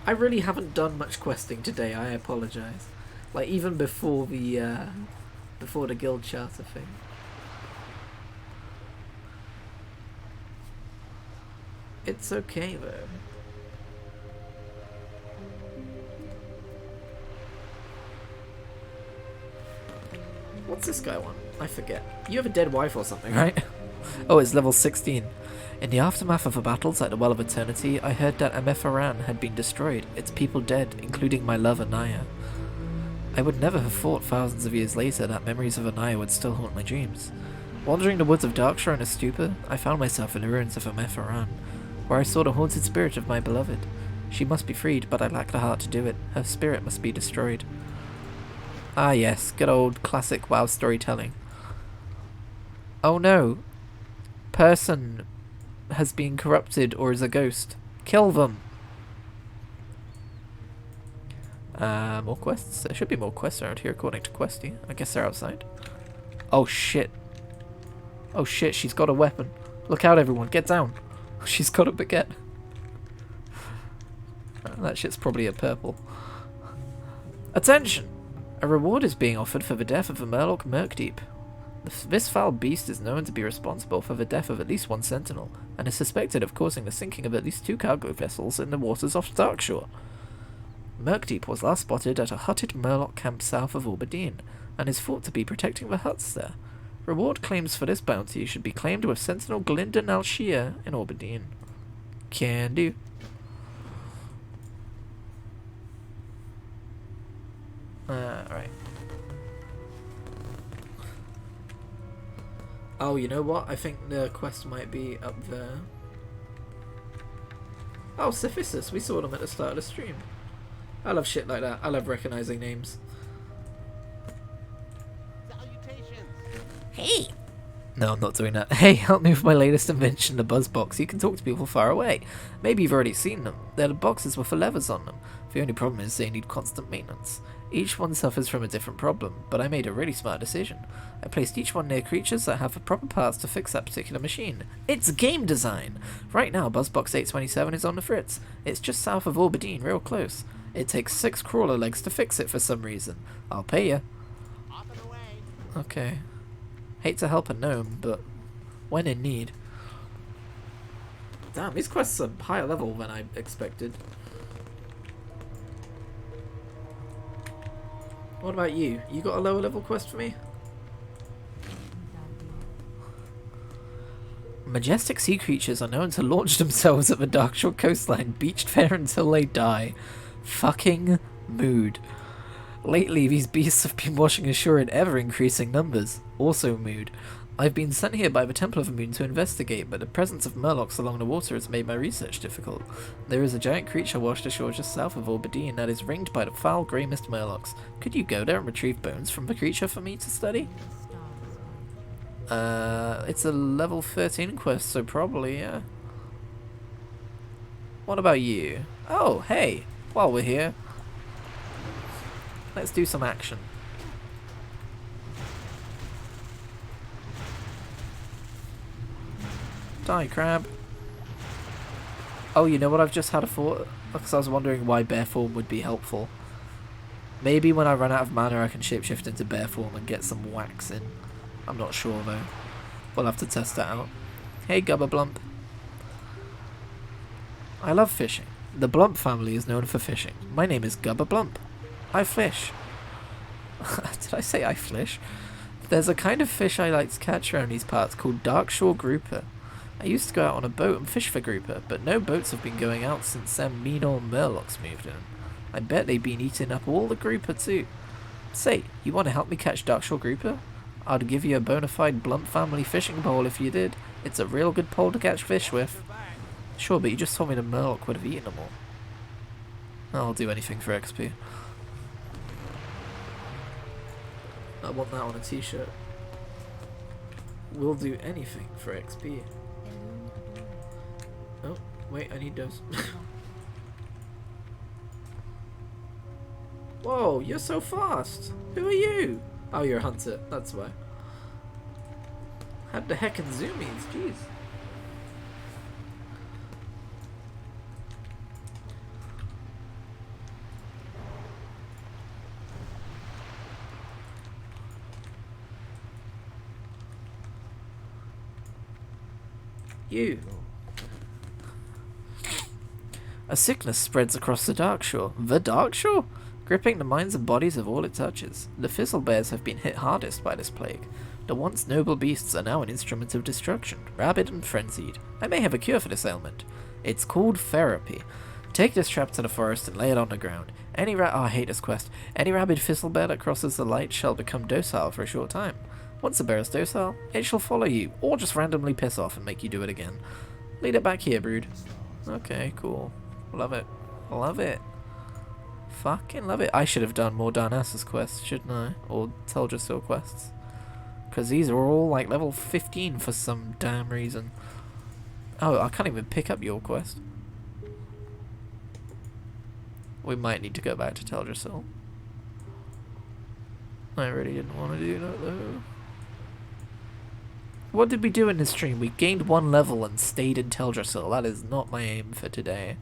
I really haven't done much questing today, I apologise. Like, even before the guild charter thing. It's okay, though. What's this guy want? I forget. You have a dead wife or something, right? Oh, it's level 16. In the aftermath of the battles at the Well of Eternity, I heard that Ametharan had been destroyed, its people dead, including my love Anaya. I would never have thought thousands of years later that memories of Anaya would still haunt my dreams. Wandering the woods of Darkshire in a stupor, I found myself in the ruins of Ametharan, where I saw the haunted spirit of my beloved. She must be freed, but I lack the heart to do it. Her spirit must be destroyed. Ah yes, good old classic WoW storytelling. Oh no! Person has been corrupted or is a ghost. Kill them! More quests? There should be more quests around here according to Questy. I guess they're outside. Oh shit. Oh shit, she's got a weapon. Look out everyone, get down. She's got a baguette. That shit's probably a purple. Attention! A reward is being offered for the death of the Murloc Murkdeep. This foul beast is known to be responsible for the death of at least 1 sentinel, and is suspected of causing the sinking of at least 2 cargo vessels in the waters off Darkshore. Murkdeep was last spotted at a hutted Murloc camp south of Aberdeen, and is thought to be protecting the huts there. Reward claims for this bounty should be claimed with Sentinel Glyndon Alshia in Aberdeen. Can do. Right. Oh, you know what? I think the quest might be up there. Oh, Cephissus. We saw them at the start of the stream. I love shit like that. I love recognizing names. Hey! No, I'm not doing that. Hey, help me with my latest invention, the buzz box. You can talk to people far away. Maybe you've already seen them. They're the boxes with the levers on them. The only problem is they need constant maintenance. Each one suffers from a different problem, but I made a really smart decision. I placed each one near creatures that have the proper parts to fix that particular machine. It's game design! Right now, Buzzbox 827 is on the fritz. It's just south of Aberdeen, real close. It takes 6 crawler legs to fix it for some reason. I'll pay you. Okay. Hate to help a gnome, but when in need. Damn, these quests are higher level than I expected. What about you? You got a lower level quest for me? Majestic sea creatures are known to launch themselves at the Darkshore coastline, beached there until they die. Fucking mood. Lately, these beasts have been washing ashore in ever-increasing numbers. Also mood. I've been sent here by the Temple of the Moon to investigate, but the presence of murlocs along the water has made my research difficult. There is a giant creature washed ashore just south of Aberdeen that is ringed by the foul grey mist murlocs. Could you go there and retrieve bones from the creature for me to study? It's a level 13 quest, so probably, yeah. What about you? Oh, hey, while we're here, let's do some action. Die, crab. Oh, you know what I've just had a thought? Because I was wondering why bear form would be helpful. Maybe when I run out of mana I can shapeshift into bear form and get some wax in. I'm not sure though. We'll have to test that out. Hey Gubba Blump. I love fishing. The Blump family is known for fishing. My name is Gubba Blump. I fish. Did I say I flish? There's a kind of fish I like to catch around these parts called Darkshore Grouper. I used to go out on a boat and fish for grouper, but no boats have been going out since them mean old murlocs moved in. I bet they've been eating up all the grouper too. Say, you want to help me catch Darkshore Grouper? I'd give you a bona fide Blunt family fishing pole if you did. It's a real good pole to catch fish with. Sure, but you just told me the Murloc would have eaten them all. I'll do anything for XP. I want that on a t-shirt. We'll do anything for XP. Oh, wait, I need those. Whoa, you're so fast! Who are you? Oh, you're a hunter, that's why. Had the heckin' zoomies, jeez. You. A sickness spreads across the Darkshore. The Darkshore? Gripping the minds and bodies of all it touches. The Fizzlebears have been hit hardest by this plague. The once noble beasts are now an instrument of destruction, rabid and frenzied. I may have a cure for this ailment. It's called therapy. Take this trap to the forest and lay it on the ground. I hate this quest. Any rabid Fizzlebear that crosses the light shall become docile for a short time. Once the bear is docile, it shall follow you, or just randomly piss off and make you do it again. Lead it back here, Brude. Okay, cool. Love it. Love it. Fucking love it. I should have done more Darnassus quests, shouldn't I? Or Teldrassil quests. Because these are all like level 15 for some damn reason. Oh, I can't even pick up your quest. We might need to go back to Teldrassil. I really didn't want to do that though. What did we do in this stream? We gained 1 level and stayed in Teldrassil. That is not my aim for today.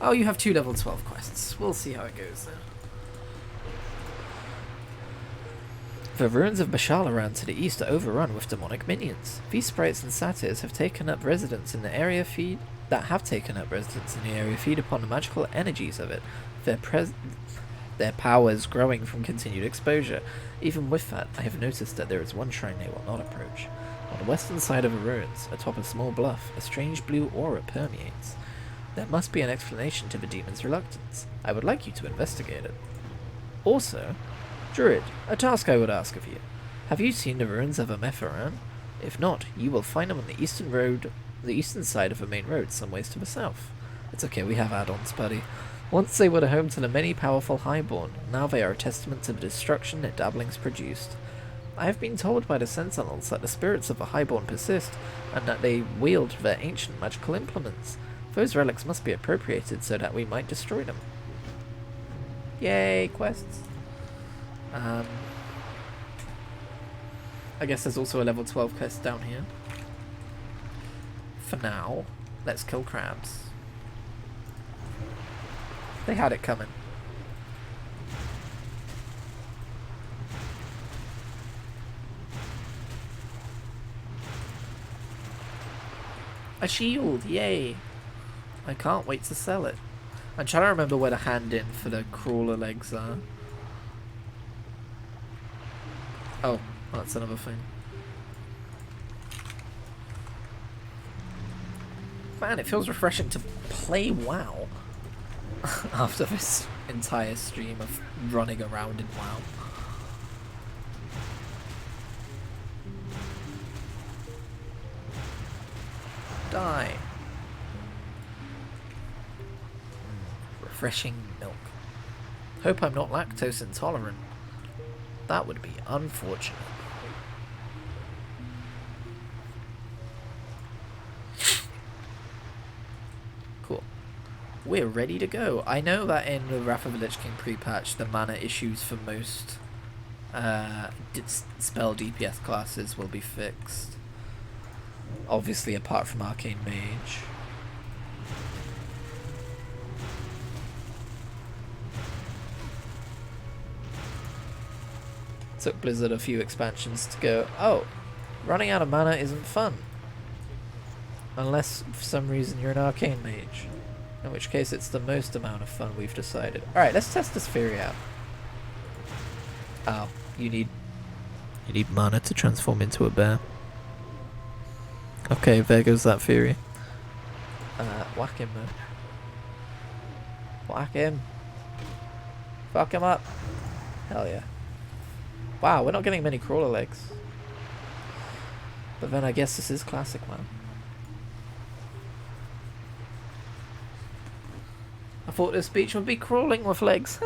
Oh, you have 2 level 12 quests. We'll see how it goes then. The ruins of Bashalaran to the east are overrun with demonic minions. These sprites and satyrs have taken up residence in the area feed upon the magical energies of it. Their powers growing from continued exposure. Even with that, I have noticed that there is one shrine they will not approach. On the western side of the ruins, atop a small bluff, a strange blue aura permeates. There must be an explanation to the demon's reluctance. I would like you to investigate it. Also, Druid, a task I would ask of you. Have you seen the ruins of Ametharan? If not, you will find them on the eastern side of the main road, some ways to the south. It's okay, we have add-ons, buddy. Once they were the home to the many powerful Highborn, now they are a testament to the destruction their dabblings produced. I have been told by the Sentinels that the spirits of the Highborn persist, and that they wield their ancient magical implements. Those relics must be appropriated so that we might destroy them. Yay, quests. I guess there's also a level 12 quest down here. For now, let's kill crabs. They had it coming. A shield, yay! I can't wait to sell it. I'm trying to remember where the hand-in for the crawler legs are. Oh, that's another thing. Man, it feels refreshing to play WoW after this entire stream of running around in WoW. Die. Refreshing milk. Hope I'm not lactose intolerant. That would be unfortunate. Cool. We're ready to go. I know that in the Wrath of the Lich King pre-patch, the mana issues for most spell DPS classes will be fixed. Obviously, apart from Arcane Mage. Took Blizzard a few expansions to go, oh, running out of mana isn't fun. Unless, for some reason, you're an Arcane Mage. In which case, it's the most amount of fun we've decided. Alright, let's test this theory out. Oh, you need mana to transform into a bear. Okay, there goes that theory. Whack him, though. Whack him. Fuck him up. Hell yeah. Wow, we're not getting many crawler legs. But then I guess this is classic WoW. I thought this beach would be crawling with legs.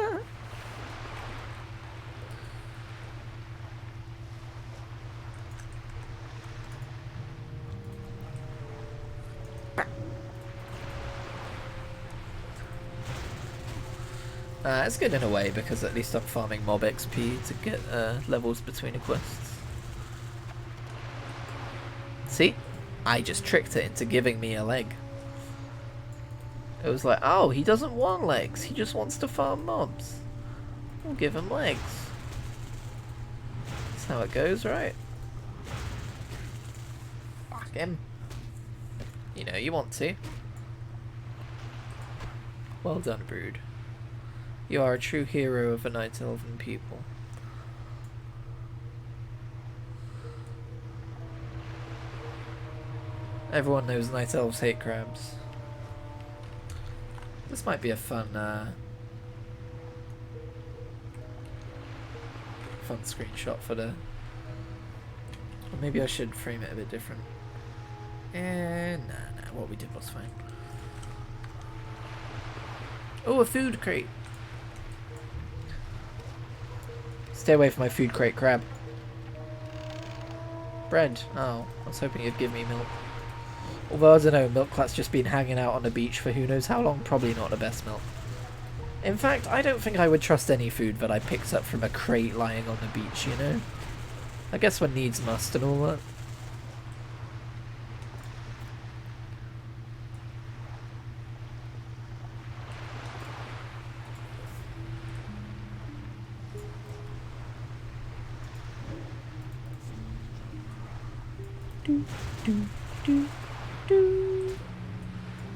It's good in a way because at least I'm farming mob XP to get levels between the quests. See? I just tricked it into giving me a leg. It was like, oh, he doesn't want legs. He just wants to farm mobs. We'll give him legs. That's how it goes, right? Fuck him. You know, you want to. Well done, Brude. You are a true hero of the Night Elven people. Everyone knows Night Elves hate crabs. This might be a fun screenshot for the... Or maybe I should frame it a bit different. Nah, what we did was fine. Oh, a food crate! Stay away from my food crate, crab. Bread. Oh, I was hoping you'd give me milk. Although, I don't know, Milkclat's just been hanging out on the beach for who knows how long. Probably not the best milk. In fact, I don't think I would trust any food that I picked up from a crate lying on the beach, you know? I guess one needs must and all that.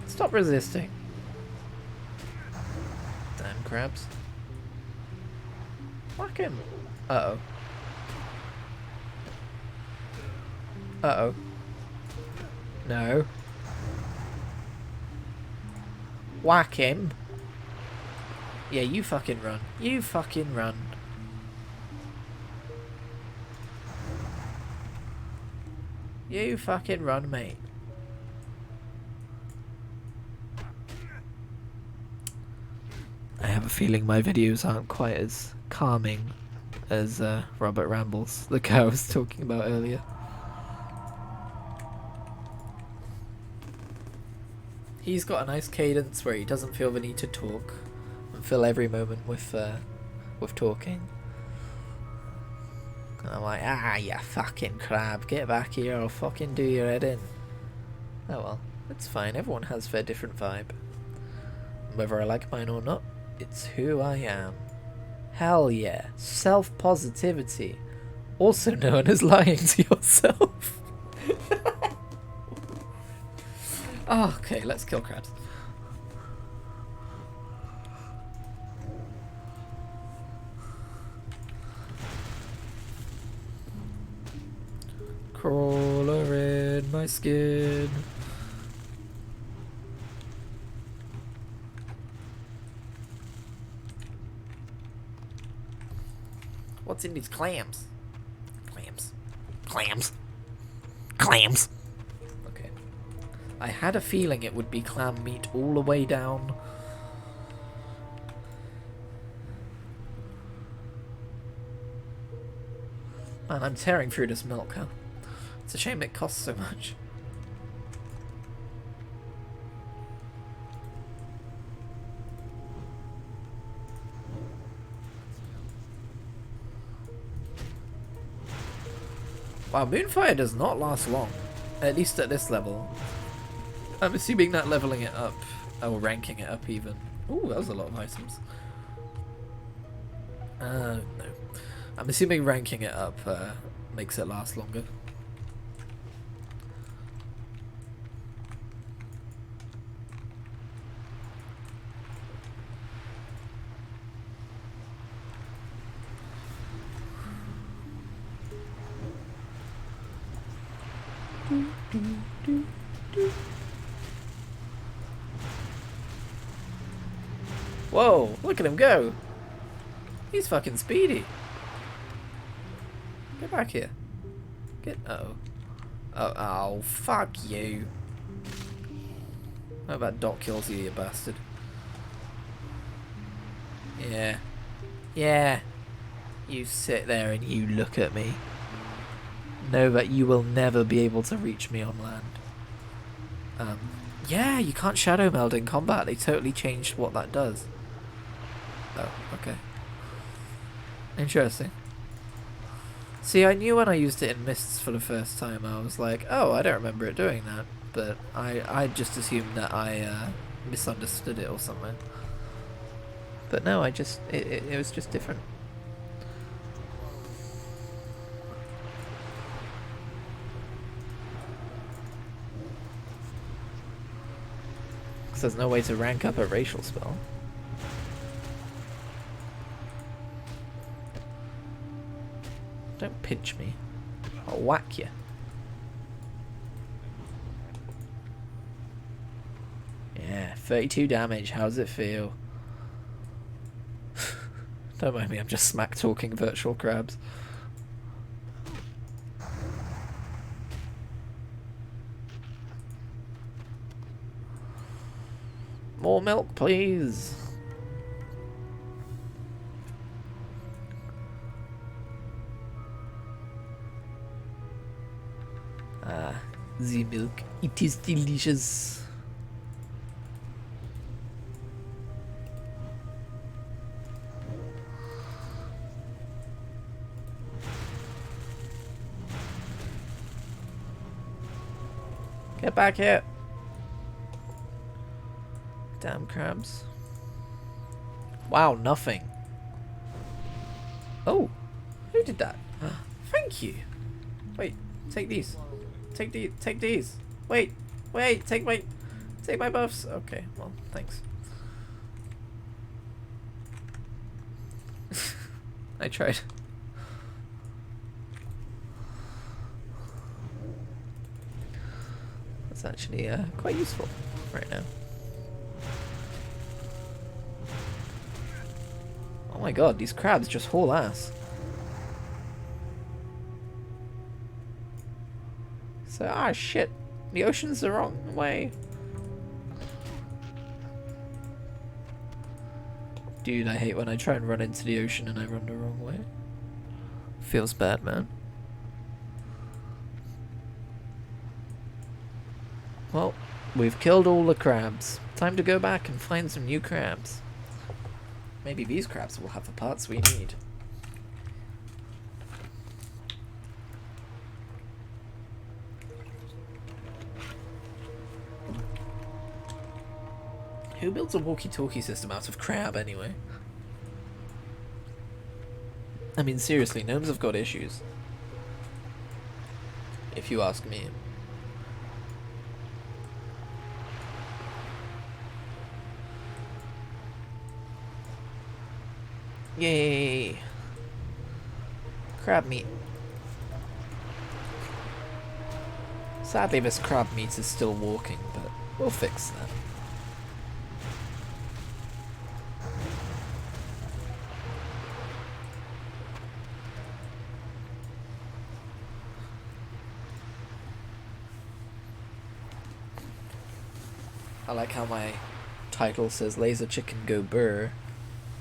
Stop resisting. Damn crabs. Whack him. Uh-oh. Uh-oh. No. Whack him. Yeah, you fucking run. You fucking run. You fucking run, mate. I have a feeling my videos aren't quite as calming as Robert Rambles, the guy I was talking about earlier. He's got a nice cadence where he doesn't feel the need to talk and fill every moment with talking. And I'm like, ah, you fucking crab, get back here, I'll fucking do your head in. Oh well, it's fine, everyone has their different vibe. Whether I like mine or not, it's who I am. Hell yeah, self-positivity, also known as lying to yourself. Oh, okay, let's kill crabs. Crawler in my skin. What's in these clams? Clams. Clams. Clams. Okay. I had a feeling it would be clam meat all the way down. Man, I'm tearing through this milk, huh? It's a shame it costs so much. Wow, Moonfire does not last long. At least at this level. I'm assuming that leveling it up, or ranking it up even. Ooh, that was a lot of items. No. I'm assuming ranking it up makes it last longer. Whoa, look at him go. He's fucking speedy. Get back here. Get... Uh-oh. Oh, fuck you. How about Doc kills you, you bastard? Yeah. Yeah. You sit there and you look at me. Know that you will never be able to reach me on land. Yeah, you can't shadow meld in combat. They totally changed what that does. Oh, okay. Interesting. See, I knew when I used it in Mists for the first time, I was like, oh, I don't remember it doing that. But I just assumed that I misunderstood it or something. But no, it was just different. Because there's no way to rank up a racial spell. Don't pinch me. I'll whack you. Yeah, 32 damage. How does it feel? Don't mind me, I'm just smack talking virtual crabs. More milk, please. Ah, the milk. It is delicious. Get back here. Damn crabs. Wow, nothing. Oh, who did that? Thank you. Wait, take these. Take these. Wait, take my buffs. Okay, well, thanks. I tried. That's actually quite useful right now. Oh my god, these crabs just haul ass. So, ah shit, the ocean's the wrong way. Dude, I hate when I try and run into the ocean and I run the wrong way. Feels bad, man. Well, we've killed all the crabs. Time to go back and find some new crabs. Maybe these crabs will have the parts we need. Who builds a walkie-talkie system out of crab, anyway? I mean, seriously, gnomes have got issues. If you ask me. Yay! Crab meat. Sadly, this crab meat is still walking, but we'll fix that. I like how my title says Laser Chicken Go Burr,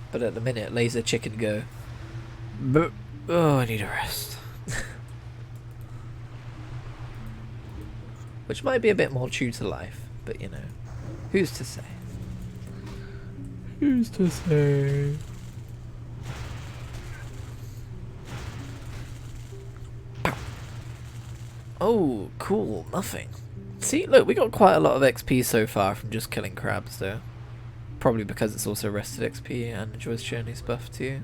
but at the minute Laser Chicken Go Burr. Oh, I need a rest. Which might be a bit more true to life, but you know, who's to say? Who's to say? Oh, cool, nothing. See, look, we got quite a lot of XP so far from just killing crabs, though. Probably because it's also rested XP and Joy's Journey's buff too.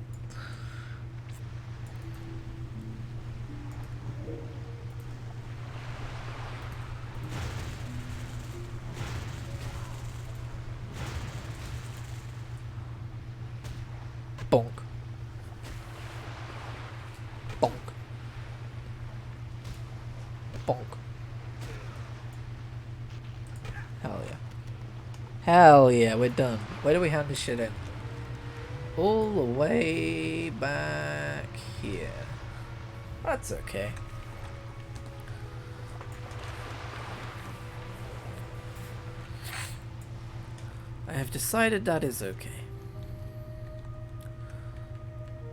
Bonk. Bonk. Bonk. Hell yeah. Hell yeah, we're done. Where do we hand this shit in? all the way back here. That's okay. I have decided that is okay.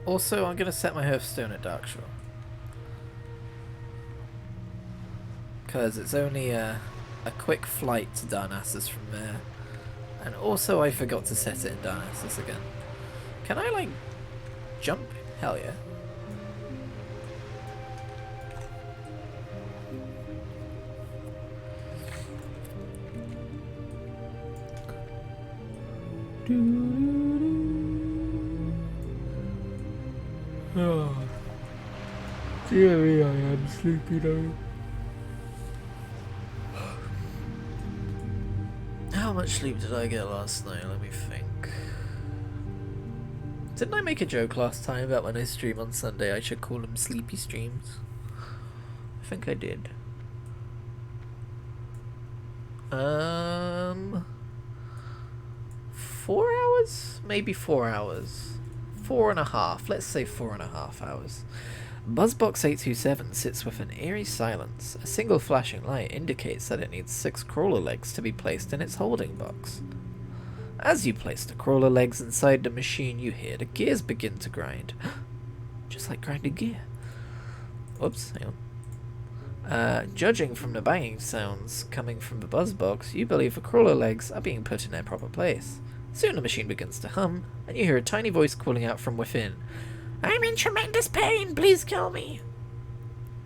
Also, I'm going to set my Hearthstone at Darkshore. Because it's only a quick flight to Darnassus from there. And also I forgot to set it in Darnassus again. Can I, like, jump? Hell yeah. Oh. Dear me, I am sleepy though. How much sleep did I get last night? Let me think. Didn't I make a joke last time about when I stream on Sunday I should call them sleepy streams? I think I did. 4 hours? Maybe 4 hours. 4.5. Let's say 4.5 hours. Buzzbox 827 sits with an eerie silence. A single flashing light indicates that it needs 6 crawler legs to be placed in its holding box. As you place the crawler legs inside the machine, you hear the gears begin to grind. Just like grinding gear. Whoops, hang on. Judging from the banging sounds coming from the buzzbox, you believe the crawler legs are being put in their proper place. Soon the machine begins to hum, and you hear a tiny voice calling out from within. I'm in tremendous pain, please kill me.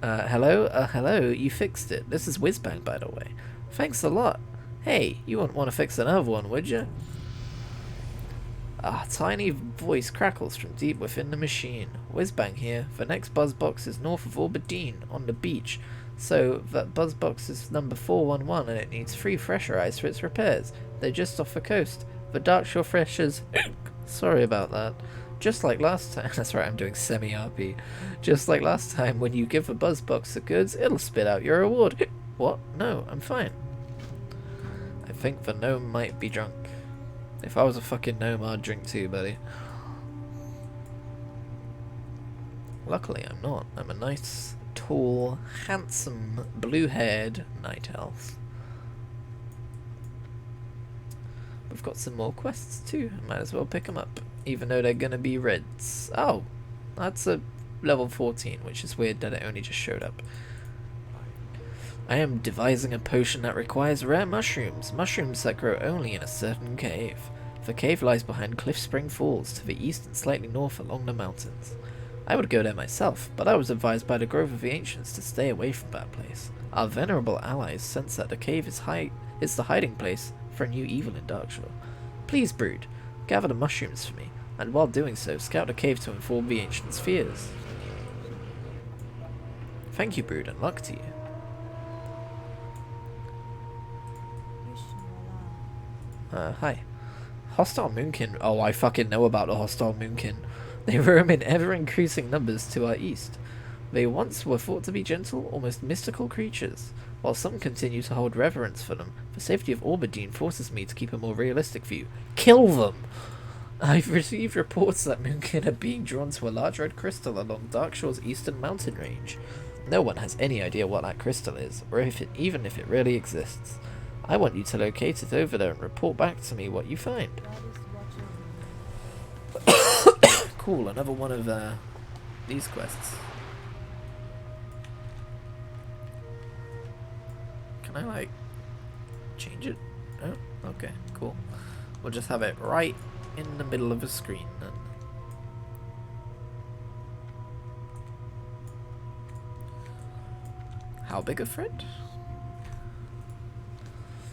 Hello? Hello, you fixed it. This is Whizbang, by the way. Thanks a lot. Hey, you wouldn't want to fix another one, would you? A tiny voice crackles from deep within the machine. Whizbang here. The next buzzbox is north of Aberdeen, on the beach. So, that buzzbox is number 411 and it needs 3 fresher eyes for its repairs. They're just off the coast. The Darkshore freshers... Sorry about that. Just like last time... That's right, I'm doing semi-RP. Just like last time, when you give a buzzbox the goods, it'll spit out your reward. What? No, I'm fine. I think the gnome might be drunk. If I was a fucking gnome, I'd drink too, buddy. Luckily, I'm not. I'm a nice, tall, handsome, blue-haired night elf. We've got some more quests too. Might as well pick them up, even though they're gonna be reds. Oh, that's a level 14, which is weird that it only just showed up. I am devising a potion that requires rare mushrooms. Mushrooms that grow only in a certain cave. The cave lies behind Cliff Spring Falls, to the east and slightly north along the mountains. I would go there myself, but I was advised by the Grove of the Ancients to stay away from that place. Our venerable allies sense that the cave is the hiding place for a new evil in Darkshore. Please, Brude, gather the mushrooms for me, and while doing so, scout the cave to inform the Ancients' fears. Thank you, Brude, and luck to you. Hi. Hostile Moonkin. Oh, I fucking know about the Hostile Moonkin. They roam in ever-increasing numbers to our east. They once were thought to be gentle, almost mystical creatures. While some continue to hold reverence for them, the safety of Aberdeen forces me to keep a more realistic view. Kill them! I've received reports that Moonkin are being drawn to a large red crystal along Darkshore's eastern mountain range. No one has any idea what that crystal is, or even if it really exists. I want you to locate it over there and report back to me what you find. Cool, another one of these quests. Can I, like, change it? Oh, okay, cool. We'll just have it right in the middle of the screen then. How big a threat?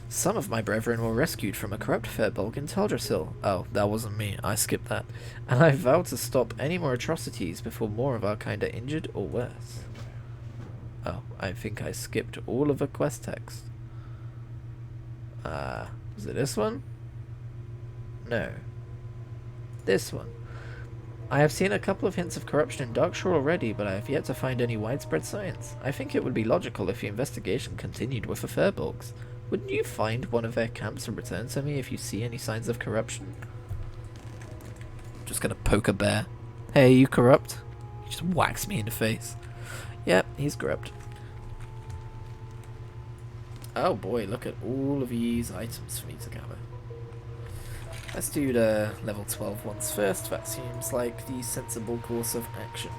Some of my brethren were rescued from a corrupt Firbolg in Teldrassil. Oh, that wasn't me. I skipped that. And I vowed to stop any more atrocities before more of our kind are injured or worse. Oh, I think I skipped all of the quest text. Was it this one? No. This one. I have seen a couple of hints of corruption in Darkshore already, but I have yet to find any widespread signs. I think it would be logical if the investigation continued with the Firbolgs. Wouldn't you find one of their camps and return to me if you see any signs of corruption? Just gonna poke a bear. Hey, you corrupt? He just whacks me in the face. Yep, he's corrupt. Oh boy, look at all of these items for me to gather. Let's do the level 12 ones first. That seems like the sensible course of action.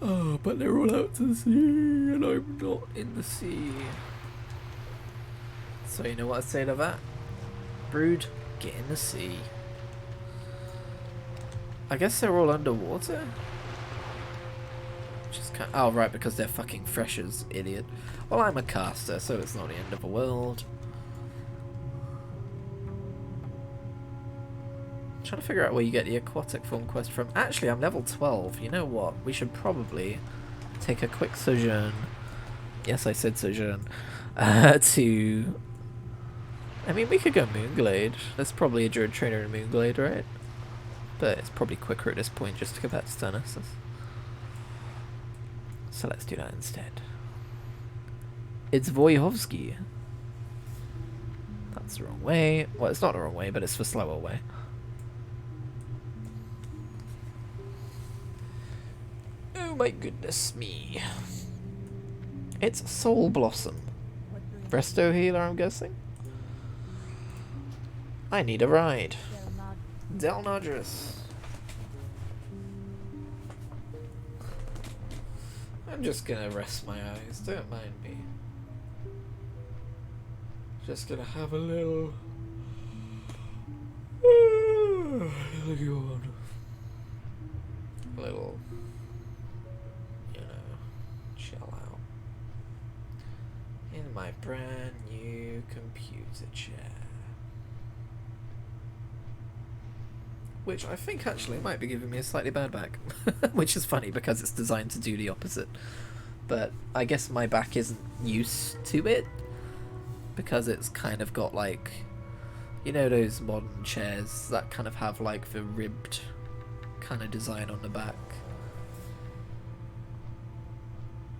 Oh, but they're all out to sea, and I'm not in the sea. So you know what I'd say to that? Brood, get in the sea. I guess they're all underwater? Just kind of, oh, right, because they're fucking freshers, idiot. Well, I'm a caster, so it's not the end of the world. Trying to figure out where you get the aquatic form quest from. Actually, I'm level 12. You know what? We should probably take a quick sojourn. Yes, I said sojourn. To... I mean, we could go Moonglade. There's probably a Druid trainer in Moonglade, right? But it's probably quicker at this point just to go back to Sternosis. So let's do that instead. It's Wojciechowski. That's the wrong way. Well, it's not the wrong way, but it's the slower way. Oh my goodness me. It's Soul Blossom. Resto healer, I'm guessing? I need a ride. Del Nodris. I'm just gonna rest my eyes, don't mind me. Just gonna have a little yawn. A little, you know, chill out. In my brand new computer chair. Which I think actually might be giving me a slightly bad back. Which is funny because it's designed to do the opposite. But I guess my back isn't used to it. Because it's kind of got like, you know, those modern chairs that kind of have like the ribbed kind of design on the back.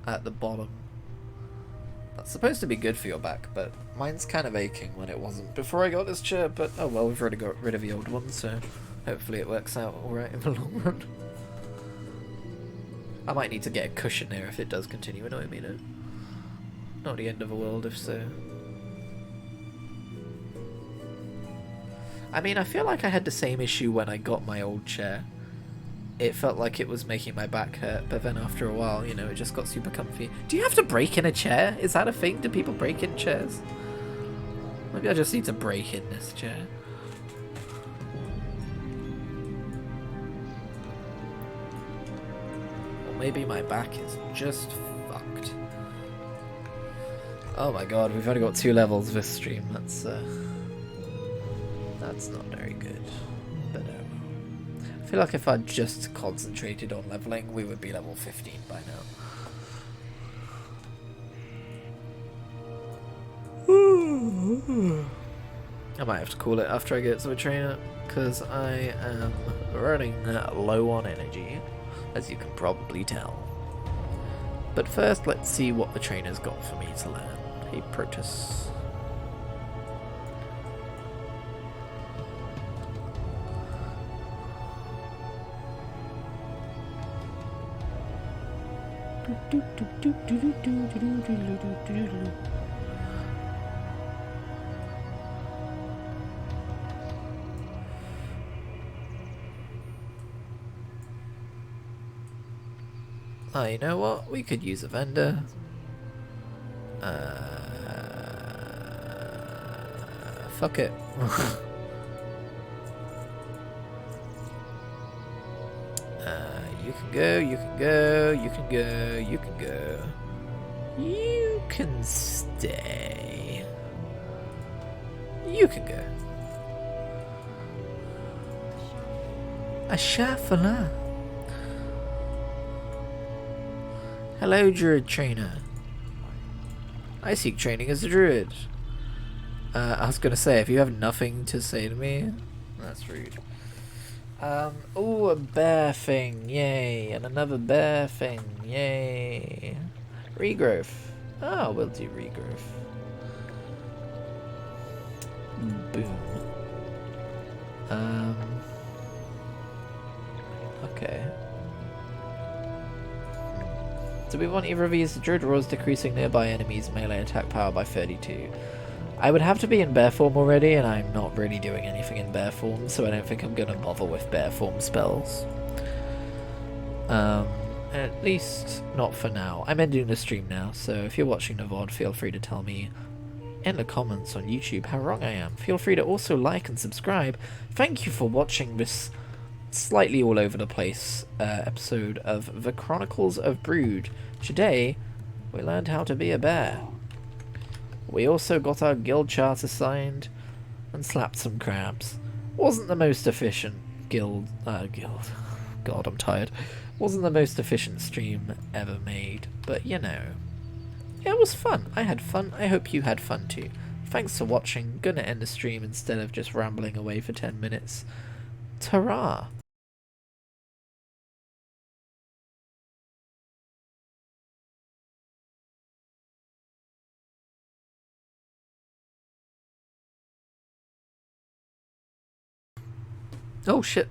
At the bottom. That's supposed to be good for your back, but mine's kind of aching when it wasn't before I got this chair. But oh well, we've already got rid of the old one, so... hopefully it works out alright in the long run. I might need to get a cushion there if it does continue annoying me though. Not the end of the world if so. I mean, I feel like I had the same issue when I got my old chair. It felt like it was making my back hurt, but then after a while, you know, it just got super comfy. Do you have to break in a chair? Is that a thing? Do people break in chairs? Maybe I just need to break in this chair. Maybe my back is just fucked. Oh my god, we've only got 2 levels this stream. That's not very good. But I feel like if I'd just concentrated on leveling, we would be level 15 by now. I might have to call it after I get to a trainer, because I am running low on energy. As you can probably tell. But first, let's see what the trainer's got for me to learn. Hey, Protus. Oh, you know what? We could use a vendor. Fuck it. You can go, you can go, you can go, you can go. You can stay. You can go. Ashafala. Hello, Druid Trainer. I seek training as a Druid. I was gonna say, if you have nothing to say to me, that's rude. Oh, a bear thing, yay, and another bear thing, yay. Regrowth. Oh, we'll do regrowth. Boom. Okay. Do we want either of these? Druid Roars decreasing nearby enemies' melee attack power by 32. I would have to be in bear form already, and I'm not really doing anything in bear form, so I don't think I'm going to bother with bear form spells. At least not for now. I'm ending the stream now, so if you're watching the VOD, feel free to tell me in the comments on YouTube how wrong I am. Feel free to also like and subscribe. Thank you for watching this slightly all over the place episode of the Chronicles of Brude. Today, we learned how to be a bear. We also got our guild chart assigned and slapped some crabs. Wasn't the most efficient guild. God, I'm tired. Wasn't the most efficient stream ever made, but you know. It was fun. I had fun. I hope you had fun too. Thanks for watching. Gonna end the stream instead of just rambling away for 10 minutes. Ta-ra! Oh shit.